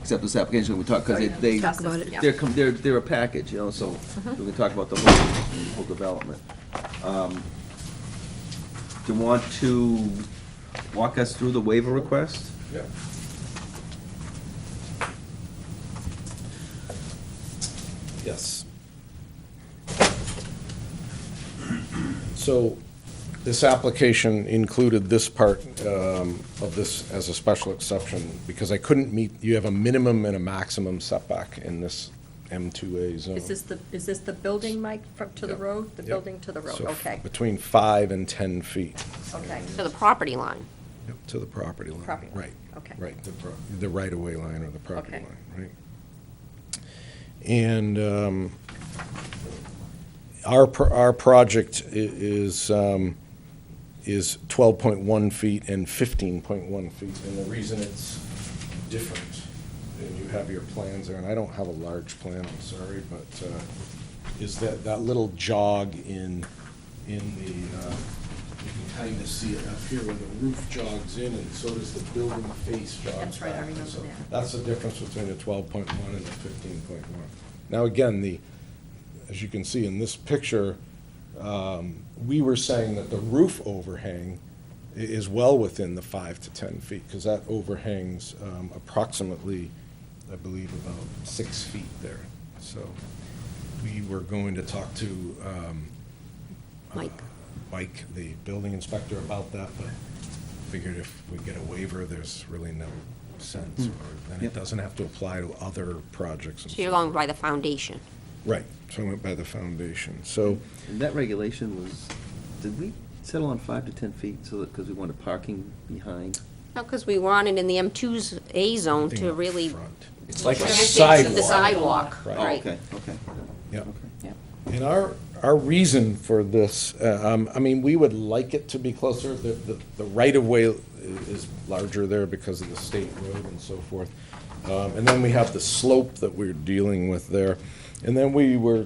S1: accept this application. We talk, because they,
S6: Talk about it.
S1: they're a package, so we can talk about the whole development. Do you want to walk us through the waiver request?
S16: Yeah. Yes. So this application included this part of this as a special exception because I couldn't meet, you have a minimum and a maximum setback in this M2A zone.
S3: Is this the building, Mike, to the
S16: Yep.
S3: road? The
S16: Yep.
S3: building to the road,
S16: So
S3: okay.
S16: between 5 and 10 feet.
S3: Okay.
S14: To the property line.
S16: Yep, to the property line.
S3: Property line,
S16: Right.
S3: okay.
S16: Right, the right-of-way line or the property
S3: Okay.
S16: line, right? And our project is 12.1 feet and 15.1 feet. And the reason it's different, and you have your plans there, and I don't have a large plan, I'm sorry, but is that little jog in the, you can kind of see it up here where the roof jogs in, and so does the building face jogs back.
S3: That's right, I remember
S16: So
S3: that.
S16: that's the difference between the 12.1 and the 15.1. Now, again, as you can see in this picture, we were saying that the roof overhang is well within the 5 to 10 feet, because that overhangs approximately, I believe, about 6 feet there. So we were going to talk to Mike, the building inspector, about that, but figured if we get a waiver, there's really no sense, or then it doesn't have to apply to other projects. and
S14: So you're going by the foundation.
S16: Right, so I went by the foundation, so.
S1: And that regulation was, did we settle on 5 to 10 feet so that, because we wanted parking behind?
S14: No, because we wanted in the M2A zone to really.
S16: It's like a
S14: The
S16: sidewalk.
S14: sidewalk,
S16: Right.
S1: Oh,
S14: right.
S1: okay.
S16: Yeah. And our reason for this, I mean, we would like it to be closer. The right-of-way is larger there because of the state road and so forth. And then we have the slope that we're dealing with there. And then we were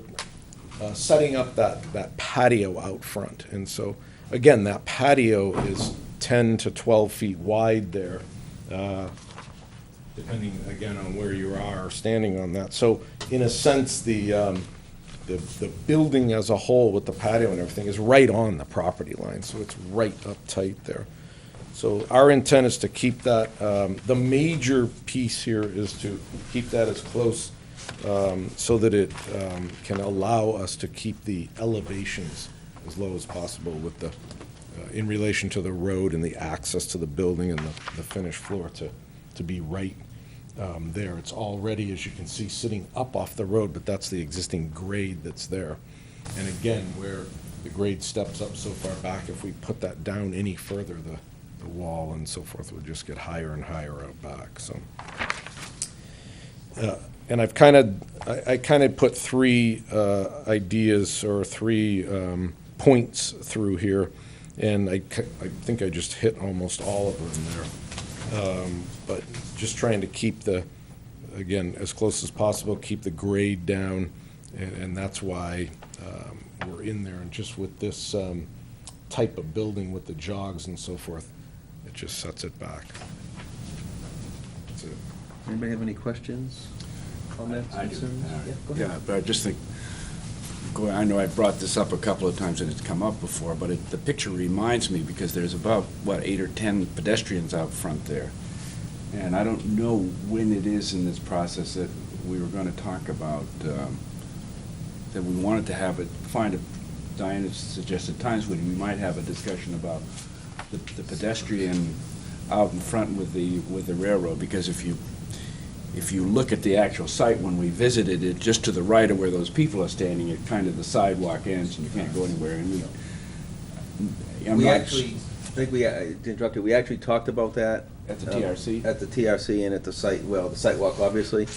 S16: setting up that patio out front. And so, again, that patio is 10 to 12 feet wide there, depending, again, on where you are standing on that. So, in a sense, the building as a whole with the patio and everything is right on the property line, so it's right up tight there. So our intent is to keep that, the major piece here is to keep that as close so that it can allow us to keep the elevations as low as possible with the in relation to the road and the access to the building and the finished floor to be right there. It's already, as you can see, sitting up off the road, but that's the existing grade that's there. And again, where the grade steps up so far back, if we put that down any further, the wall and so forth would just get higher and higher out back, so. And I kind of put three ideas or three points through here, and I think I just hit almost all of them there. But just trying to keep again, as close as possible, keep the grade down, and that's why we're in there. And just with this type of building with the jogs and so forth, it just sets it back. That's it.
S1: Anybody have any questions, comments,
S15: I do.
S1: concerns? Yeah, go ahead.
S15: Yeah, but I just think, I know I brought this up a couple of times and it's come up before, but the picture reminds me, because there's about, 8 or 10 pedestrians out front there. And I don't know when it is in this process that we were going to talk about, that we wanted to find Diana suggested times when we might have a discussion about the pedestrian out in front with the railroad, because if you look at the actual site when we visited it, just to the right of where those people are standing, it kind of the sidewalk ends and you can't go anywhere. And
S1: We actually, I think to interrupt you, we actually talked about that.
S15: At the TRC?
S1: At the TRC and at the site, the site walk, obviously.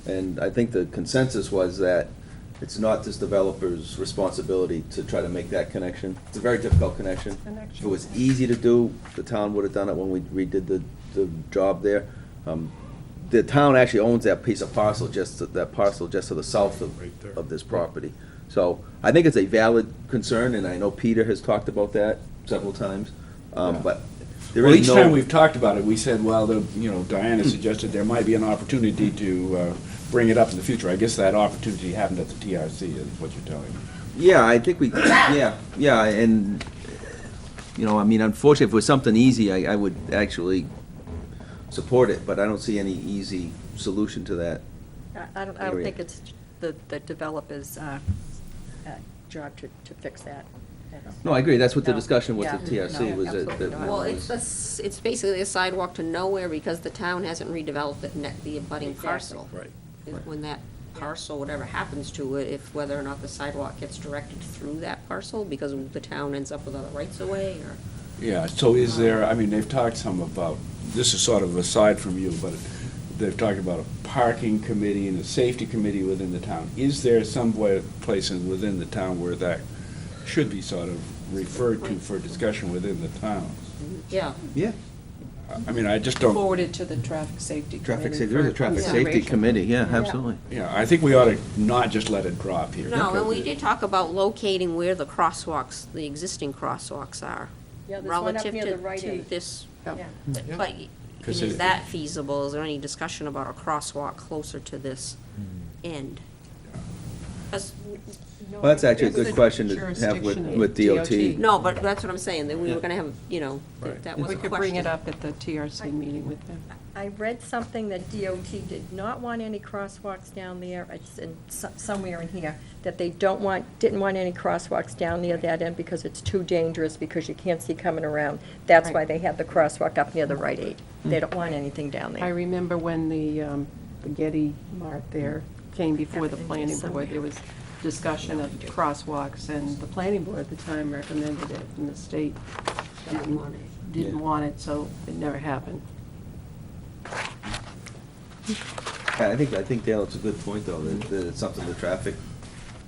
S1: And I think the consensus was that it's not this developer's responsibility to try to make that connection. It's a very difficult connection. If it was easy to do, the town would have done it when we redid the job there. The town actually owns that piece of parcel, just to the south of this property. So I think it's a valid concern, and I know Peter has talked about that several times. But there
S15: Well,
S1: is
S15: each
S1: no.
S15: time we've talked about it, we said, well, Diana suggested there might be an opportunity to bring it up in the future. I guess that opportunity happened at the TRC, is what you're telling me.
S1: Yeah, I think and, I mean, unfortunately, if it was something easy, I would actually support it, but I don't see any easy solution to that.
S3: I don't
S1: area.
S3: think it's the developer's job to fix that.
S1: No, I agree, that's what the
S3: No.
S1: discussion with
S3: Yeah.
S1: the TRC
S3: No,
S1: was.
S3: absolutely not.
S14: Well, it's basically a sidewalk to nowhere because the town hasn't redeveloped the abutting
S3: Exactly.
S14: parcel.
S15: Right.
S14: When that parcel, whatever happens to it, if whether or not the sidewalk gets directed through that parcel because the town ends up with other rights of way, or?
S15: Yeah, so is there, I mean, they've talked some about, this is sort of aside from you, but they've talked about a parking committee and a safety committee within the town. Is there some place within the town where that should be sort of referred to for discussion within the town?
S14: Yeah.
S1: Yeah.
S15: I mean, I just don't,
S2: Forwarded to the traffic safety committee.
S1: Traffic safety, there is a
S2: for
S1: traffic safety
S2: consideration.
S1: committee, yeah, absolutely.
S15: yeah, I think we ought to not just let it drop here.
S14: No, and we did talk about locating where the crosswalks, the existing crosswalks are.
S3: Yeah, there's one up
S14: Relative
S3: near
S14: to
S3: the right end.
S14: this,
S3: Yeah.
S14: but
S15: Because
S14: is
S15: it-
S14: that feasible? Is there any discussion about a crosswalk closer to this end? 'Cause-
S1: Well, that's actually a
S2: It's the
S1: good question to have
S2: jurisdiction
S1: with
S2: of
S1: DOT.
S14: No, but that's what I'm saying, that we were gonna have, that was
S2: We
S14: a
S2: could bring it
S14: question.
S2: up at the TRC meeting with them.
S3: I read something that DOT did not want any crosswalks down there, it's in somewhere in here, that they didn't want any crosswalks down near that end because it's too dangerous, because you can't see coming around. That's why
S2: Right.
S3: they had the crosswalk up near the Rite Aid. They don't want anything down
S2: I
S3: there.
S2: remember when the Getty Mart there came before the planning board, there was discussion of crosswalks, and the planning board at the time recommended it, and the state didn't want it, so it never happened.
S1: Yeah, I think Dale, it's a good point, though, that it's something the traffic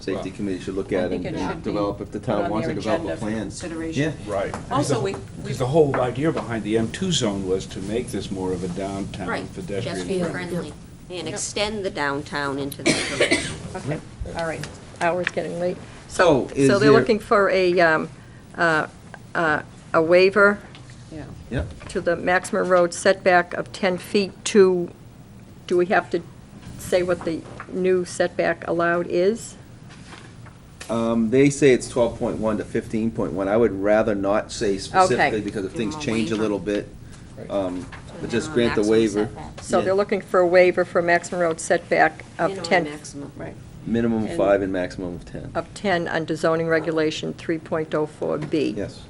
S1: safety committee should look
S2: I
S1: at
S2: think
S1: and
S2: it should be
S1: develop, if the
S2: put
S1: town
S2: on
S1: wants to
S2: their
S1: develop
S2: agenda
S1: a
S2: for
S1: plan.
S2: consideration.
S1: Yeah.
S15: Right.
S2: Also,
S15: Because the whole idea behind the M2 zone was to make this more of a downtown
S14: Right,
S15: pedestrian.
S14: pedestrian friendly, and extend the downtown into that direction.
S3: Okay, all right, hour's getting late.
S1: So, is
S3: So they're
S1: there-
S3: looking for a waiver
S2: Yeah.
S1: Yep.
S3: to the maximum road setback of 10 feet to, do we have to say what the new setback allowed is?
S1: They say it's 12.1 to 15.1. I would rather not say specifically, because if
S14: Give 'em
S1: things
S14: a
S1: change a
S14: waiver.
S1: little bit, but just
S14: Minimum,
S1: grant the
S14: maximum
S1: waiver.
S14: setback.
S3: So
S1: Yeah.
S3: they're looking for a waiver for maximum road setback of
S14: Minimum,
S3: 10,
S14: maximum.
S2: Right.
S1: Minimum of
S2: And-
S1: 5 and maximum of 10.
S3: of 10 under zoning regulation 3.04B.
S1: Yes.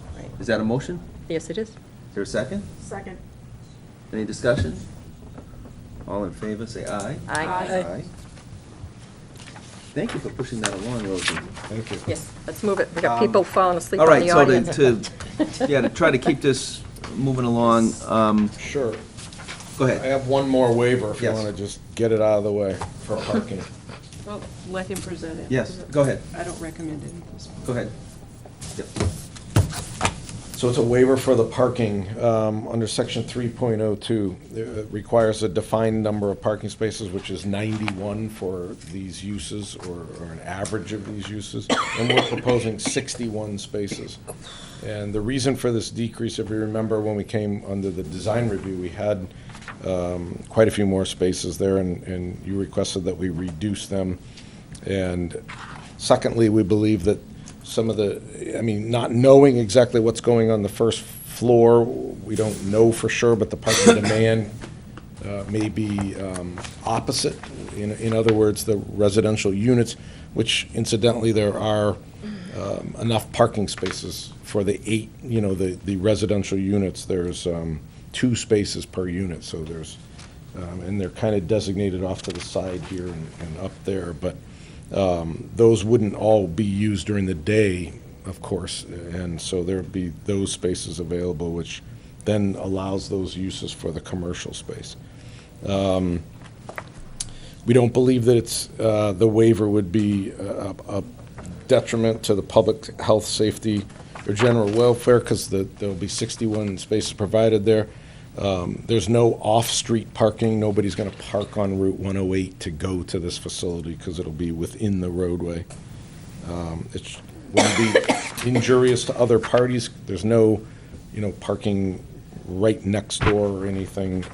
S1: Is that a motion?
S3: Yes, it is.
S1: Is there a second?
S10: Second.
S1: Any discussion? All in favor, say aye.
S3: Aye.
S1: Aye. Thank you for pushing that along, Rosie.
S16: Thank you.
S3: Yes, let's move it. We got people falling asleep
S1: All
S3: on
S1: right,
S3: the
S1: so
S3: audience.
S1: to try to keep this moving along,
S16: Sure.
S1: go
S16: I
S1: ahead.
S16: have one more waiver if you
S1: Yes.
S16: want to just get it out of the way for parking.
S2: Well, let him present it.
S1: Yes, go ahead.
S2: I don't recommend it at this point.
S1: Go ahead. Yep.
S16: So it's a waiver for the parking, under section 3.02. It requires a defined number of parking spaces, which is 91 for these uses, or an average of these uses. And we're proposing 61 spaces. And the reason for this decrease, if you remember, when we came under the design review, we had quite a few more spaces there, and you requested that we reduce them. And secondly, we believe that some of the, not knowing exactly what's going on the first floor, we don't know for sure, but the parking demand may be opposite. In other words, the residential units, which incidentally, there are enough parking spaces for the 8, the residential units. There's 2 spaces per unit, so there's, and they're kind of designated off to the side here and up there, but those wouldn't all be used during the day, of course, and so there'd be those spaces available, which then allows those uses for the commercial space. We don't believe that it's, the waiver would be a detriment to the public health, safety, or general welfare, because there'll be 61 spaces provided there. There's no off-street parking. Nobody's going to park on Route 108 to go to this facility because it'll be within the roadway. It won't be injurious to other parties. There's no, parking right next door or anything.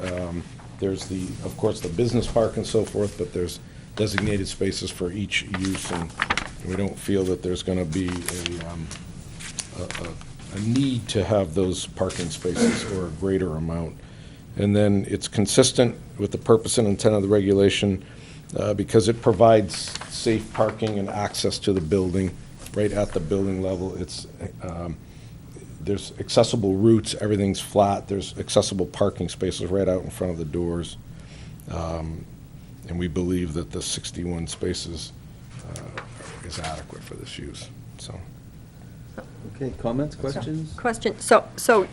S16: There's of course, the business park and so forth, but there's designated spaces for each use, and we don't feel that there's going to be a need to have those parking spaces or a greater amount. And then it's consistent with the purpose and intent of the regulation because it provides safe parking and access to the building right at the building level. It's there's accessible routes, everything's flat, there's accessible parking spaces right out in front of the doors. And we believe that the 61 spaces is adequate for this use, so.
S1: Okay, comments, questions?
S3: Question, so,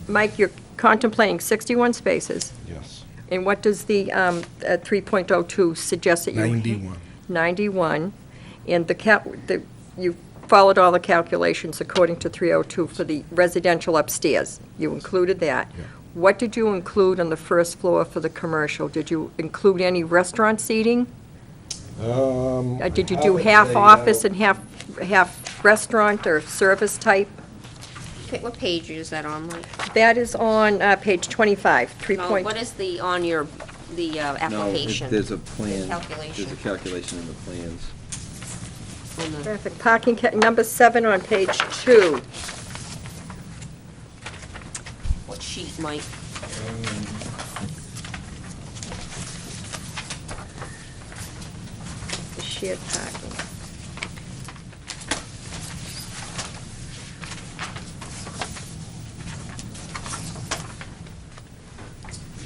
S3: Mike, you're contemplating 61 spaces,
S16: Yes.
S3: and what does the 3.02 suggest that you?
S16: 91.
S3: 91, and you followed all the calculations according to 302 for the residential upstairs. You included that.
S16: Yeah.
S3: What did you include on the first floor for the commercial? Did you include any restaurant seating? Did you do half office and half restaurant or service type?
S14: Okay, what page is that on, Mike?
S3: That is on page 25, 3.
S14: No, what is the application?
S1: No, there's a plan.
S14: Calculation.
S1: There's a calculation in the plans.
S14: On the-
S3: Traffic parking, number 7 on page 2.
S14: What sheet, Mike?
S3: The shared parking.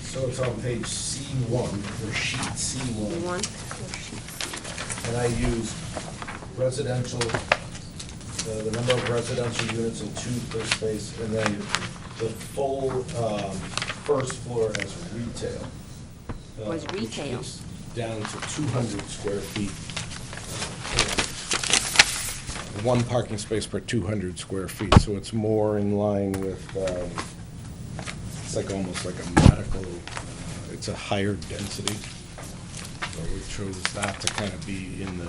S16: So it's on page C1, or sheet C1.
S14: One?
S16: And I use residential, the number of residential units and 2 per space, and then the full first floor as retail.
S14: Was
S16: which
S14: retail.
S16: gets down to 200 square feet. One parking space per 200 square feet, so it's more in line with, it's like almost like a medical, it's a higher density. So we chose that to kind of be in the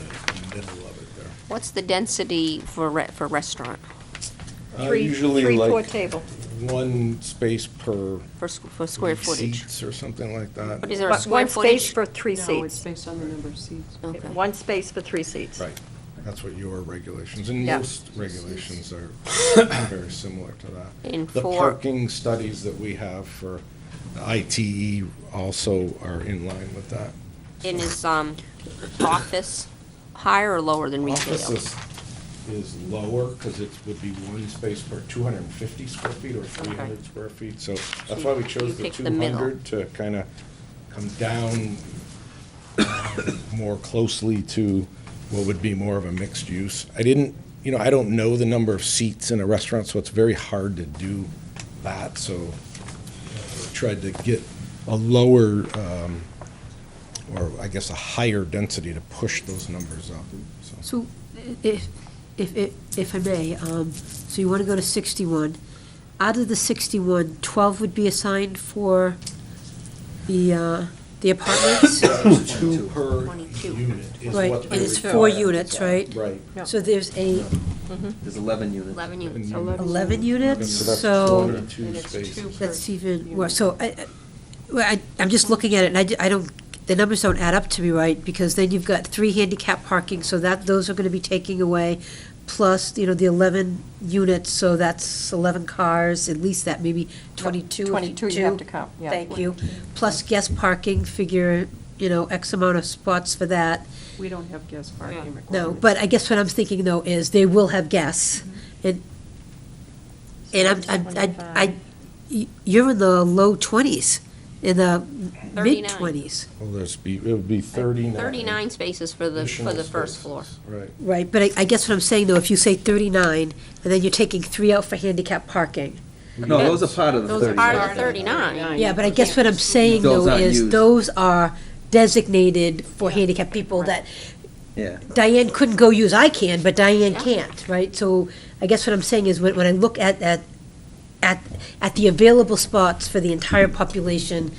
S16: middle of it there.
S14: What's the density for restaurant?
S16: Usually
S3: three,
S16: like
S3: 4 table.
S16: 1 space per
S14: For square
S16: 3
S14: footage?
S16: seats or something like that.
S14: But is there a
S3: But
S14: square
S3: one space
S14: footage?
S3: for 3
S2: No, it's
S3: seats.
S2: based on the number of seats.
S14: Okay.
S3: 1 space for 3 seats.
S16: Right, that's what your regulations, and
S3: Yeah.
S16: most regulations are very similar to that.
S14: And
S16: The
S14: for-
S16: parking studies that we have for ITE also are in line with that.
S14: And is office higher or lower than retail?
S16: Office is lower, because it would be one space per 250 square feet or 300 square feet, so that's why we chose the
S14: picked the middle.
S16: 200 to kind of come down more closely to what would be more of a mixed use. I don't know the number of seats in a restaurant, so it's very hard to do that, so I tried to get a lower, or I guess a higher density to push those numbers up, so.
S6: So, if I may, so you want to go to 61. Out of the 61, 12 would be assigned for the apartments?
S16: 2 per
S14: 22.
S16: unit is
S6: Right,
S16: what
S6: and
S16: they
S6: it's
S16: require.
S6: 4 units, right?
S16: Right.
S6: So there's
S1: There's 11 units.
S14: 11 units.
S6: 11 units,
S16: So that's
S6: so
S16: 22 spaces.
S6: that's even worse. So I'm just looking at it, and I don't, the numbers don't add up to me right, because then you've got 3 handicap parking, so those are going to be taking away, plus, the 11 units, so that's 11 cars, at least that, maybe 22.
S3: 22 you have to count, yeah.
S6: Thank you. Plus guest parking, figure, X amount of spots for that.
S2: We don't have guest parking requirements.
S6: No, but I guess what I'm thinking, though, is they will have guests, and you're in the low 20s, in the
S14: 39.
S6: mid-20s.
S16: Well, it would be 39.
S14: 39 spaces for the
S16: additional
S14: first
S16: spaces.
S14: floor.
S16: Right.
S6: Right, but I guess what I'm saying, though, if you say 39, and then you're taking 3 out for handicap parking.
S1: No, those are part of the
S14: Those are
S1: 39.
S14: part of the 39.
S6: Yeah, but I guess what I'm saying,
S1: Those
S6: though,
S1: aren't
S6: is
S1: used.
S6: those are designated for handicapped people that
S1: Yeah.
S6: Diane couldn't go use, I can, but Diane can't, right? So I guess what I'm saying is, when I look at the available spots for the entire population,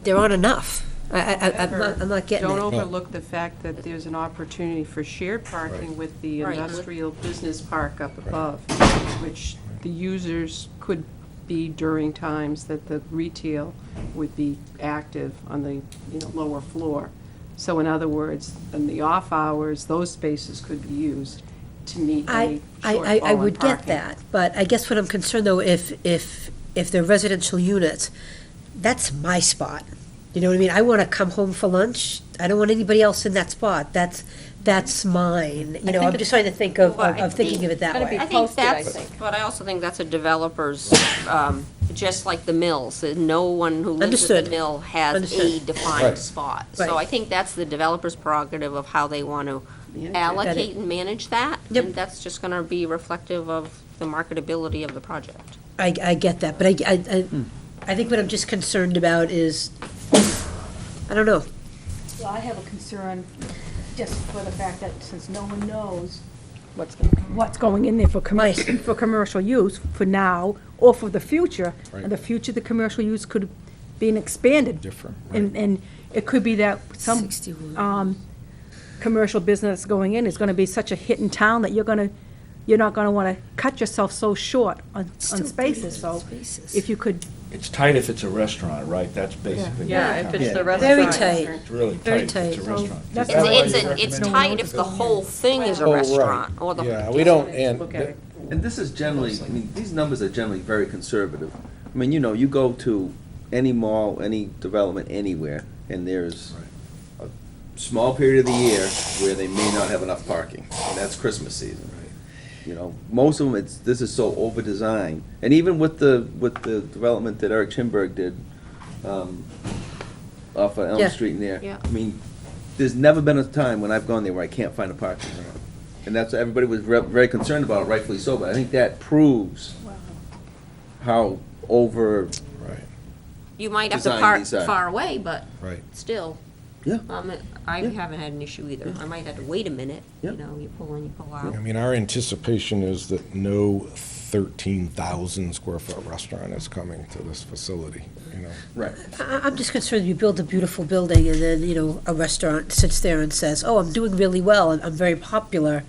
S6: there aren't enough. I'm not getting
S2: Don't
S6: it.
S2: overlook the fact that there's an opportunity for shared parking with the
S14: Right.
S2: industrial business park up above, which the users could be during times that the retail would be active on the, lower floor. So in other words, in the off hours, those spaces could be used to meet a shortfall
S6: I
S2: in
S6: would get
S2: parking.
S6: that, but I guess what I'm concerned, though, if they're residential units, that's my spot. You know what I mean? I want to come home for lunch. I don't want anybody else in that spot. That's mine. I'm just trying to think of thinking of it that
S3: Gotta be
S6: way.
S14: I think
S3: posted, I
S14: that's,
S3: think.
S14: but I also think that's a developer's, just like the mills, that no one who lives at
S6: Understood.
S14: the mill has a
S6: Understood.
S14: defined
S16: Right.
S14: spot.
S6: Right.
S14: So I think that's the developer's prerogative of how they want to allocate and manage that.
S6: Yep.
S14: And that's just going to be reflective of the marketability of the project.
S6: I get that, but I think what I'm just concerned about is, I don't know.
S5: Well, I have a concern just for the fact that since no one knows
S3: What's going in there for
S5: for commercial use for now or for the future,
S16: Right.
S5: in the future, the commercial use could be expanded.
S16: Different,
S5: And it could be that some
S6: 61.
S5: commercial business going in is gonna be such a hit in town that you're not gonna wanna cut yourself so short on
S6: Still
S5: spaces, so
S6: 39 spaces.
S5: if you could,
S15: It's tight if it's a restaurant, right? That's basically.
S2: Yeah,
S15: what
S2: if
S15: it
S2: it's the
S15: comes
S6: Very
S2: restaurant.
S6: tight.
S15: It's really
S6: Very
S15: tight if it's a
S6: tight.
S15: restaurant.
S5: That's
S15: Is that why
S14: It's,
S15: you
S14: it's
S15: recommend-
S14: tight if the whole thing is a
S16: Oh, right.
S14: restaurant, or the.
S16: Yeah, we don't, and
S2: Look at it.
S1: And this is generally, these numbers are generally very conservative. You go to any mall, any development, anywhere, and there's a small period of the year where they may not have enough parking, and that's Christmas season. Most of them, this is so over-designed. And even with the development that Eric Chimberg did, off of Elm
S6: Yeah.
S1: Street in there.
S14: Yeah.
S1: There's never been a time when I've gone there where I can't find a parking lot. And that's, everybody was very concerned about it, rightfully so, but I think that proves how over,
S16: right,
S14: You might have to
S1: Design
S14: park
S1: these are.
S14: far away, but
S16: right.
S14: still.
S1: Yeah.
S14: I
S1: Yeah.
S14: haven't had an issue either. I might have to wait a minute,
S1: Yeah.
S14: you pull in, you pull out.
S16: Our anticipation is that no 13,000 square foot restaurant is coming to this facility,
S1: right.
S6: I'm just concerned you build a beautiful building and then, a restaurant sits there and says, oh, I'm doing really well, I'm very popular,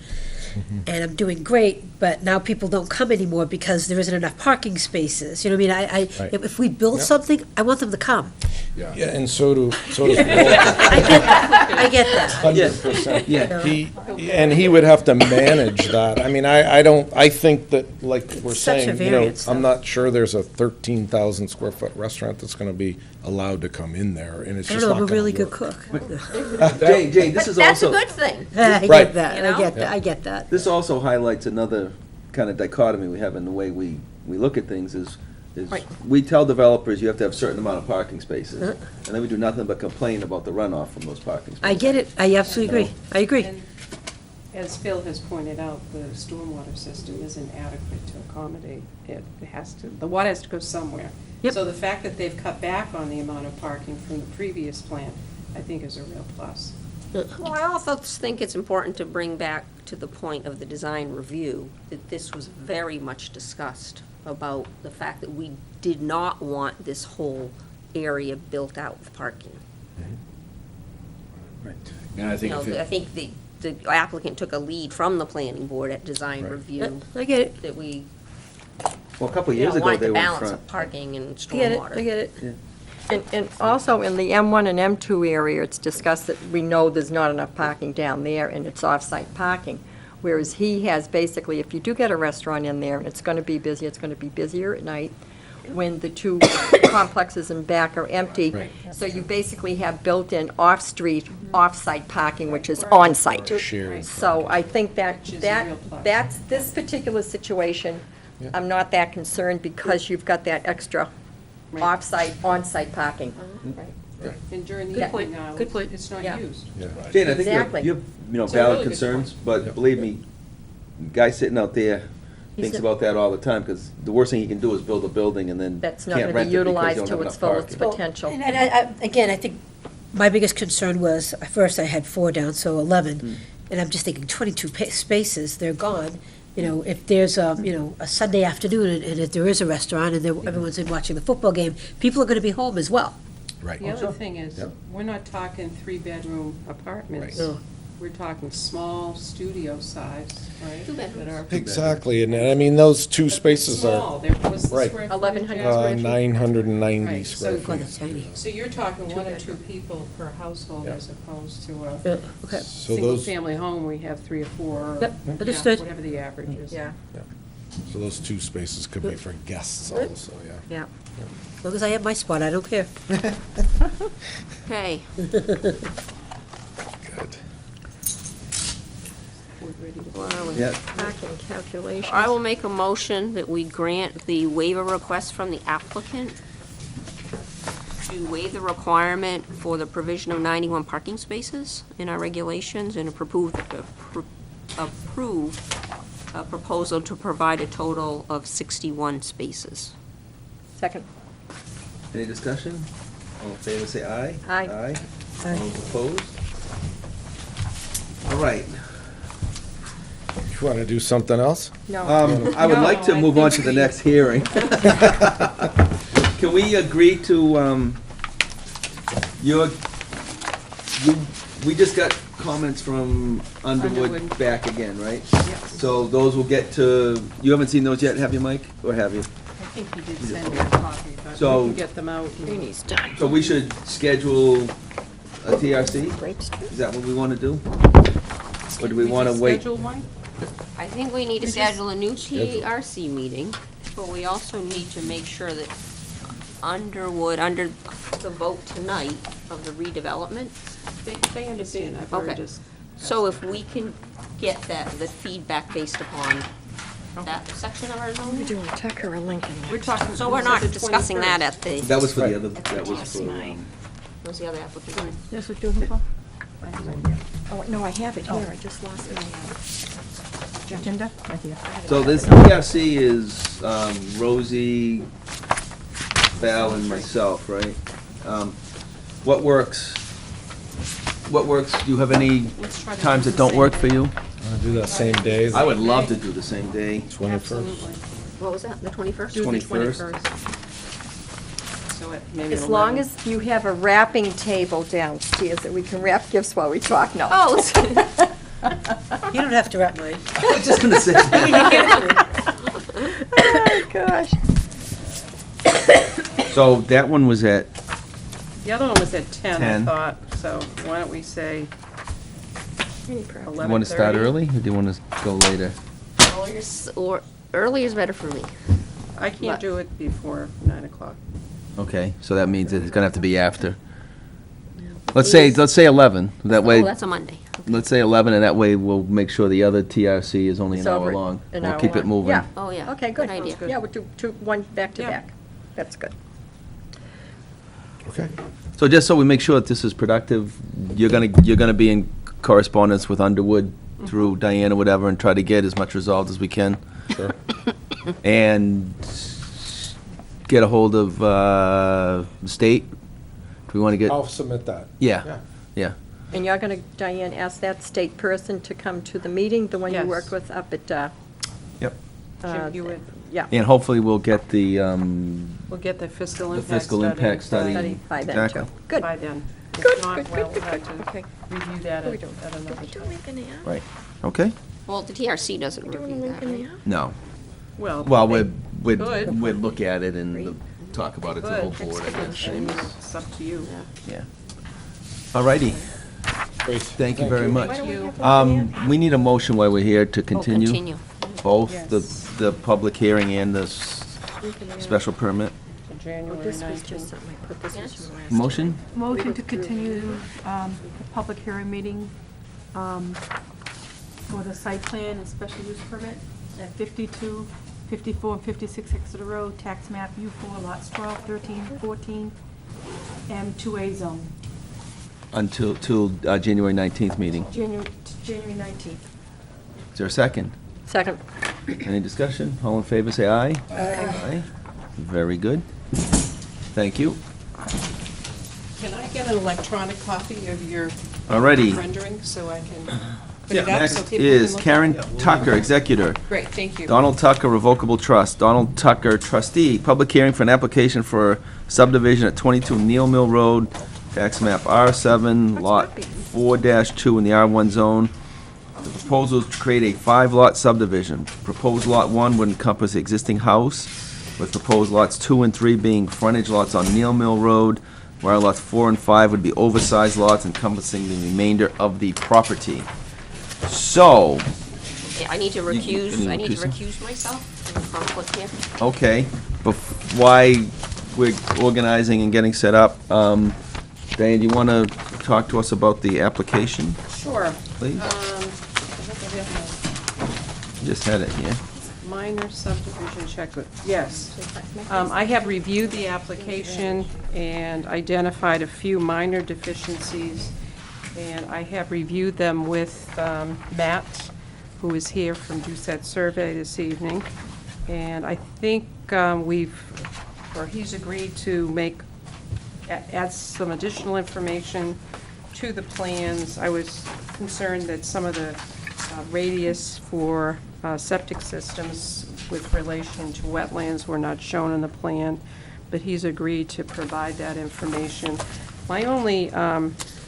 S6: and I'm doing great, but now people don't come anymore because there isn't enough parking spaces. You know what I mean?
S16: Right.
S6: If we build something, I want them to come.
S16: Yeah, and so does Walter.
S6: I get that.
S16: 100%.
S1: Yeah.
S16: He would have to manage that. I mean, I think that, like we're
S6: Such a
S16: saying,
S6: variance,
S16: I'm
S6: though.
S16: not sure there's a 13,000 square foot restaurant that's gonna be allowed to come in there, and it's
S6: I
S16: just
S6: don't
S16: not
S6: know, I'm a
S16: gonna
S6: really good
S16: work.
S6: cook.
S1: Jane, this is
S14: That's a
S1: also,
S14: good thing.
S6: I
S16: Right.
S6: get that,
S14: You know?
S6: I get that.
S1: this also highlights another kind of dichotomy we have in the way we look at things is
S14: Right.
S1: we tell developers you have to have a certain amount of parking spaces, and then we do nothing but complain about the runoff from those parking spaces.
S6: I get it, I absolutely agree, I agree.
S2: And as Phil has pointed out, the stormwater system isn't adequate to accommodate it. It has to, the water has to go somewhere.
S6: Yep.
S2: So the fact that they've cut back on the amount of parking from the previous plan, I think is a real plus.
S14: Well, I also think it's important to bring back to the point of the design review, that this was very much discussed about the fact that we did not want this whole area built out with parking.
S15: Right. And I think
S14: You know,
S15: if it-
S14: I think the applicant took a lead from the planning board at design
S16: Right.
S14: review,
S6: I get it,
S14: that we,
S1: Well, a couple of
S14: you
S1: years
S14: know,
S1: ago,
S14: wanted
S1: they
S14: to
S1: were in
S14: balance
S1: front.
S14: of parking and
S6: I get it,
S14: stormwater.
S6: I get it.
S3: And also in the M1 and M2 area, it's discussed that we know there's not enough parking down there and it's off-site parking. Whereas he has basically, if you do get a restaurant in there and it's going to be busy, it's going to be busier at night when the two complexes in back are empty.
S16: Right.
S3: So you basically have built-in off-street, off-site parking, which is on-site.
S16: Shared.
S3: So I think
S2: Which is a real plus.
S3: that's this particular situation,
S16: Yeah.
S3: I'm not that concerned because you've got that extra
S2: Right.
S3: off-site, on-site parking.
S2: And during the
S3: Good
S2: evening
S3: point.
S2: hours,
S3: Good point.
S2: it's not
S3: Yeah.
S2: used.
S16: Yeah.
S1: Jane, I think
S3: Exactly.
S1: you have,
S2: So
S1: valid
S2: really good
S1: concerns,
S2: point.
S1: but believe me, guy sitting out there thinks
S3: a-
S1: about that all the time, because the worst thing he can do is build a building and then
S3: That's not
S1: can't
S3: going
S1: rent
S3: to
S1: it
S3: be
S1: because you
S3: utilized
S1: don't
S3: to
S1: have
S3: its
S1: enough
S3: fullest
S1: parking.
S3: potential.
S6: And again, I think my biggest concern was, at first I had 4 down, so 11, and I'm just thinking 22 spaces, they're gone. You know, if there's a Sunday afternoon, and if there is a restaurant, and everyone's in watching the football game, people are gonna be home as well.
S16: Right.
S2: The other thing is,
S16: Yep.
S2: we're not talking 3-bedroom apartments.
S6: Right. No.
S2: We're talking small studio size, right?
S14: Two bedrooms.
S2: That are
S16: Exactly, and I mean, those two spaces
S2: small.
S16: are
S2: They're, what's the
S16: Right.
S2: square footage?
S3: 1,100
S2: Jack?
S3: square feet.
S16: 990
S2: Right,
S16: square
S2: so-
S6: God,
S16: feet.
S6: that's tiny.
S2: So you're talking 1 or 2 people per household
S16: Yeah.
S2: as opposed to
S6: Yeah,
S2: a
S6: okay.
S16: So those,
S2: single-family home, we have 3 or 4.
S6: Yep,
S2: yeah,
S6: understood.
S2: Whatever the average is.
S3: Yeah,
S16: so those two spaces could be for guests also, yeah.
S3: yeah.
S6: As long as I have my spot, I don't care.
S14: Okay,
S16: Good.
S14: where are we?
S1: Yeah,
S3: Parking calculations.
S14: I will make a motion that we grant the waiver request from the applicant to waive the requirement for the provision of 91 parking spaces in our regulations and approve a proposal to provide a total of 61 spaces.
S3: Second.
S1: any discussion? All in favor, say aye.
S3: Aye.
S1: Aye.
S6: Aye.
S1: All opposed? All right.
S16: You want to do something else?
S3: No.
S1: I would like to
S2: No, I
S1: move on to
S2: think
S1: the
S2: we-
S1: next hearing. Can we agree to, we just got comments from Underwood
S2: Underwood.
S1: back again, right?
S2: Yep.
S1: So those will get to, you haven't seen those yet, have you, Mike? Or have you?
S2: I think he did send me a copy, but we
S1: So-
S2: can get them out. and-
S1: So we should schedule a TRC?
S3: Great street.
S1: Is that what we want to do? Or do we want to
S2: just
S1: wait?
S2: schedule one?
S14: I think we need to
S2: We just-
S14: schedule a new TRC meeting, but we also need to make sure that Underwood, under the vote tonight of the redevelopment,
S2: They understand, I've already
S14: Okay.
S2: just.
S14: so if we can get the feedback based upon that section of our
S3: We're
S14: zoning.
S3: doing Tucker or Lincoln.
S2: We're talking.
S14: So we're
S2: this
S14: not
S2: is the
S14: discussing that
S2: 21st.
S14: at the,
S1: That was for the
S16: Right.
S1: other, that was for,
S14: what's the other application?
S6: That's what you're doing for?
S3: Oh, no, I have it here, I just lost my,
S5: Agenda? Right here.
S1: so this TRC is Rosie, Val, and myself, right? What works? What works? Do you have any
S2: Let's try to
S1: times
S2: do
S1: that
S2: the
S1: don't
S2: same
S1: work
S2: day.
S1: for you?
S16: Want to do that same day?
S1: I would love to do the same day.
S16: 21st?
S2: Absolutely.
S14: What was that, the 21st?
S2: Do the
S1: 21st.
S2: 21st. So at maybe
S3: as long
S2: 11.
S3: as you have a wrapping table downstairs that we can wrap gifts while we talk, no.
S14: Oh,
S6: You don't have to wrap mine.
S1: I was just gonna say.
S3: Oh, gosh.
S1: So that one was at,
S2: The other one was at 10, I
S1: 10.
S2: thought, so why don't we say
S1: you
S2: 11:30?
S1: want to start early, or do you want to go later?
S14: Or earlier is better for me.
S2: I can't do it before 9 o'clock.
S1: Okay, so that means it's gonna have to be after. Let's say 11, that way.
S14: Oh, that's a Monday.
S1: Let's say 11, and that way we'll make sure the other TRC is only an
S3: It's over
S1: hour
S3: it,
S1: long.
S3: an
S1: We'll
S3: hour
S1: keep it
S3: long.
S1: moving.
S3: Yeah.
S14: Oh, yeah.
S3: Okay, good.
S14: Good idea.
S3: Yeah, we'll do one back to
S2: Yeah.
S3: back. That's good.
S16: Okay.
S1: So just so we make sure that this is productive, you're gonna be in correspondence with Underwood through Diane or whatever, and try to get as much resolved as we can.
S16: Sure.
S1: And get a hold of the state. Do we want to get?
S16: I'll submit that.
S1: Yeah, yeah.
S3: And you're going to, Diane, ask that state person to come to the meeting, the one you
S2: Yes.
S3: worked with up at,
S1: Yep.
S2: Jim Hewitt.
S3: yeah.
S1: And hopefully we'll get the
S2: We'll get the fiscal
S1: the
S2: impact
S1: fiscal impact study.
S3: By then,
S1: Exactly.
S3: too. Good.
S2: by then.
S3: Good,
S2: If not,
S3: good,
S2: we'll
S3: good,
S2: have
S3: good.
S2: to
S3: Okay.
S2: review that
S3: What are we
S2: at
S3: doing?
S2: another time.
S1: Right. Okay.
S14: Well, the TRC doesn't review that, right?
S1: No.
S2: Well,
S1: Well,
S2: they
S1: we'd
S2: could.
S1: look at it and talk about it to the whole
S2: Could.
S1: board, I guess.
S2: I mean, it's up to you.
S1: Yeah. All righty.
S16: Great.
S1: Thank you very much.
S2: Thank you.
S1: We need a motion while we're here to continue.
S14: Continue.
S1: Both
S2: Yes.
S1: the public hearing and the special permit.
S2: To January
S3: This was
S2: 19th.
S3: just my purposes from last.
S1: Motion?
S5: Motion to continue the public hearing meeting for the site plan and special use permit at 52, 54, and 56 Exeter Road, tax map U4, lots 12, 13, 14, M2A zone,
S1: Until January 19th meeting.
S5: January 19th.
S1: Is there a second?
S3: Second.
S1: Any discussion? All in favor, say aye. Aye. Very good. Thank you.
S2: Can I get an electronic copy of your
S1: All righty.
S2: rendering so I can put it up so
S1: Next
S2: people can
S1: is
S2: look at
S1: Karen
S2: it?
S1: Tucker, executor.
S2: Great, thank you.
S1: Donald Tucker Revocable Trust. Donald Tucker, trustee. Public hearing for an application for subdivision at 22 Neal Mill Road, tax map R7, lot 4-2 in the R1 zone. The proposal is to create a 5-lot subdivision. Proposed Lot 1 would encompass the existing house, with proposed lots 2 and 3 being frontage lots on Neal Mill Road, while lots 4 and 5 would be oversized lots encompassing the remainder of the property. So,
S14: Yeah, I need to
S1: You
S14: recuse,
S1: need
S14: I need to
S1: recusal?
S14: recuse myself from the conflict here.
S1: okay, why we're organizing and getting set up, Diane, do you want to talk to us about the application,
S2: Sure.
S1: please?
S2: I think I have
S1: Just had it here.
S2: my minor subdivision checklist, yes. I have reviewed the application and identified a few minor deficiencies, and I have reviewed them with Matt, who is here from Doucette Survey this evening. And I think he's agreed to add some additional information to the plans. I was concerned that some of the radius for septic systems with relation to wetlands were not shown in the plan, but he's agreed to provide that information. My only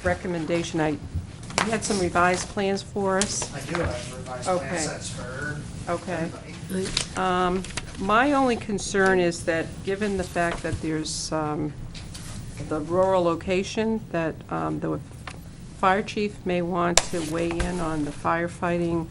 S2: recommendation, you had some revised plans for us?
S13: I do have revised
S2: Okay.
S13: plan sets for
S2: Okay.
S13: everybody.
S2: My only concern is that, given the fact that there's the rural location, that the fire chief may want to weigh in on the firefighting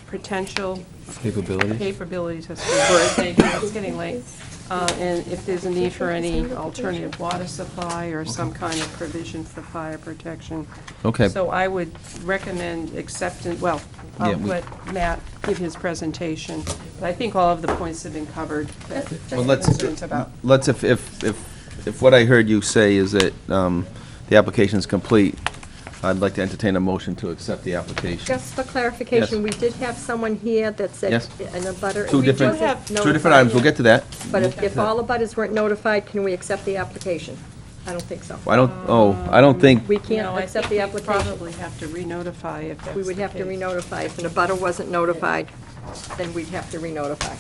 S2: potential. Capabilities, that's the word, thank you, it's getting late. And if there's a need for any alternative water supply or some kind of provision for fire protection.
S1: Okay.
S2: So I would recommend acceptance, well, I'll
S1: Yeah, we-
S2: let Matt give his presentation, but I think all of the points have been covered that
S1: Well,
S2: there's concerns about.
S1: let's, if what I heard you say is that the application's complete, I'd like to entertain a motion to accept the application.
S3: Just for clarification,
S1: Yes.
S3: we did have someone here that said
S1: Yes.
S3: in a butter.
S1: Two different
S3: notified.
S1: items, we'll get to that.
S3: But if all the butters weren't notified, can we accept the application? I don't think so.
S1: I don't think,
S3: We can't
S2: No, I
S3: accept
S2: think
S3: the
S2: we
S3: application.
S2: probably have to re-notify if that's
S3: We would
S2: the
S3: have to
S2: case.
S3: re-notify. If an abutter wasn't notified, then we'd have to re-notify.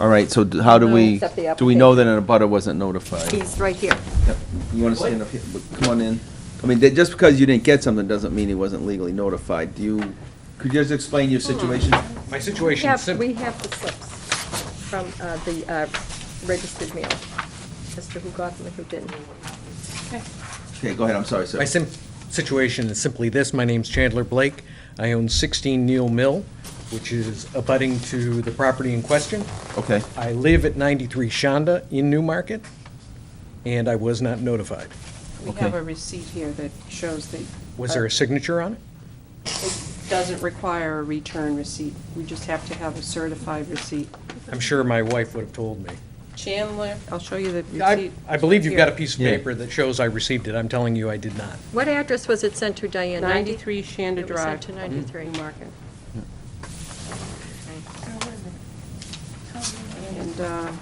S1: all right, so how do we,
S3: Accept the
S1: do we know that an abutter wasn't notified?
S3: He's right here.
S1: Yep. You want to stand up here? Come on in. I mean, just because you didn't get something doesn't mean he wasn't legally notified. Could you just explain your situation?
S17: My situation is simple.
S3: We have the slips from the registered mail as to who got them and who didn't.
S1: Okay, go ahead, I'm sorry, sir.
S17: My situation is simply this. My name's Chandler Blake. I own 16 Neal Mill, which is abutting to the property in question.
S1: Okay.
S17: I live at 93 Shonda in Newmarket, and I was not notified.
S2: We have a receipt here that shows that.
S17: Was there a signature on it?
S2: It doesn't require a return receipt. We just have to have a certified receipt.
S17: I'm sure my wife would have told me.
S2: Chandler, I'll show you the receipt.
S17: I believe you've got a
S2: Here.
S17: piece of
S1: Yeah.
S17: paper that shows I received it. I'm telling you I did not.
S3: What address was it sent to, Diane?
S2: 93 Shanda
S3: It was sent
S2: Drive.
S3: to 93.
S2: Newmarket. And,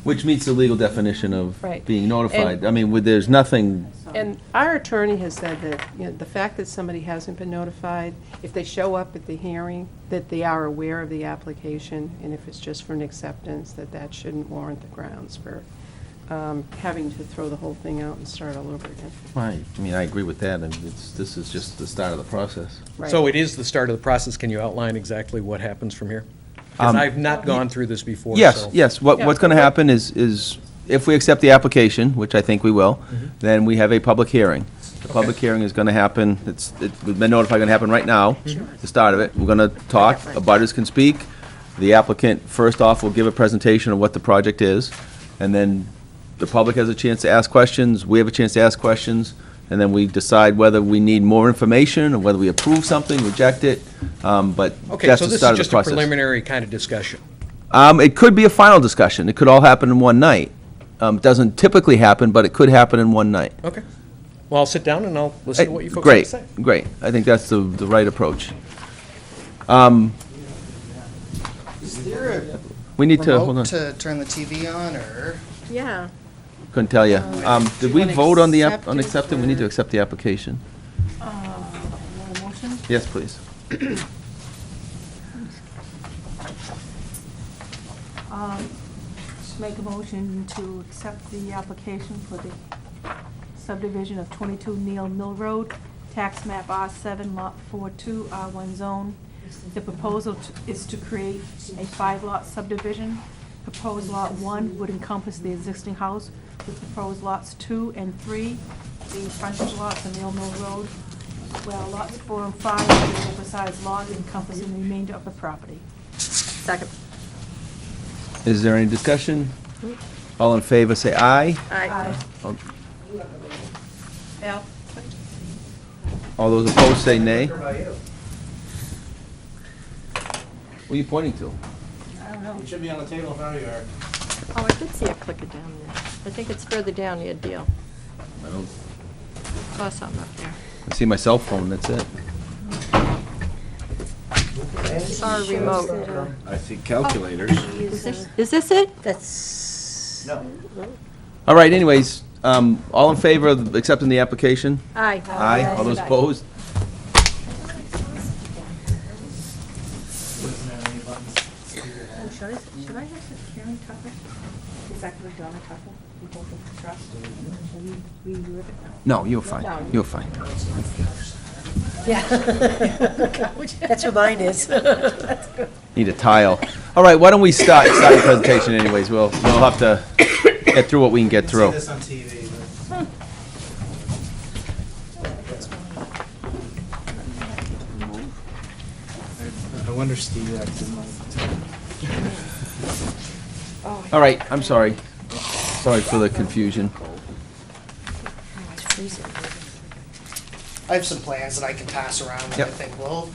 S1: Which meets the legal definition of
S2: Right.
S1: being notified.
S2: And-
S1: I mean, there's nothing,
S2: and our attorney has said that, you know, the fact that somebody hasn't been notified, if they show up at the hearing, that they are aware of the application, and if it's just for an acceptance, that shouldn't warrant the grounds for having to throw the whole thing out and start all over again.
S1: right, I mean, I agree with that, and this is just the start of the process.
S2: Right.
S17: So it is the start of the process. Can you outline exactly what happens from here? Because I've not gone through this before,
S1: Yes,
S17: so-
S1: yes, what's gonna happen is, if we accept the application, which I think we will, then we have a public hearing. The public hearing is gonna happen, we've been notified, gonna happen right now, the start of it. We're gonna talk, abutters can speak, the applicant, first off, will give a presentation of what the project is, and then the public has a chance to ask questions, we have a chance to ask questions, and then we decide whether we need more information, or whether we approve something, reject it, but
S17: Okay,
S1: that's
S17: so
S1: the
S17: this
S1: start
S17: is
S1: of the
S17: just a
S1: process.
S17: preliminary kind of discussion.
S1: It could be a final discussion. It could all happen in one night. It doesn't typically happen, but it could happen in one night.
S17: Okay. Well, I'll sit down and I'll listen to what you folks have to say.
S1: Great. I think that's the right approach.
S18: Is there a
S1: We need to, hold on,
S18: remote to turn the TV on, or?
S3: Yeah.
S1: couldn't tell you. Did we
S2: wanna
S1: vote on the,
S2: accept
S1: on
S2: it,
S1: accepting? We need to
S2: or-
S1: accept the application.
S5: Want a motion?
S1: Yes, please.
S5: Just make a motion to accept the application for the subdivision of 22 Neal Mill Road, tax map R7, lot 42, R1 zone. The proposal is to create a 5-lot subdivision. Proposed lot 1 would encompass the existing house, with proposed lots 2 and 3 being frontage lots on Neal Mill Road, while lots 4 and 5 would be oversized lots encompassing the remainder of the property.
S3: Second.
S1: Is there any discussion? All in favor, say aye.
S3: Aye.
S1: All-
S2: Al?
S1: All those opposed, say nay. What are you pointing to?
S5: I don't know.
S18: It should be on the table in front of you, Eric.
S3: Oh, I did see a clicker down there. I think it's further down near Deal.
S1: I don't,
S3: Saw something up there.
S1: I see my cell phone, that's it.
S3: I saw a remote.
S15: I see calculators.
S3: Is this it?
S6: That's.
S18: No.
S1: All right, anyways, all in favor of accepting the application?
S3: Aye.
S1: Aye. All those opposed?
S5: Should I have Karen Tucker? Exactly, Donna Tucker, we both of the trust? We live it now.
S1: No, you're fine. You're fine.
S6: Yeah. That's what mine is.
S1: Need a tile. All right, why don't we start the presentation anyways? We'll have to get through what we can get through.
S18: See this on TV, but. I wonder Steve actually might.
S1: All right, I'm sorry. Sorry for the confusion.
S18: I have some plans that I can pass around that I
S1: Yep.
S18: think will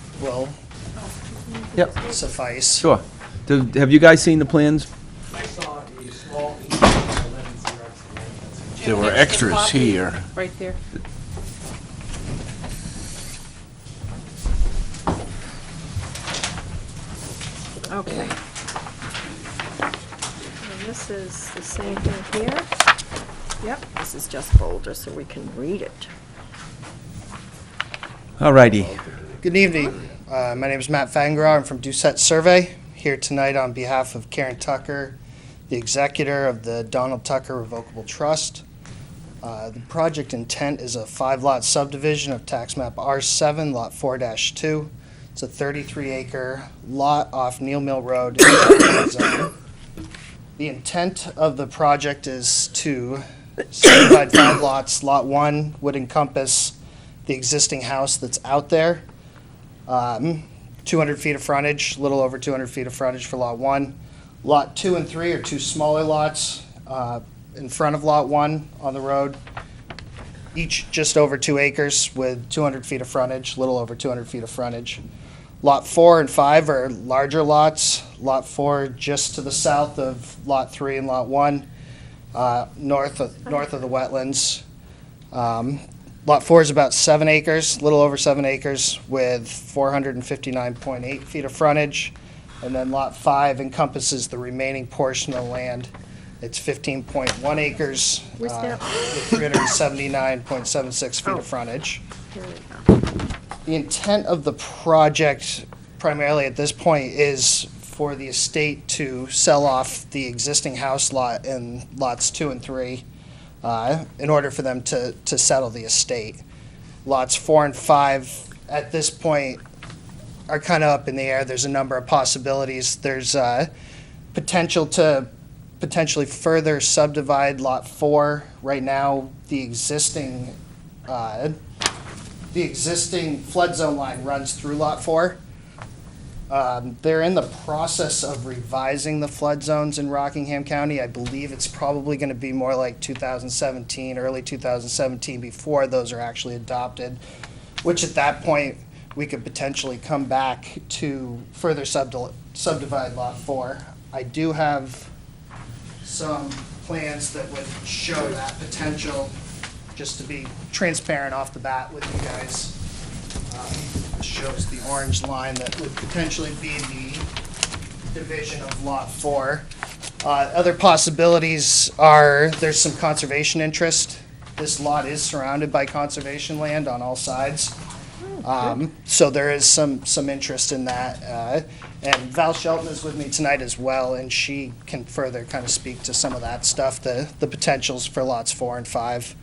S1: Yep,
S18: suffice.
S1: sure. Have you guys seen the plans?
S18: I saw a small.
S15: There were extras here.
S2: Right there.
S3: Okay. And this is the same thing here. Yep. This is just bolder so we can read it.
S1: All righty.
S18: Good evening. My name is Matt Fangra. I'm from Doucette Survey, here tonight on behalf of Karen Tucker, the executor of the Donald Tucker Revocable Trust. The project intent is a 5-lot subdivision of tax map R7, lot 4-2. It's a 33-acre lot off Neal Mill Road in the zone. The intent of the project is to subdivide 5 lots. Lot 1 would encompass the existing house that's out there. 200 feet of frontage, a little over 200 feet of frontage for Lot 1. Lot 2 and 3 are 2 smaller lots in front of Lot 1 on the road, each just over 2 acres with 200 feet of frontage, a little over 200 feet of frontage. Lot 4 and 5 are larger lots. Lot 4 just to the south of Lot 3 and Lot 1, north of the wetlands. Lot 4 is about 7 acres, a little over 7 acres, with 459.8 feet of frontage. And then Lot 5 encompasses the remaining portion of the land. It's 15.1 acres with 379.76 feet of frontage. The intent of the project, primarily at this point, is for the estate to sell off the existing house lot in lots 2 and 3 in order for them to settle the estate. Lots 4 and 5 at this point are kind of up in the air. There's a number of possibilities. There's potential to potentially further subdivide Lot 4. Right now, the existing flood zone line runs through Lot 4. They're in the process of revising the flood zones in Rockingham County. I believe it's probably going to be more like 2017, early 2017, before those are actually adopted, which at that point, we could potentially come back to further subdivide Lot 4. I do have some plans that would show that potential, just to be transparent off the bat with you guys. Shows the orange line that would potentially be the division of Lot 4. Other possibilities are there's some conservation interest. This lot is surrounded by conservation land on all sides. So there is some interest in that. And Val Shelton is with me tonight as well, and she can further kind of speak to some of that stuff, the potentials for lots 4 and 5.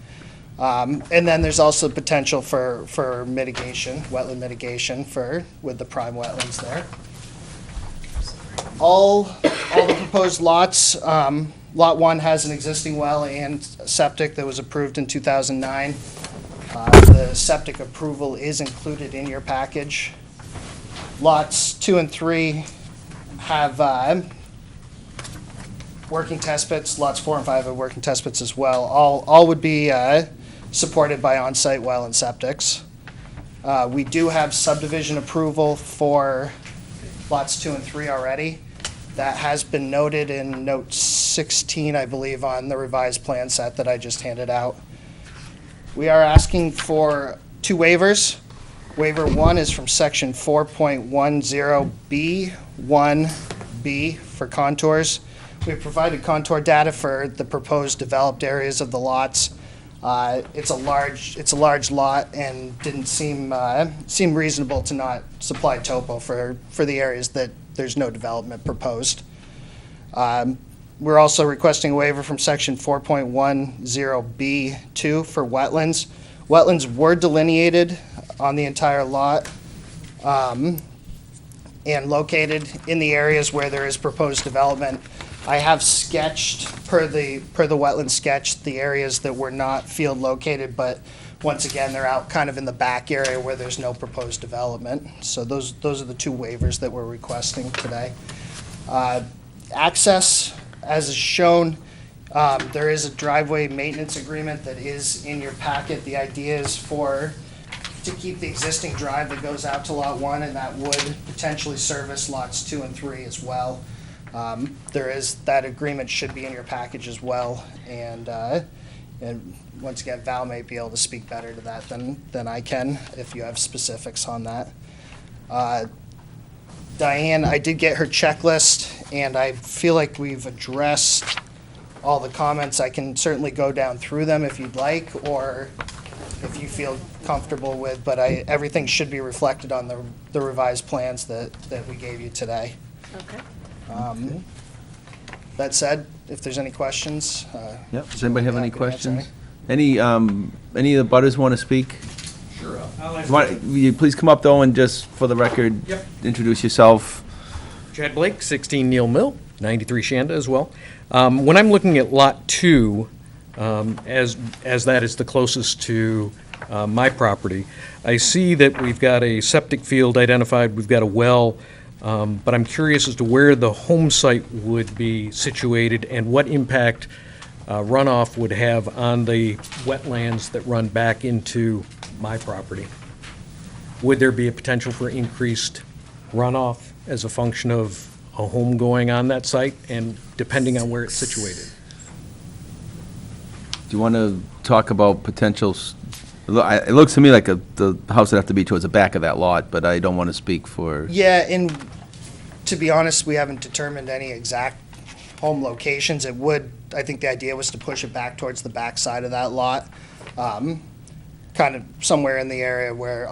S18: And then there's also potential for mitigation, wetland mitigation with the prime wetlands there. All the proposed lots, Lot 1 has an existing well and septic that was approved in 2009. The septic approval is included in your package. Lots 2 and 3 have working test pits. Lots 4 and 5 have working test pits as well. All would be supported by on-site well and septics. We do have subdivision approval for lots 2 and 3 already. That has been noted in note 16, I believe, on the revised plan set that I just handed out. We are asking for 2 waivers. Waiver 1 is from section 4.10B1B for contours. We have provided contour data for the proposed developed areas of the lots. It's a large lot and didn't seem reasonable to not supply topo for the areas that there's no development proposed. We're also requesting a waiver from section 4.10B2 for wetlands. Wetlands were delineated on the entire lot and located in the areas where there is proposed development. I have sketched, per the wetland sketch, the areas that were not field located, but once again, they're out kind of in the back area where there's no proposed development. So those are the 2 waivers that we're requesting today. Access, as is shown, there is a driveway maintenance agreement that is in your packet. The idea is to keep the existing drive that goes out to Lot 1, and that would potentially service lots 2 and 3 as well. That agreement should be in your package as well, and once again, Val may be able to speak better to that than I can if you have specifics on that. Diane, I did get her checklist, and I feel like we've addressed all the comments. I can certainly go down through them if you'd like, or if you feel comfortable with, but everything should be reflected on the revised plans that we gave you today.
S2: Okay.
S18: That said, if there's any questions.
S1: Yep, does anybody have any questions? Any of the butters want to speak?
S17: Sure.
S1: Will you please come up, though, and just, for the record,
S17: Yep.
S1: introduce yourself?
S17: Chad Blake, 16 Neil Mill, 93 Shanda as well. When I'm looking at Lot 2, as that is the closest to my property, I see that we've got a septic field identified, we've got a well, but I'm curious as to where the home site would be situated and what impact runoff would have on the wetlands that run back into my property. Would there be a potential for increased runoff as a function of a home going on that site and depending on where it's situated?
S1: Do you want to talk about potentials? It looks to me like the house would have to be towards the back of that lot, but I don't want to speak for...
S18: Yeah, and to be honest, we haven't determined any exact home locations. It would, I think the idea was to push it back towards the back side of that lot. Kind of somewhere in the area where,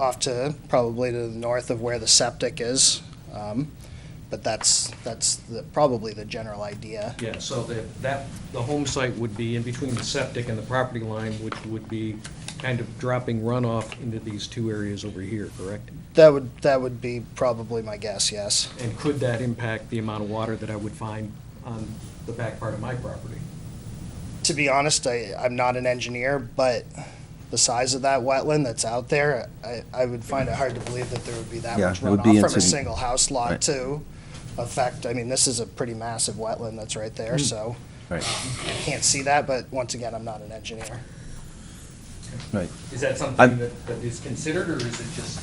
S18: probably to the north of where the septic is. But that's probably the general idea.
S17: Yeah, so the home site would be in between the septic and the property line, which would be kind of dropping runoff into these two areas over here, correct?
S18: That would be probably my guess, yes.
S17: And could that impact the amount of water that I would find on the back part of my property?
S18: To be honest, I'm not an engineer, but the size of that wetland that's out there, I would find it hard to believe that there would be that
S1: Yeah,
S18: much
S1: it would be
S18: runoff from a
S1: insignificant.
S18: single house lot
S1: Right.
S18: too. Effect, I mean, this is a pretty massive wetland that's right there, so
S1: Right.
S18: I can't see that, but once again, I'm not an engineer.
S1: Right.
S17: Is that something
S1: I'm-
S17: that is considered, or is it just?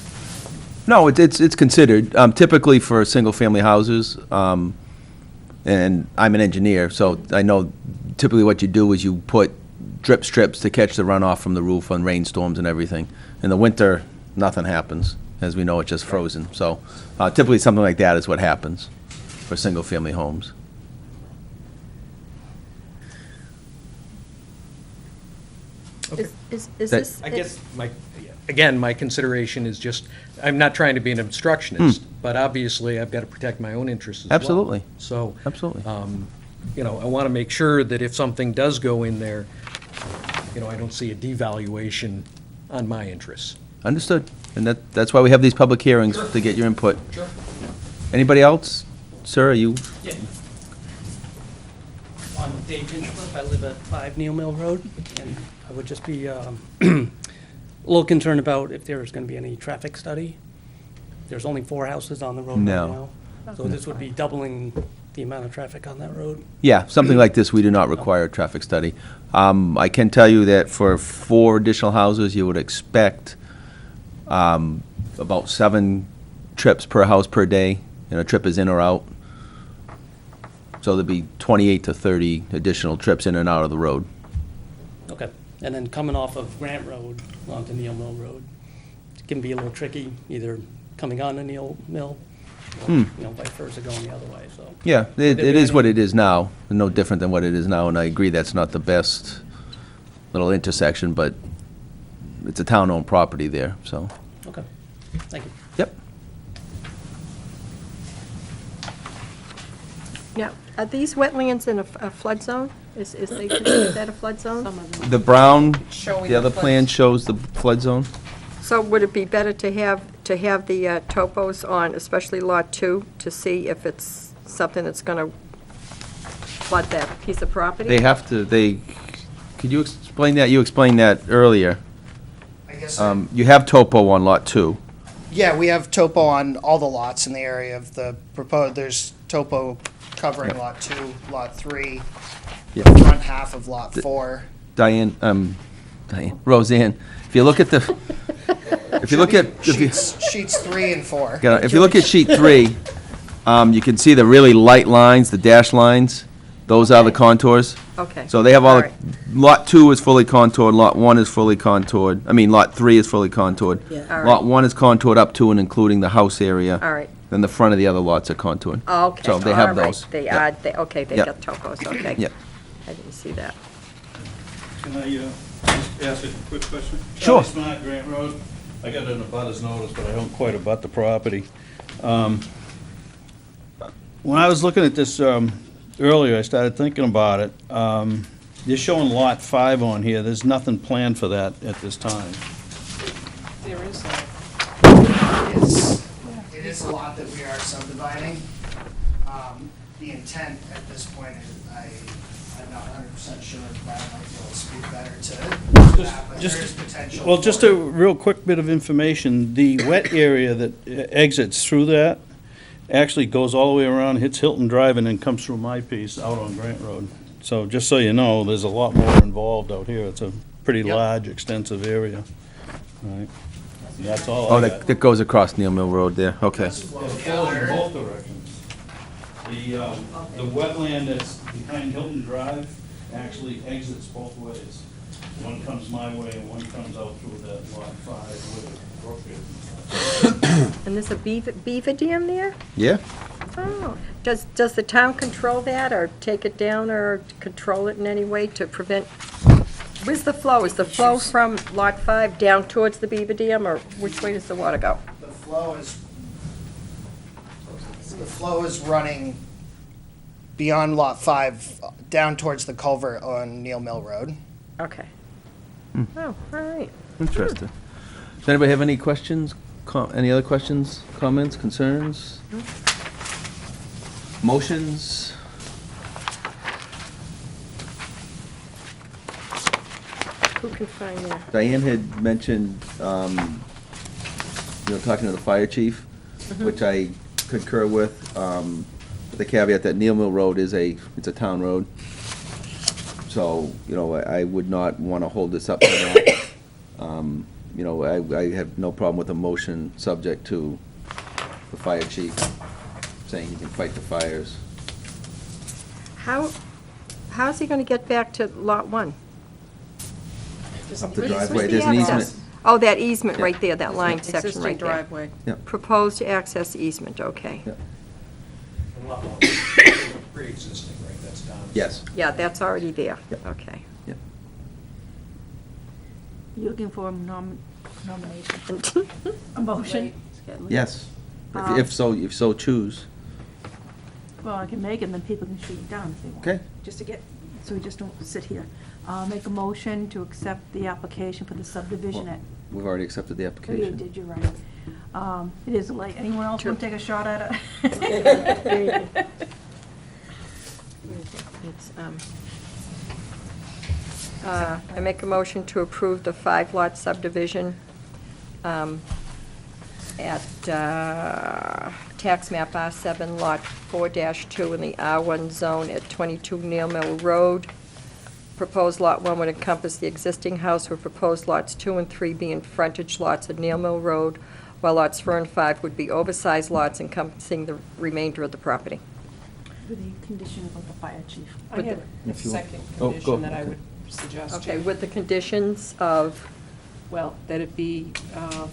S1: No, it's considered. Typically for single-family houses, and I'm an engineer, so I know typically what you do is you put drip strips to catch the runoff from the roof on rainstorms and everything. In the winter, nothing happens. As we know, it's just frozen. So typically something like that is what happens for single-family homes.
S17: Okay.
S3: Is
S1: That-
S3: this?
S17: I guess my consideration is just, I'm not trying to be an obstructionist, but obviously I've got to protect my own interests as well.
S1: Absolutely.
S17: So,
S1: Absolutely.
S17: I want to make sure that if something does go in there, I don't see a devaluation on my interests.
S1: Understood. And that's why we have these public hearings,
S17: Sure.
S1: to get your input.
S17: Sure.
S1: Anybody else? Sir, are you?
S19: Yeah. I'm Dave Hinchcliffe. I live at 5 Neil Mill Road, and I would just be a little concerned about if there is going to be any traffic study. There's only 4 houses on the road right
S1: No.
S19: now. So this would be doubling the amount of traffic on that road.
S1: Yeah, something like this, we do not require a traffic study. I can tell you that for 4 additional houses, you would expect about 7 trips per house per day, and a trip is in or out. So there'd be 28 to 30 additional trips in and out of the road.
S19: Okay. And then coming off of Grant Road onto Neil Mill Road, it can be a little tricky, either coming on to Neil Mill or, vice versa, going the other way, so.
S1: Yeah,
S19: Would
S1: it
S19: there be
S1: is what
S19: any-
S1: it is now, no different than what it is now, and I agree that's not the best little intersection, but it's a town-owned property there, so.
S19: Okay. Thank you.
S1: Yep.
S3: Now, are these wetlands in a flood zone? Is they consider that a flood zone?
S2: Some of them.
S1: The brown,
S2: Showing
S1: the other
S2: the flood.
S1: plan shows the flood zone?
S3: So would it be better to have the topos on, especially Lot 2, to see if it's something that's going to flood that piece of property?
S1: They have to, could you explain that? You explained that earlier.
S18: I guess,
S1: You have topo on Lot 2.
S18: yeah, we have topo on all the lots in the area of the proposed, there's topo covering
S1: Yeah.
S18: lot 2, lot 3,
S1: Yeah.
S18: front half of lot 4.
S1: Roseanne, if you look at the, if you look at,
S18: Sheets 3 and 4.
S1: if you look at sheet 3, you can see the really light lines, the dash lines. Those are the contours.
S3: Okay.
S1: So they have all,
S3: All
S1: the
S3: right.
S1: Lot 2 is fully contoured, Lot 1 is fully contoured, Lot 3 is fully contoured.
S6: Yeah.
S3: All right.
S1: Lot 1 is contoured up to and including the house area.
S3: All right.
S1: Then the front of the other lots are contoured.
S3: Okay.
S1: So they have
S3: all right.
S1: those.
S3: They
S1: Yep.
S3: are, okay, they
S1: Yep.
S3: got topos, okay.
S1: Yep.
S3: I didn't see that.
S20: Can I just ask a quick question?
S1: Sure.
S20: Charlie Smart, Grant Road. I got an abutters notice, but I don't quite abut the property. When I was looking at this earlier, I started thinking about it. You're showing Lot 5 on here. There's nothing planned for that at this time.
S2: There is
S18: It is a lot that we are subdividing. The intent at this point is, I'm not 100% sure, but I might be able to speak better to that, but there is potential.
S20: Well, just a real quick bit of information. The wet area that exits through that actually goes all the way around, hits Hilton Drive, and then comes through my piece out on Grant Road. So just so you know, there's a lot more involved out here. It's a pretty large, extensive area. All right. And that's all
S1: Oh,
S20: I
S1: that,
S20: got.
S1: that goes across Neil Mill Road there, okay.
S20: It flows in both directions. The wetland that's behind Hilton Drive actually exits both ways. One comes my way and one comes out through that Lot 5 where the brook is.
S3: And there's a beaver dam there?
S1: Yeah?
S3: Oh, does the town control that, or take it down, or control it in any way to prevent? Where's the flow? Is the flow from Lot 5 down towards the beaver dam, or which way does the water go?
S18: The flow is running beyond Lot 5, down towards the culvert on Neil Mill Road.
S3: Okay. Oh, all right.
S1: Interesting. Does anybody have any questions, any other questions, comments, concerns? Motions?
S3: Who can find that?
S1: Diane had mentioned, talking to the fire chief, which I concur with, the caveat that Neil Mill Road it's a town road. So, I would not want to hold this up to that. I have no problem with a motion subject to the fire chief saying he can fight the fires.
S3: How's he gonna get back to Lot 1?
S1: Up the driveway, there's an easement.
S3: Oh, that easement right there, that line section
S2: Existing
S3: right there.
S2: driveway.
S1: Yep.
S3: Proposed access easement, okay.
S1: Yep.
S17: Pre-existing, right, that's down.
S1: Yes.
S3: Yeah, that's already there,
S1: Yep.
S3: okay.
S1: Yep.
S5: You looking for a nomination? A motion?
S1: Yes. If so choose.
S5: Well, I can make it, and then people can shoot it down if they want.
S1: Okay.
S5: Just to get, so we just don't sit here. Make a motion to accept the application for the subdivision at.
S1: We've already accepted the
S5: Oh, you
S1: application.
S5: did, you're right. It is late. Anyone else want to take a shot at it?
S3: It's, I make a motion to approve the 5-lot subdivision at tax map R7, lot 4-2 in the R1 zone at 22 Neil Mill Road. Proposed lot 1 would encompass the existing house, with proposed lots 2 and 3 being frontage lots at Neil Mill Road, while lots 4 and 5 would be oversized lots encompassing the remainder of the property.
S5: With the condition of the fire chief.
S2: I
S3: With
S2: have
S3: the-
S2: a second
S1: go.
S2: condition that I would suggest.
S3: Okay, with the conditions of,
S2: Well, that it be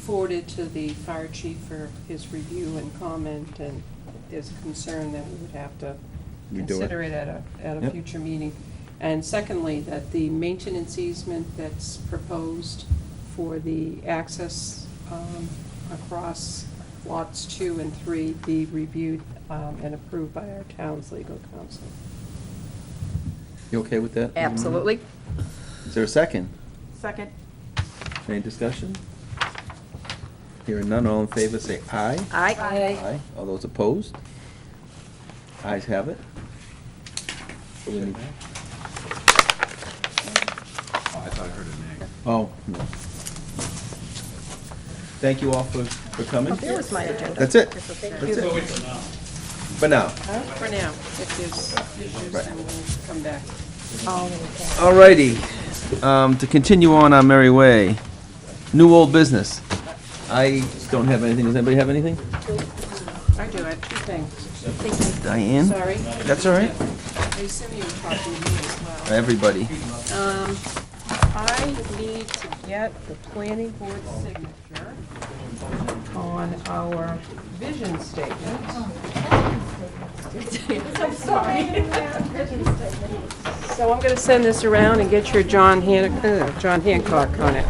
S2: forwarded to the fire chief for his review and comment, and if there's a concern that we would have to
S1: Redo it.
S2: consider it at a
S1: Yep.
S2: future meeting. And secondly, that the maintenance easement that's proposed for the access across lots 2 and 3 be reviewed and approved by our town's legal counsel.
S1: You okay with that?
S3: absolutely.
S1: Is there a second?
S5: Second.
S1: Any discussion? Hearing none, all in favor, say aye.
S3: Aye.
S1: Aye. All those opposed? Ayes have it.
S15: I thought I heard a name.
S1: Oh, no. Thank you all for coming.
S3: Oh, there was my agenda.
S1: That's it.
S3: That's okay.
S1: That's
S2: you.
S1: it. For now.
S2: For now, if there's issues,
S1: Right.
S2: then we'll come back.
S1: All righty. To continue on our merry way, new old business. I don't have anything. Does anybody have anything?
S2: I do, I have 2 things.
S1: Diane?
S2: Sorry.
S1: That's all right.
S2: I assume you were talking to me as well.
S1: Everybody.
S2: I need to get the planning board signature on our vision statement. I'm sorry. So I'm gonna send this around and get your John Hancock on it.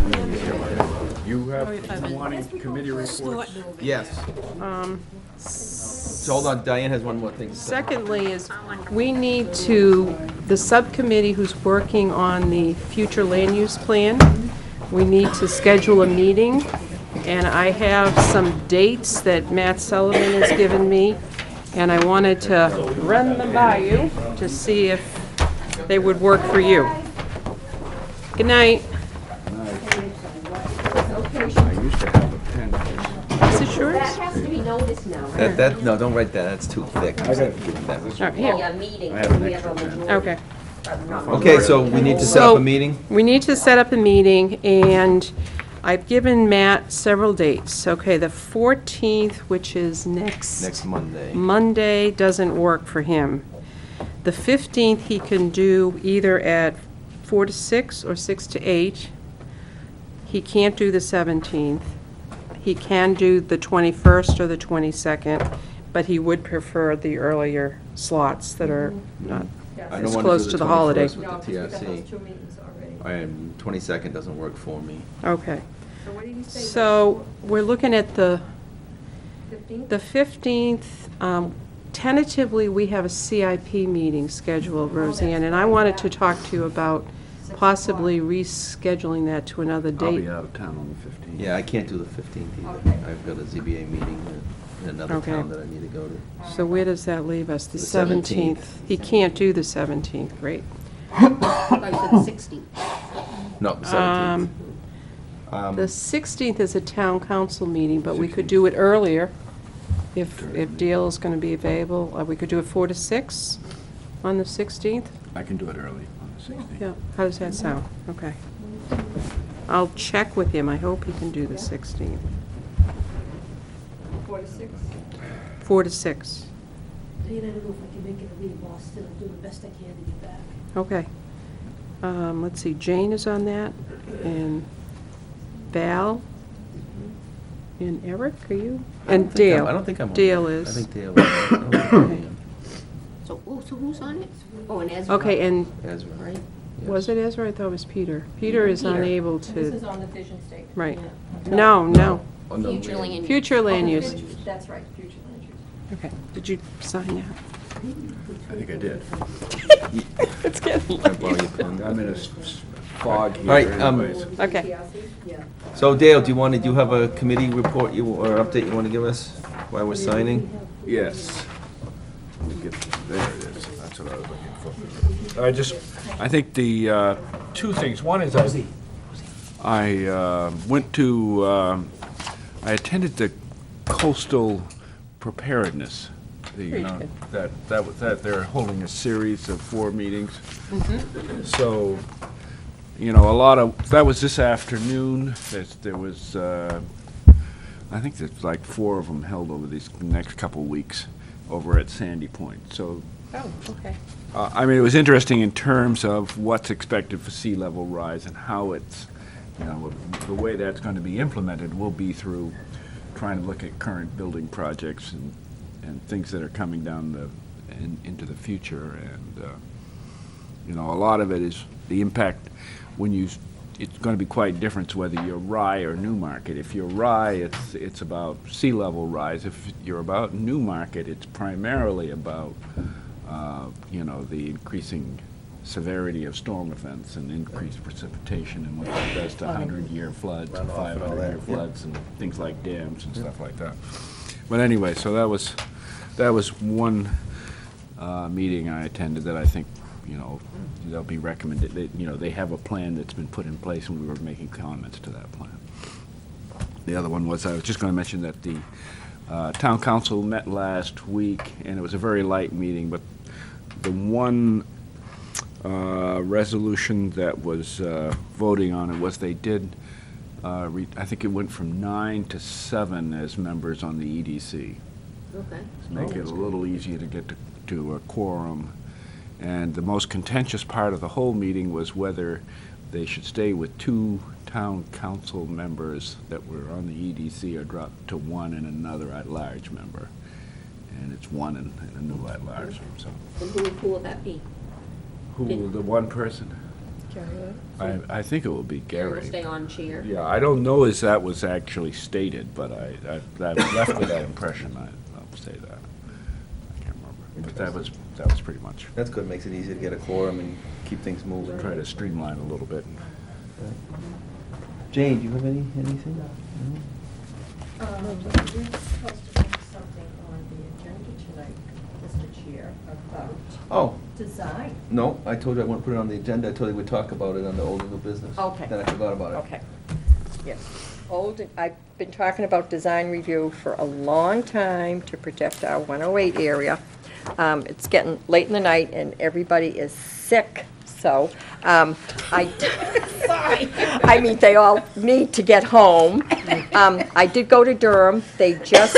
S15: You have one committee report.
S1: Yes. So hold on, Diane has one more thing to say.
S2: Secondly is, we need to, the subcommittee who's working on the future land use plan, we need to schedule a meeting, and I have some dates that Matt Sullivan has given me, and I wanted to run them by you to see if they would work for you. Good night.
S15: I used to have a pen.
S2: Is it yours?
S14: That has to be noticed now, right?
S1: No, don't write that, that's too thick. I'm gonna give you that.
S2: All right, here.
S14: The meeting,
S15: I have an
S14: we have a
S15: extra pen.
S14: majority.
S2: Okay.
S1: Okay, so we need to set up
S2: So,
S1: a meeting?
S2: We need to set up a meeting, and I've given Matt several dates. Okay, the 14th, which is
S1: Next Monday.
S2: Monday, doesn't work for him. The 15th, he can do either at 4 to 6 or 6 to 8. He can't do the 17th. He can do the 21st or the 22nd, but he would prefer the earlier slots that are not
S1: I don't
S2: as
S1: wanna
S2: close
S1: do
S2: to
S1: the
S2: the holiday.
S1: 21st with the TRC. And 22nd doesn't work for me.
S2: Okay.
S3: So what did you say?
S2: So we're looking at the
S3: 15th?
S2: the 15th. Tentatively, we have a CIP meeting scheduled, Roseanne, and I wanted to talk to you about possibly rescheduling that to another
S15: I'll
S2: date.
S15: be out of town on the 15th.
S1: Yeah, I can't do the 15th either.
S3: Okay.
S1: I've got a ZBA meeting in another
S2: Okay.
S1: town that I need to go to.
S2: So where does that leave us? The
S1: The
S2: 17th.
S1: 17th.
S2: He can't do the 17th, right?
S14: I thought you said the 16th.
S1: No, 17th.
S2: The 16th is a town council meeting, but we could do it earlier if Dale is going to be available. We could do it 4 to 6 on the 16th.
S15: I can do it early on the 16th.
S2: Yeah, how does that sound? Okay. I'll check with him. I hope he can do the 16th.
S3: 4 to 6?
S2: 4 to 6.
S12: Dave, I don't know if I can make it a meeting, but I'll still do the best I can to get back.
S2: Okay. Let's see, Jane is on that, and Val, and Eric, are you? And Dale.
S1: I don't think I'm on
S2: Dale
S1: that.
S2: is.
S1: I think Dale is. I don't think I am.
S14: So who's on it? Oh, and Ezra.
S2: Okay, and
S1: Ezra.
S14: Right?
S2: was it Ezra? I thought it was Peter. Peter is
S14: Peter.
S2: unable
S3: This
S2: to,
S3: is on the vision statement.
S2: right.
S3: Yeah.
S2: No.
S1: Oh, no,
S14: Future land use.
S2: Future land use.
S3: That's right, future land use.
S2: Okay, did you sign that?
S15: I think I did.
S2: It's getting
S1: Can I borrow your pen?
S15: I'm in a fog here
S1: All right,
S15: anyways.
S2: Okay.
S1: So Dale, do you have a committee report or update you want to give us while we're signing?
S15: Yes. Let me get, there it is. That's what I was looking for. I think the two things. One is I went to, I attended the coastal preparedness. That they're holding a series of 4 meetings. So, a lot of, that was this afternoon. There was, I think there's like 4 of them held over these next couple weeks over at Sandy Point. So,
S2: Oh, okay.
S15: it was interesting in terms of what's expected for sea level rise and how it's, the way that's going to be implemented will be through trying to look at current building projects and things that are coming down into the future. And, a lot of it is the impact it's going to be quite different whether you're Rye or Newmarket. If you're Rye, it's about sea level rise. If you're about Newmarket, it's primarily about, the increasing severity of storm events and increased precipitation and what that does to 100-year floods and 500-year floods and things like dams and stuff like that. But anyway, so that was one meeting I attended that I think, they'll be recommended. They have a plan that's been put in place, and we were making comments to that plan. The other one was, I was just going to mention that the town council met last week, and it was a very light meeting, but the one resolution that was voting on it was they did, I think it went from 9 to 7 as members on the EDC.
S14: Okay.
S15: To make it a little easier to get to a quorum. And the most contentious part of the whole meeting was whether they should stay with 2 town council members that were on the EDC or drop to 1 and another at-large member. And it's 1 and a new at-large, so.
S14: And who will that be?
S15: Who will the one person? I think it will be
S14: Gary will
S15: Gary.
S14: stay on chair.
S15: Yeah, I don't know that was actually stated, but I left with that impression, I'll say that. But that was pretty much.
S1: That's good, makes it easier to get a quorum and keep things moving.
S15: Try to streamline a little bit.
S1: Jane, do you have anything? No?
S3: We're supposed to have something on the agenda tonight, Mr. Chair, about
S1: Oh,
S3: design.
S1: no, I told you I wouldn't put it on the agenda, I told you we'd talk about it on the old and new business.
S3: Okay.
S1: Then I forgot about it.
S3: Okay. Yes. I've been talking about design review for a long time to protect our 108 area. It's getting late in the night and everybody is sick, so sorry. I mean, they all need to get home. I did go to Durham. They just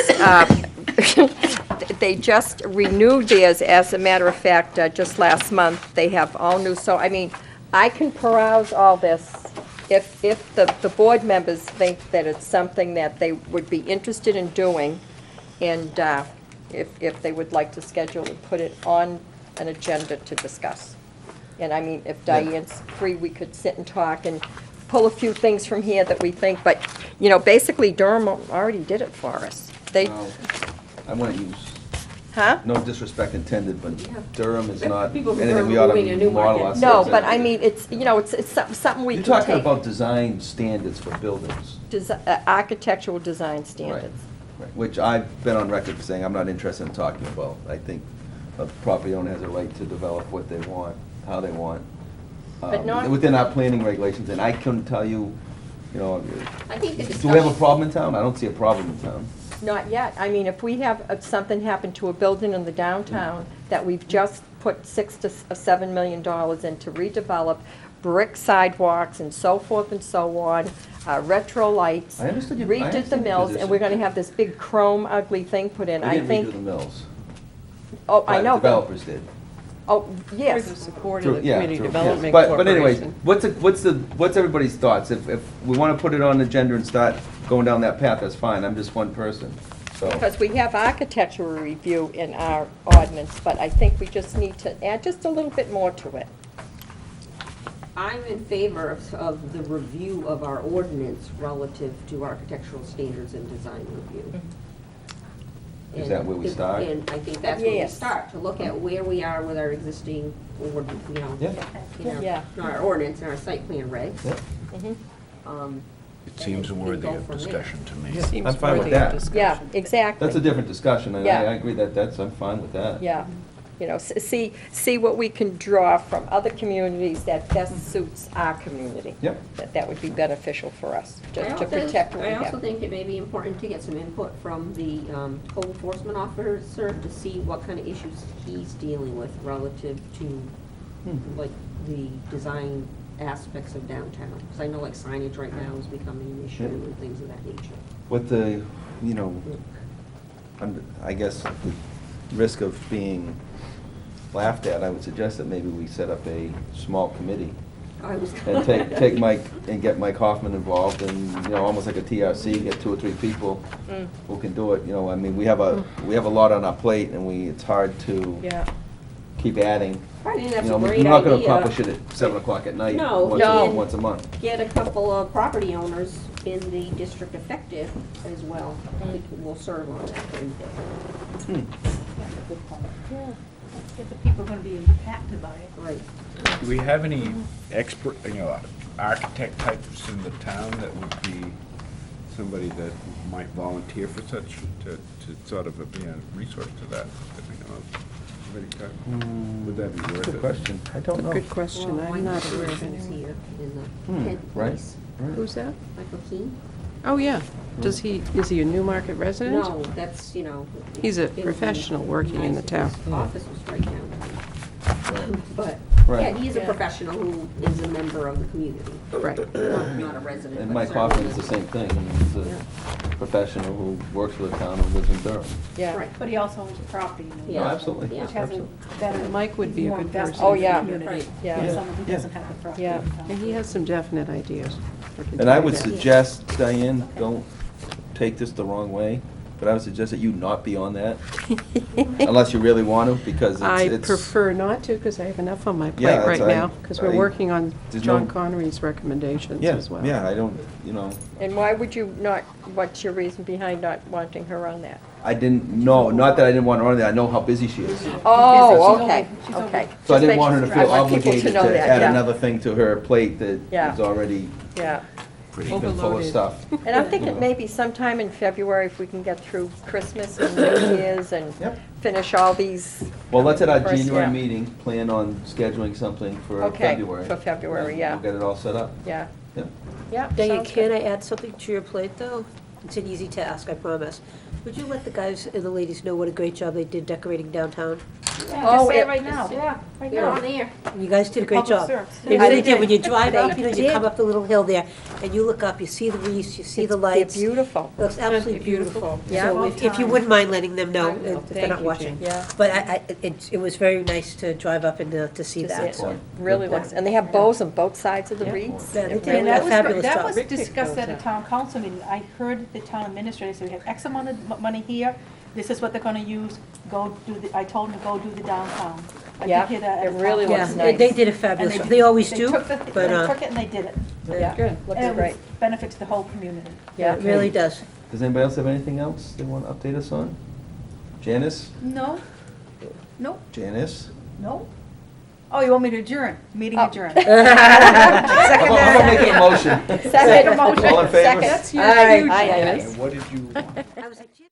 S3: they just renewed theirs, as a matter of fact, just last month. They have all new, so I mean, I can peruse all this. If the board members think that it's something that they would be interested in doing, and if they would like to schedule and put it on an agenda to discuss. And I mean, if Diane's free, we could sit and talk and pull a few things from here that we think, but, you know, basically Durham already did it for us. They,
S1: No, I want to use,
S3: huh?
S1: no disrespect intended, but Durham is not
S14: People from
S1: anything
S14: Durham
S1: we ought
S14: moving to
S1: to
S14: Newmarket.
S1: model ourselves
S3: No, but
S1: after.
S3: I mean, it's, you know, it's something we
S1: You're
S3: can
S1: talking
S3: take.
S1: about design standards for buildings.
S3: Architectural design standards.
S1: Right, which I've been on record for saying I'm not interested in talking about. I think a property owner has a right to develop what they want, how they want,
S3: But not-
S1: within our planning regulations, and I couldn't tell you, you know,
S14: I think the
S1: do we have a
S14: discussion-
S1: problem in town? I don't see a problem in town.
S3: Not yet. I mean, if we have something happen to a building in the downtown that we've just put $6 to $7 million in to redevelop, brick sidewalks and so forth and so on, retro lights,
S1: I understood your- I
S3: redid the
S1: understand your
S3: mills, and
S1: position.
S3: we're gonna have this big chrome ugly thing put in.
S1: They
S3: I
S1: didn't
S3: think.
S1: redo the mills.
S3: Oh, I know.
S1: Developers did.
S3: Oh,
S2: Through
S3: yes.
S2: the support
S1: True,
S2: of the
S1: yeah,
S2: Community
S1: true, yes.
S2: Development
S1: But anyways,
S2: Corporation.
S1: what's everybody's thoughts? If we want to put it on the agenda and start going down that path, that's fine. I'm just one person, so.
S3: Because we have architectural review in our ordinance, but I think we just need to add just a little bit more to it.
S14: I'm in favor of the review of our ordinance relative to architectural standards and design review.
S1: Is that where we start?
S14: And I think that's where we
S3: Yes.
S14: start, to look at where we are with our existing,
S1: Yeah.
S3: Yeah.
S14: our ordinance and our site plan regs.
S1: Yeah.
S3: Mhm.
S15: It seems
S14: and
S15: worthy
S14: go
S15: of
S14: from there.
S15: discussion to me.
S2: Seems
S1: I'm fine with
S2: worthy of
S1: that.
S2: discussion.
S3: Yeah, exactly.
S1: That's a different discussion, and
S3: Yeah.
S1: I agree I'm fine with that.
S3: Yeah, you know, see what we can draw from other communities that best suits our community.
S1: Yep.
S3: That would be beneficial for us,
S14: I
S3: just to
S14: also-
S3: protect what we
S14: I also
S3: have.
S14: think it may be important to get some input from the code enforcement officer to see what kind of issues he's dealing with relative to, like, the design aspects of downtown. Because I know, like, signage right now is becoming an issue
S1: Yep.
S14: and things of that nature.
S1: With the, you know, I guess the risk of being laughed at, I would suggest that maybe we set up a small committee
S14: I was
S1: and take Mike, and get Mike Hoffman involved, and, you know, almost like a TRC, get 2 or 3 people who can do it, you know, I mean, we have a lot on our plate, and it's hard to
S3: Yeah.
S1: keep adding.
S14: I think that's
S1: You know,
S14: a great
S1: we're not gonna
S14: idea.
S1: accomplish it at 7 o'clock at night,
S14: No,
S1: once a month.
S14: Get a couple of property owners in the district effective as well. We'll serve on that for input.
S5: Get the people who are going to be impacted by it.
S14: Right.
S15: Do we have any expert, architect types in the town that would be somebody that might volunteer for such, to sort of be a resource to that we know of? Anybody got- Would that be worth it?
S1: Good question, I don't know.
S2: Good question.
S14: Well,
S2: I'm not
S14: Michael
S2: aware of
S14: Keane's
S2: anyone.
S14: here in the Kent
S1: right,
S14: place.
S1: right.
S2: Who's that?
S14: Michael Keane?
S2: Oh, yeah. Is he a Newmarket resident?
S14: No, that's,
S2: He's a
S14: it would be
S2: professional working in the
S14: nice if
S2: town.
S14: his office was right down. But,
S1: Right.
S14: yeah, he is a professional who is a member of the community.
S2: Right.
S14: Not a resident.
S1: And
S14: but
S1: Mike
S14: certainly
S1: Hoffman is the same thing, I mean, he's a professional who works for the town and lives in Durham.
S3: Yeah.
S14: Right.
S5: But he also owns property,
S1: No, absolutely.
S5: which hasn't been.
S2: Mike would be a
S5: more
S2: good
S5: invested
S2: person.
S3: Oh,
S5: in the
S3: yeah.
S5: community
S14: Right.
S3: Yeah.
S5: than
S3: Yeah.
S5: someone who doesn't have the property.
S3: Yeah.
S2: And he has some definite ideas.
S1: And I would suggest, Diane, don't take this the wrong way. but I would suggest that you not be on that, unless you really want to, because
S2: I
S1: it's.
S2: prefer not to, because I have enough on my
S1: Yeah,
S2: plate
S1: that's
S2: right
S1: right.
S2: now, because we're
S1: I-
S2: working on
S1: there's
S2: John
S1: no-
S2: Connery's recommendations
S1: Yeah,
S2: as well.
S1: yeah, I don't,
S3: And why would you not, what's your reason behind not wanting her on that?
S1: I didn't, no, not that I didn't want her on there, I know how busy she is.
S3: Oh, okay, okay.
S1: So I
S3: Just
S1: didn't
S3: make
S1: want her to
S3: sure- I
S1: feel
S3: want people
S1: obligated
S3: know
S1: to
S3: that,
S1: add
S3: yeah.
S1: another thing to her plate that
S3: Yeah.
S1: is already
S3: Yeah.
S1: been full of
S2: Overloaded.
S1: stuff.
S3: And I'm thinking maybe sometime in February, if we can get through Christmas and New Year's and finish all these.
S1: Well, let's at our
S3: first-
S1: January
S3: yeah.
S1: meeting, plan on scheduling something for
S3: Okay,
S1: February.
S3: for February, yeah.
S1: We'll get it all set up.
S3: Yeah.
S1: Yeah.
S3: Yeah.
S6: Diane,
S3: sounds
S6: can
S3: good.
S6: I add something to your plate, though? It's an easy task, I promise. Would you let the guys and the ladies know what a great job they did decorating downtown?
S3: Oh,
S5: say it
S3: it-
S5: right now. Yeah, right
S6: Yeah.
S5: now. On air.
S6: You guys did a great
S5: Public
S6: job.
S5: service.
S6: They
S5: Yeah,
S6: really
S5: they
S6: did.
S5: did.
S6: When you drive
S5: They
S6: up, you
S5: did.
S6: come up the little hill there, and you look up, you see the wreaths, you see the
S3: They're
S6: lights.
S3: beautiful.
S6: Looks absolutely beautiful.
S3: Yeah.
S6: So if you wouldn't mind letting them know
S2: I will.
S6: if they're
S2: Thank
S6: not
S2: you,
S6: watching.
S2: Jean.
S3: Yeah.
S6: But it was very nice to drive up and to see
S3: To see
S6: that.
S3: it.
S6: so.
S3: Really looks, and they have bows on both sides of the
S2: Yeah.
S3: wreaths.
S6: Yeah, they
S3: It
S6: did
S3: really
S6: a
S5: That was,
S6: fabulous
S5: that
S6: job.
S5: was
S2: Rick
S5: discussed at
S2: knows
S5: the town council meeting. I heard the town administrator say, we have X amount of money here, this is what they're gonna use, I told them to go do the downtown. I
S3: Yeah,
S5: did hear that at
S3: it
S5: the
S3: really
S5: town
S3: looks
S5: council.
S6: Yeah,
S3: nice.
S6: they did a fabulous
S5: And
S6: job. They always
S5: they
S6: do,
S5: took the-
S6: but
S5: They took it and they did it.
S3: Yeah,
S2: Good.
S3: looks
S5: And it
S3: great.
S5: was benefit to the whole community.
S3: Yeah.
S6: it really does.
S1: Does anybody else have anything else they want to update us on? Janice?
S5: No, no,
S1: Janice?
S5: no. Oh, you want me to adjourn? Meeting adjourned.
S1: How about making a motion?
S3: Second.
S1: All in favor?
S3: Second.
S2: That's
S3: Aye,
S2: huge.
S3: aye, aye, aye.
S15: And what did you?
S6: I was like, "Gee,